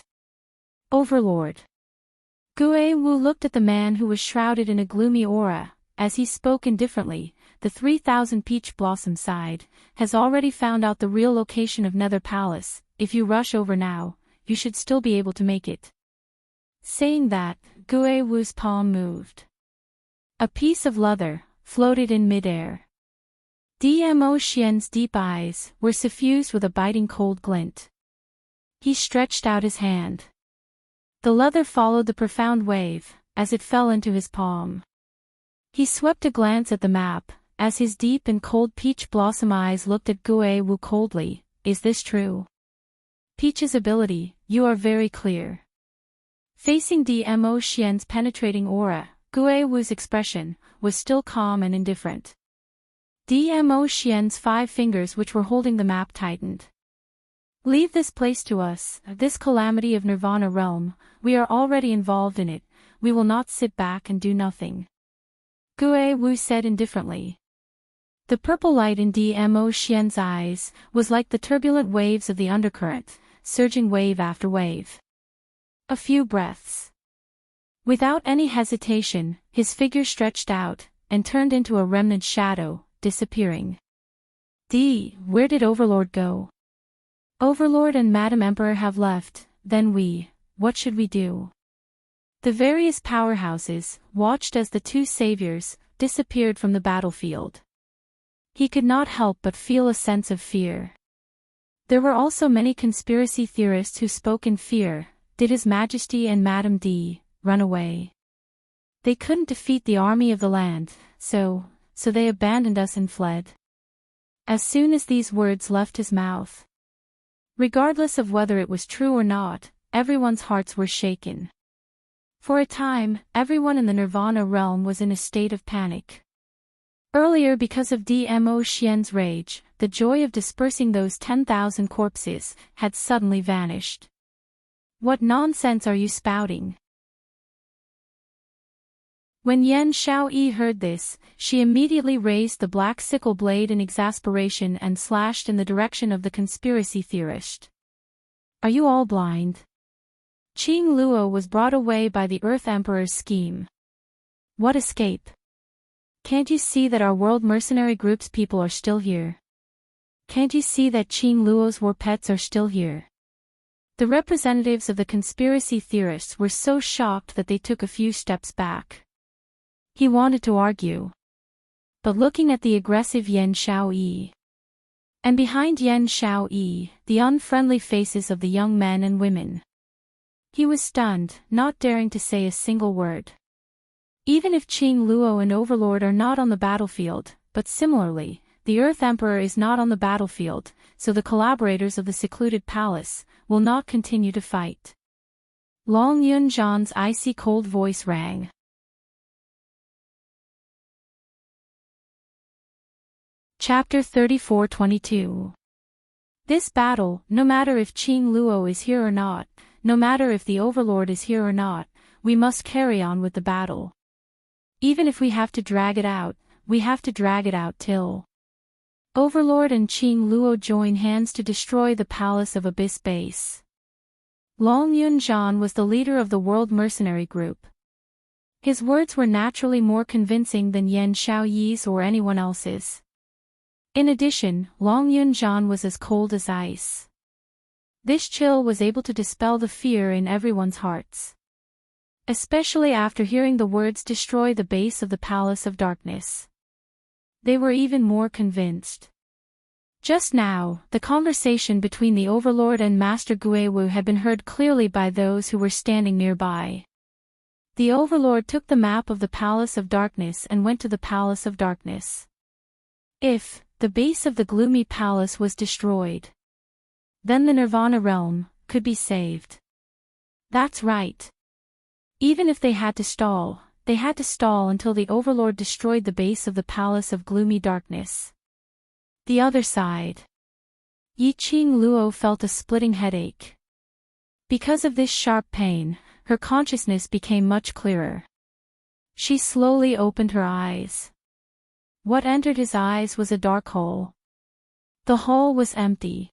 Overlord. Gue Wu looked at the man who was shrouded in a gloomy aura. As he spoke indifferently, the 3,000 peach blossom sighed, has already found out the real location of Nether Palace. If you rush over now, you should still be able to make it. Saying that, Gue Wu's palm moved. A piece of leather floated in midair. Dmo Xian's deep eyes were suffused with a biting cold glint. He stretched out his hand. The leather followed the profound wave, as it fell into his palm. He swept a glance at the map, as his deep and cold peach blossom eyes looked at Gue Wu coldly. Is this true? Peach's ability, you are very clear. Facing Dmo Xian's penetrating aura, Gue Wu's expression was still calm and indifferent. Dmo Xian's 5 fingers which were holding the map tightened. Leave this place to us, this calamity of Nirvana realm, we are already involved in it, we will not sit back and do nothing. Gue Wu said indifferently. The purple light in Dmo Xian's eyes was like the turbulent waves of the undercurrent, surging wave after wave. A few breaths. Without any hesitation, his figure stretched out, and turned into a remnant shadow, disappearing. Where did Overlord go? Overlord and Madam Emperor have left, then what should we do? The various powerhouses watched as the 2 saviors disappeared from the battlefield. He could not help but feel a sense of fear. There were also many conspiracy theorists who spoke in fear. Did His Majesty and Madame D run away? They couldn't defeat the army of the land, so they abandoned us and fled. As soon as these words left his mouth, Regardless of whether it was true or not, everyone's hearts were shaken. For a time, everyone in the Nirvana realm was in a state of panic. Earlier, because of Dmo Xian's rage, the joy of dispersing those 10,000 corpses had suddenly vanished. What nonsense are you spouting? When Yan Xiaoyi heard this, she immediately raised the black sickle blade in exasperation and slashed in the direction of the conspiracy theorist. Are you all blind? Qing Luo was brought away by the Earth Emperor's scheme. What escape? Can't you see that our world mercenary group's people are still here? Can't you see that Qing Luo's war pets are still here? The representatives of the conspiracy theorists were so shocked that they took a few steps back. He wanted to argue. But looking at the aggressive Yan Xiaoyi, and behind Yan Xiaoyi, the unfriendly faces of the young men and women, he was stunned, not daring to say a single word. Even if Qing Luo and Overlord are not on the battlefield, but similarly, the Earth Emperor is not on the battlefield, so the collaborators of the secluded palace will not continue to fight. Long Yunzhan's icy cold voice rang. Chapter 34-22. This battle, no matter if Qing Luo is here or not, no matter if the Overlord is here or not, we must carry on with the battle. Even if we have to drag it out, we have to drag it out till Overlord and Qing Luo join hands to destroy the Palace of Abyss Base. Long Yunzhan was the leader of the World Mercenary Group. His words were naturally more convincing than Yan Xiaoyi's or anyone else's. In addition, Long Yunzhan was as cold as ice. This chill was able to dispel the fear in everyone's hearts. Especially after hearing the words destroy the base of the Palace of Darkness. They were even more convinced. Just now, the conversation between the Overlord and Master Guiwu had been heard clearly by those who were standing nearby. The Overlord took the map of the Palace of Darkness and went to the Palace of Darkness. If the base of the gloomy palace was destroyed, then the Nirvana realm could be saved. That's right. Even if they had to stall until the Overlord destroyed the base of the Palace of Gloomy Darkness. The other side. Yi Qing Luo felt a splitting headache. Because of this sharp pain, her consciousness became much clearer. She slowly opened her eyes. What entered his eyes was a dark hole. The hole was empty.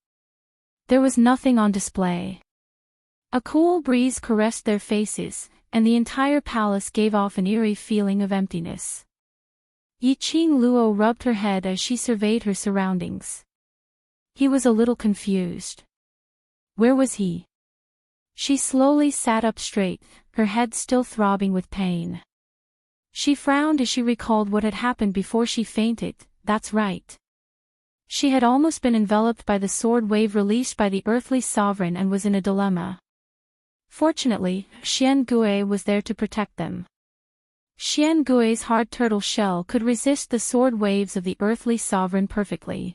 There was nothing on display. A cool breeze caressed their faces, and the entire palace gave off an eerie feeling of emptiness. Yi Qing Luo rubbed her head as she surveyed her surroundings. He was a little confused. Where was he? She slowly sat up straight, her head still throbbing with pain. She frowned as she recalled what had happened before she fainted. That's right. She had almost been enveloped by the sword wave released by the earthly sovereign and was in a dilemma. Fortunately, Xian Gui was there to protect them. Xian Gui's hard turtle shell could resist the sword waves of the earthly sovereign perfectly.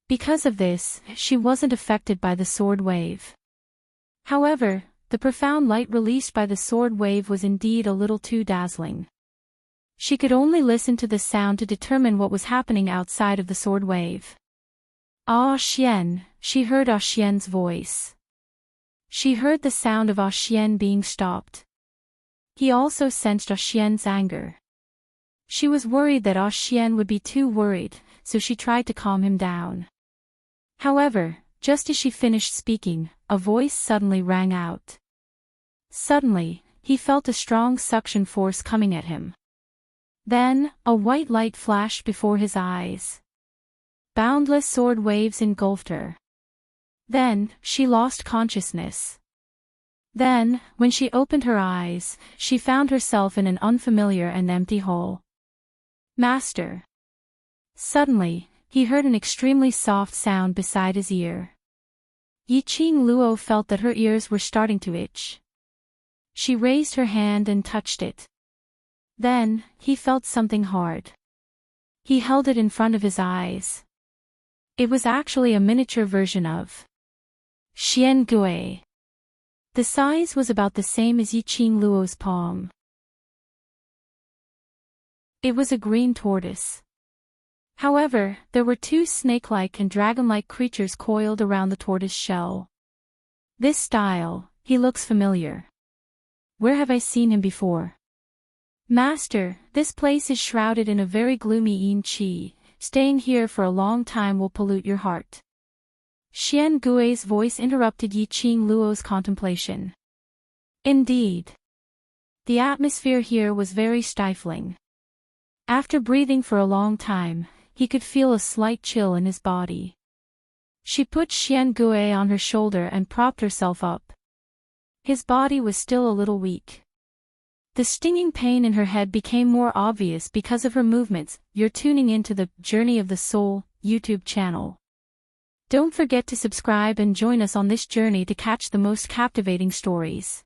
Because of this, she wasn't affected by the sword wave. However, the profound light released by the sword wave was indeed a little too dazzling. She could only listen to the sound to determine what was happening outside of the sword wave. Ah Xian, she heard Ah Xian's voice. She heard the sound of Ah Xian being stopped. He also sensed Ah Xian's anger. She was worried that Ah Xian would be too worried, so she tried to calm him down. However, just as she finished speaking, a voice suddenly rang out. Suddenly, he felt a strong suction force coming at him. Then, a white light flashed before his eyes. Boundless sword waves engulfed her. Then, she lost consciousness. Then, when she opened her eyes, she found herself in an unfamiliar and empty hole. Master. Suddenly, he heard an extremely soft sound beside his ear. Yi Qing Luo felt that her ears were starting to itch. She raised her hand and touched it. Then, he felt something hard. He held it in front of his eyes. It was actually a miniature version of Xian Gui. The size was about the same as Yiqing Luo's palm. It was a green tortoise. However, there were two snake-like and dragon-like creatures coiled around the tortoise shell. This style, he looks familiar. Where have I seen him before? Master, this place is shrouded in a very gloomy yin qi. Staying here for a long time will pollute your heart. Xian Gui's voice interrupted Yiqing Luo's contemplation. Indeed. The atmosphere here was very stifling. After breathing for a long time, he could feel a slight chill in his body. She put Xian Gui on her shoulder and propped herself up. His body was still a little weak. The stinging pain in her head became more obvious because of her movements. You're tuning into the Journey of the Soul YouTube channel. Don't forget to subscribe and join us on this journey to catch the most captivating stories.